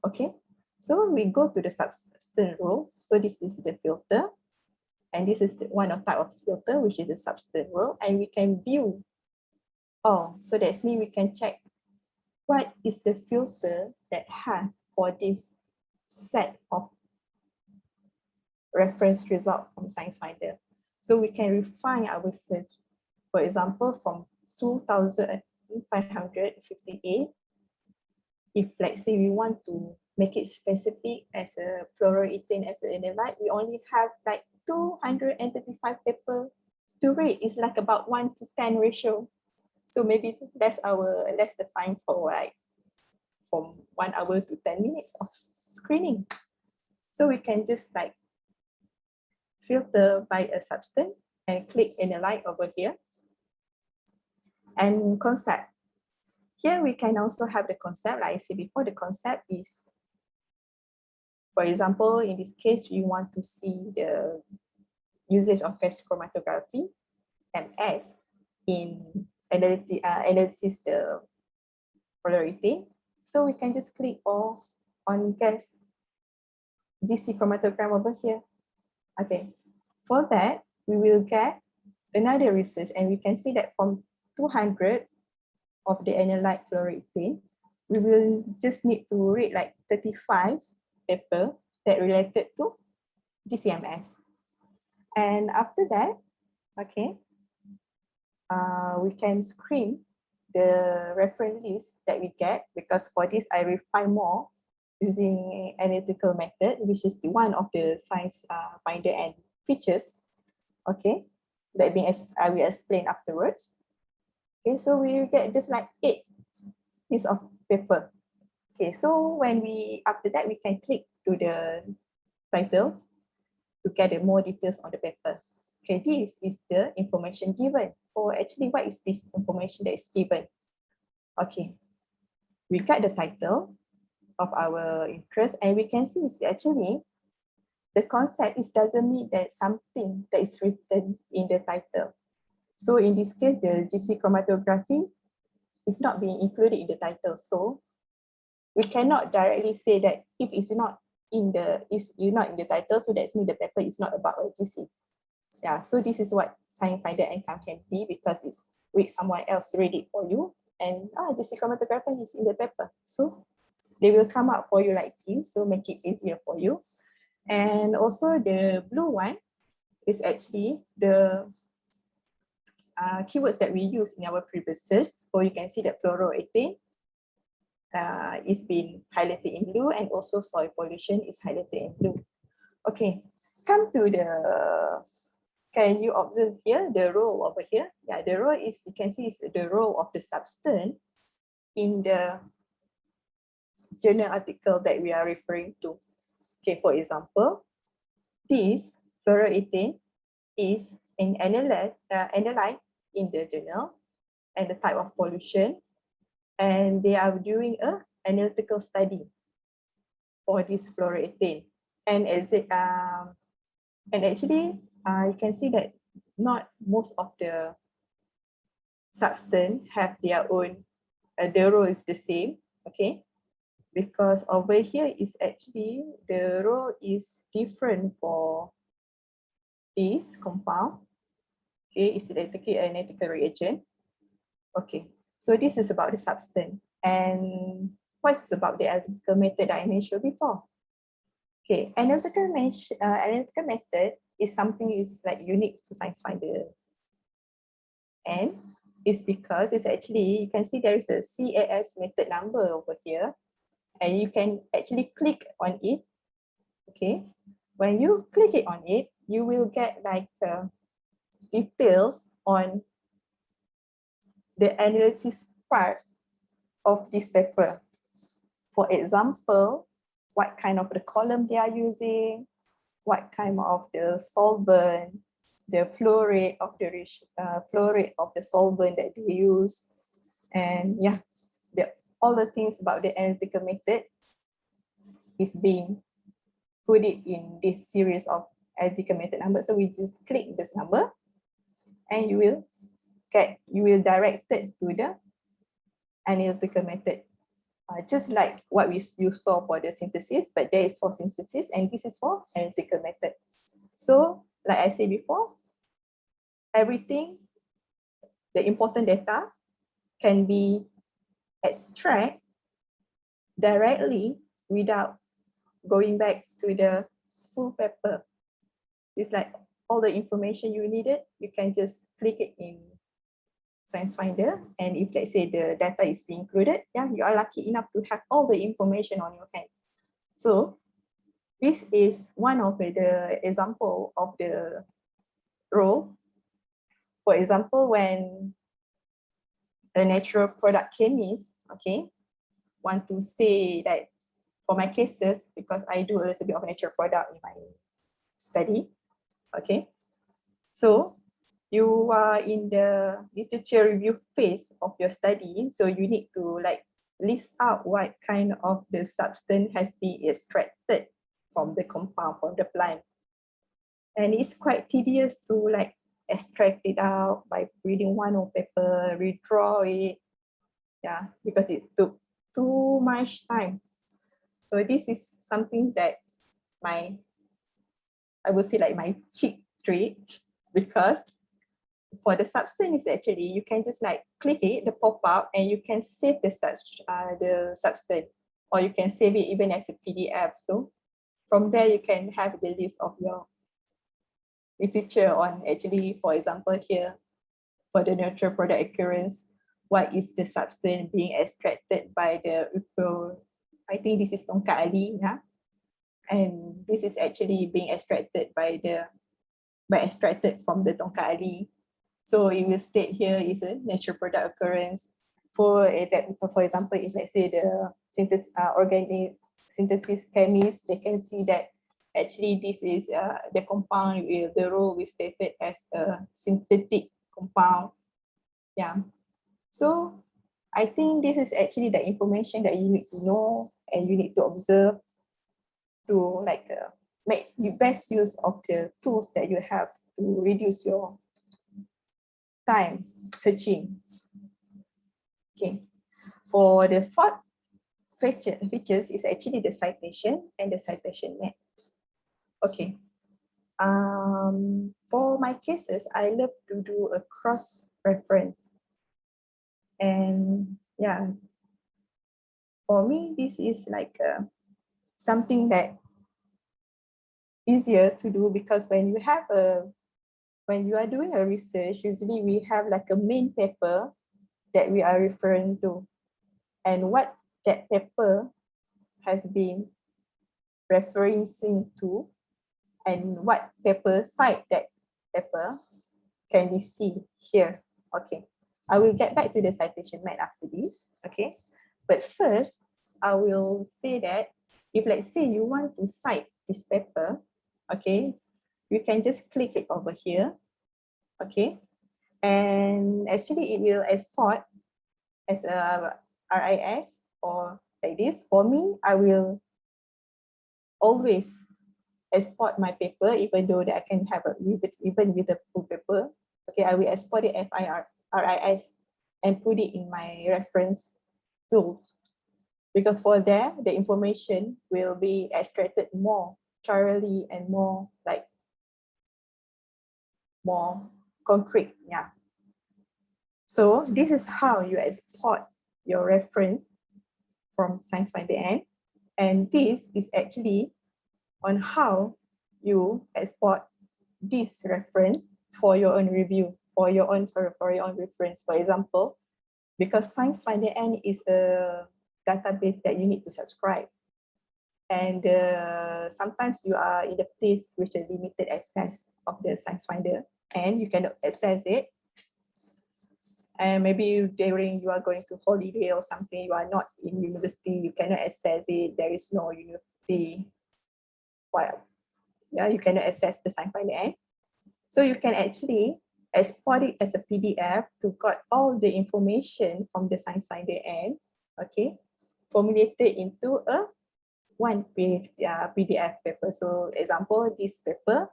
Okay, so we go to the substance role. So this is the filter. And this is the one of type of filter, which is the substance role. And we can view all. So that's means we can check what is the filter that have for this set of reference result from SciFinder. So we can refine our search. For example, from 2,558, if let's say we want to make it specific as a fluoroethane as an analyte, we only have like 235 paper to read. It's like about 1 to 10 ratio. So maybe that's the time for like from 1 hour to 10 minutes of screening. So we can just like filter by a substance and click analyze over here. And concept. Here we can also have the concept, like I said before, the concept is, for example, in this case, we want to see the usage of gas chromatography, MS, in analysis the polarity. So we can just click on gas GC chromatogram over here. Okay, for that, we will get another research and we can see that from 200 of the analyte fluoroethane, we will just need to read like 35 paper that related to GCMS. And after that, okay, we can screen the reference list that we get, because for this I refine more using analytical method, which is the one of the SciFinder and features. Okay, that I will explain afterwards. Okay, so we will get just like 8 pieces of paper. Okay, so when after that we can click to the title to get more details on the paper. Okay, this is the information given. Or actually, what is this information that is given? Okay, we got the title of our interest and we can see it's actually the concept doesn't mean that something that is written in the title. So in this case, the GC chromatography is not being included in the title. So we cannot directly say that if it's not in the title, so that means the paper is not about a GC. Yeah, so this is what SciFinder outcome can be, because it's someone else read it for you and GC chromatography is in the paper. So they will come up for you like this, so make it easier for you. And also the blue one is actually the keywords that we use in our previous search. So you can see that fluoroethane is being highlighted in blue, and also soil pollution is highlighted in blue. Okay, come to can you observe here the role over here? Yeah, the role is, you can see, is the role of the substance in the journal article that we are referring to. Okay, for example, this fluoroethane is an analyte in the journal and the type of pollution, and they are doing a analytical study for this fluoroethane. And actually, you can see that not most of the substance have their own, the role is the same, okay? Because over here is actually, the role is different for this compound. Okay, it's an analytical reagent. Okay, so this is about the substance. And what's about the analytical method that I mentioned before? Okay, analytical method is something is like unique to SciFinder. And is because it's actually, you can see there is a CAS method number over here, and you can actually click on it. Okay, when you click it on it, you will get like details on the analysis part of this paper. For example, what kind of the column they are using, what kind of the solvent, the flow rate of the solvent that they use, and yeah, all the things about the analytical method is being put it in this series of analytical method numbers. So we just click this number, and you will direct it to the analytical method. Just like what you saw for the synthesis, but there is for synthesis and this is for analytical method. So like I said before, everything, the important data can be extracted directly without going back to the full paper. It's like all the information you needed, you can just click it in SciFinder, and if let's say the data is included, yeah, you are lucky enough to have all the information on your hand. So this is one of the example of the role. For example, when a natural product chemist, okay, want to say that for my cases, because I do a little bit of natural product in my study, okay, so you are in the literature review phase of your study, so you need to like list out what kind of the substance has been extracted from the compound, from the plant. And it's quite tedious to like extract it out by reading one of paper, redraw it, yeah, because it took too much time. So this is something that I would say like my cheat trick, because for the substance, actually, you can just like click it, the pop-up, and you can save the substance, or you can save it even as a PDF. So from there, you can have the list of your literature on actually, for example, here, for the natural product occurrence, what is the substance being extracted by the, I think this is tongkat ali, yeah? And this is actually being extracted extracted from the tongkat ali. So it will state here is a natural product occurrence. For example, if let's say the organic synthesis chemist, they can see that actually this is the compound, the role we stated as a synthetic compound. Yeah. So I think this is actually the information that you need to know and you need to observe to like make the best use of the tools that you have to reduce your time searching. Okay. For the fourth features is actually the citation and the citation maps. Okay. For my cases, I love to do a cross-reference. And yeah, for me, this is like something that easier to do, because when you are doing a research, usually we have like a main paper that we are referring to, and what that paper has been referencing to, and what paper cite that paper can be seen here. Okay, I will get back to the citation map after this. Okay, but first I will say that if let's say you want to cite this paper, okay, you can just click it over here. Okay, and actually it will export as a RIS or like this. For me, I will always export my paper, even though that I can have even with a full paper. Okay, I will export it as RIS and put it in my reference tools, because for there the information will be extracted more thoroughly and more concrete. Yeah. So this is how you export your reference from SciFinder, and this is actually on how you export this reference for your own review. for your own reference. For example, because SciFinder N is a database that you need to subscribe, and sometimes you are in the place which is limited access of the SciFinder and you cannot access it. And maybe during you are going to holiday or something, you are not in university, you cannot access it. There is no university. Well, yeah, you cannot access the SciFinder N. So you can actually export it as a PDF to got all the information from the SciFinder N, okay, formulated into a one PDF paper. So example, this paper,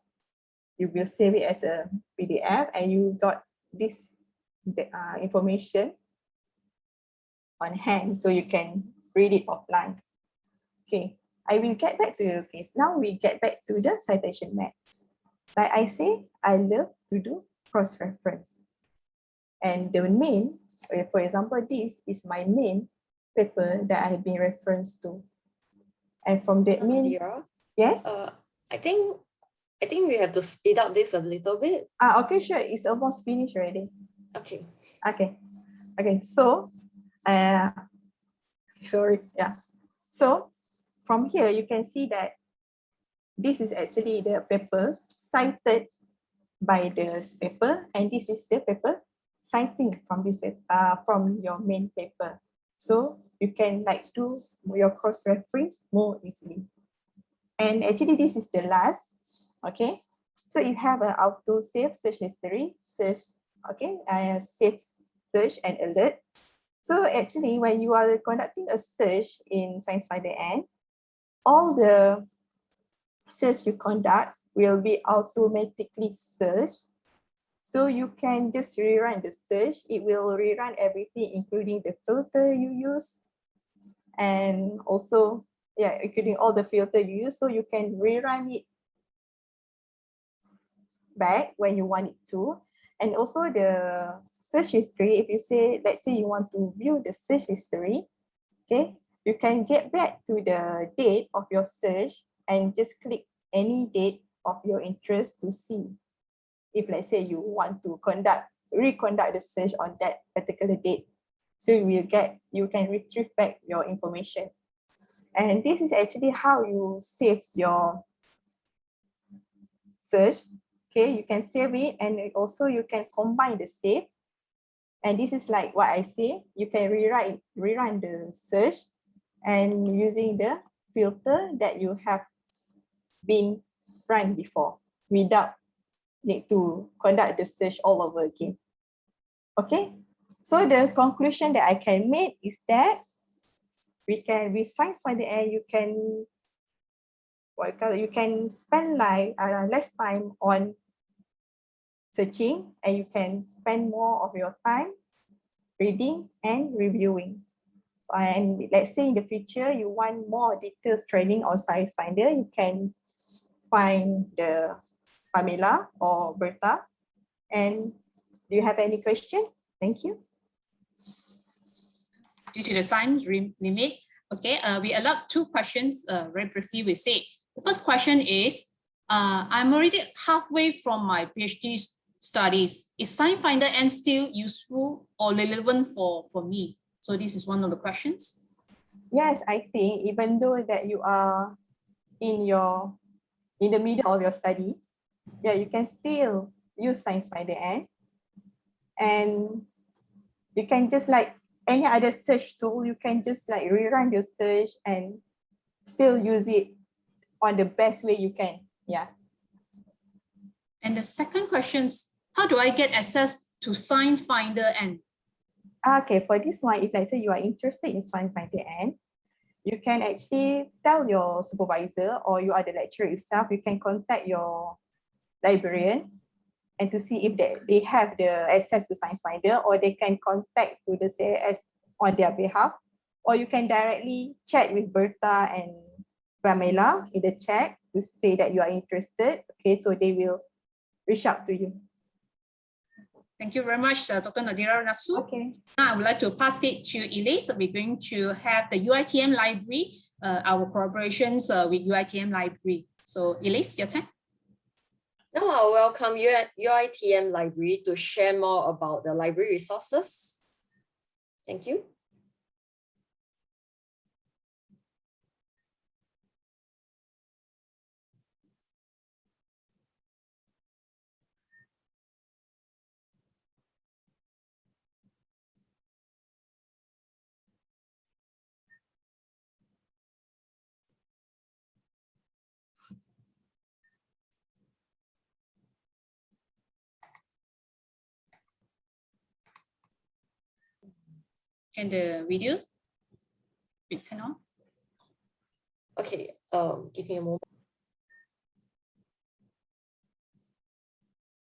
you will save it as a PDF and you got this information on hand so you can read it offline. Okay, I will get back to you. Okay, now we get back to the citation maps. Like I say, I love to do cross-reference. And the main, for example, this is my main paper that I have been referenced to. And from that main, yes? I think we have to speed up this a little bit. Okay, sure. It's almost finished already. Okay. Okay. So, sorry. Yeah. So, from here you can see that this is actually the paper cited by this paper, and this is the paper citing from this from your main paper. So you can like do your cross-reference more easily. And actually this is the last. Okay. So it have an auto save search history, search, okay, save search and alert. So actually when you are conducting a search in SciFinder N, all the search you conduct will be automatically searched. So you can just rerun the search. It will rerun everything, including the filter you use, and also, yeah, including all the filter you use. So you can rerun it back when you want it to. And also the search history, if you say, let's say you want to view the search history, okay, you can get back to the date of your search and just click any date of your interest to see. If let's say you want to reconduct the search on that particular date. So you can retrieve back your information. And this is actually how you save your search. Okay, you can save it, and also you can combine the save. And this is like what I say, you can rerun the search and using the filter that you have been run before without need to conduct the search all over again. Okay, so the conclusion that I can make is that with SciFinder N, you can spend like less time on searching, and you can spend more of your time reading and reviewing. And let's say in the future you want more details training on SciFinder, you can find the Pamela or Bertha. And do you have any question? Thank you. Due to the time limit, okay, we allowed 2 questions. Very briefly, we say the first question is, I'm already halfway from my PhD studies. Is SciFinder N still useful or relevant for me? So this is one of the questions. Yes, I think even though that you are in the middle of your study, yeah, you can still use SciFinder N, and you can just like any other search tool, you can just like rerun your search and still use it on the best way you can. Yeah. And the second question is, how do I get access to SciFinder N? Okay, for this one, if let's say you are interested in SciFinder N, you can actually tell your supervisor, or you are the lecturer itself, you can contact your librarian and to see if they have the access to SciFinder, or they can contact to the CAS on their behalf, or you can directly chat with Bertha and Pamela in the chat to say that you are interested. Okay, so they will reach out to you. Thank you very much, Dr. Nadira Nasu. Okay. Now I would like to pass it to Elise. We're going to have the Uitm Library, our collaborations with Uitm Library. So Elise, your turn. Now I'll welcome you at Uitm Library to share more about the library resources. Thank you. Can the video be turned on? Okay, give me a moment.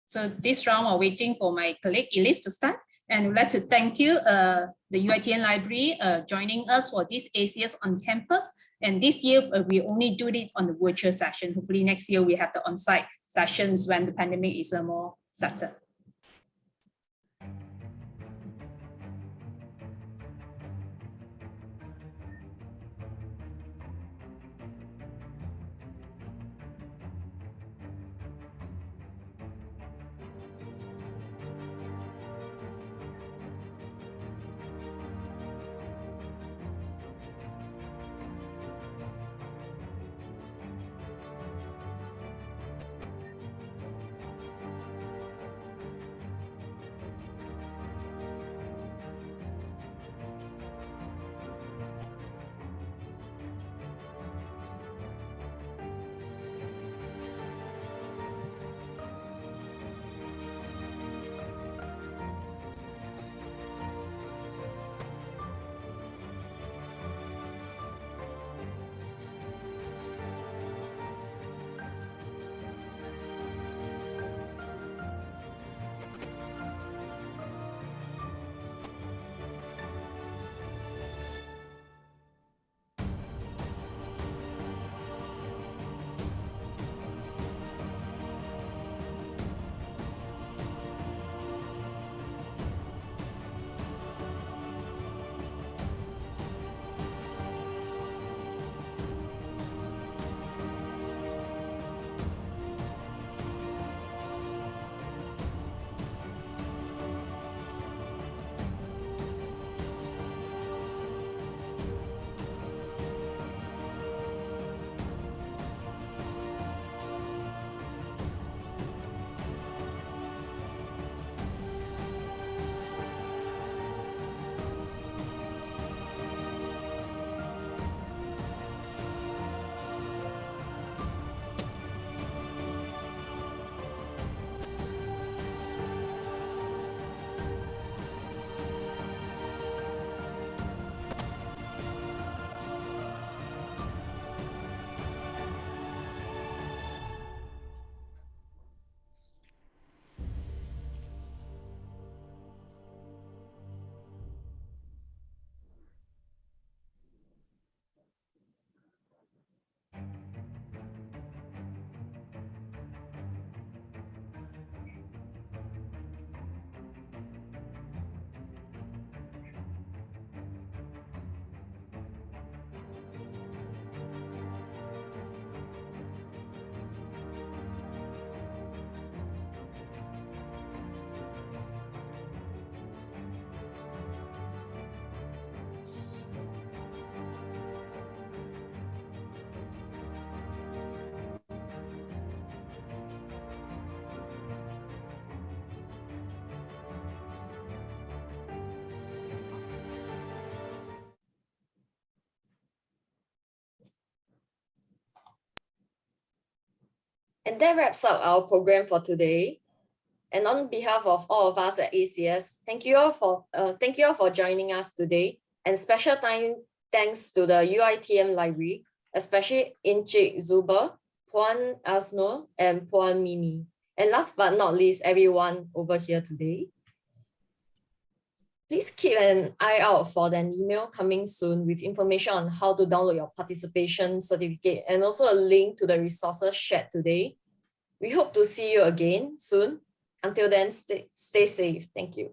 So this round, we're waiting for my colleague Elise to start. And we'd like to thank you, the Uitm Library, joining us for this ACS on campus. And this year, we only do it on the virtual session. Hopefully next year, we have the on-site sessions when the pandemic is more settled. And that wraps up our program for today. And on behalf of all of us at ACS, thank you all for joining us today. And special thanks to the Uitm Library, especially Encik Zuber, Puan Asno, and Puan Mimi. And last but not least, everyone over here today. Please keep an eye out for an email coming soon with information on how to download your participation certificate and also a link to the resources shared today. We hope to see you again soon. Until then, stay safe. Thank you.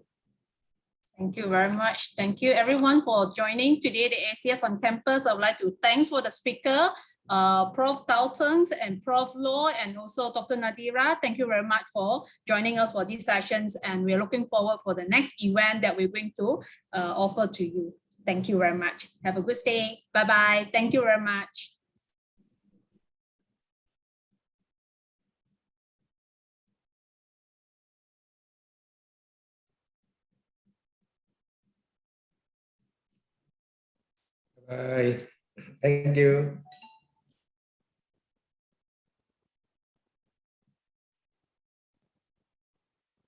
Thank you very much. Thank you everyone for joining today, the ACS on campus. I would like to thank for the speaker, Prof. Daltons and Prof. Law, and also Dr. Nadira. Thank you very much for joining us for these sessions, and we're looking forward for the next event that we're going to offer to you. Thank you very much. Have a good day. Bye-bye. Thank you very much. Bye. Thank you.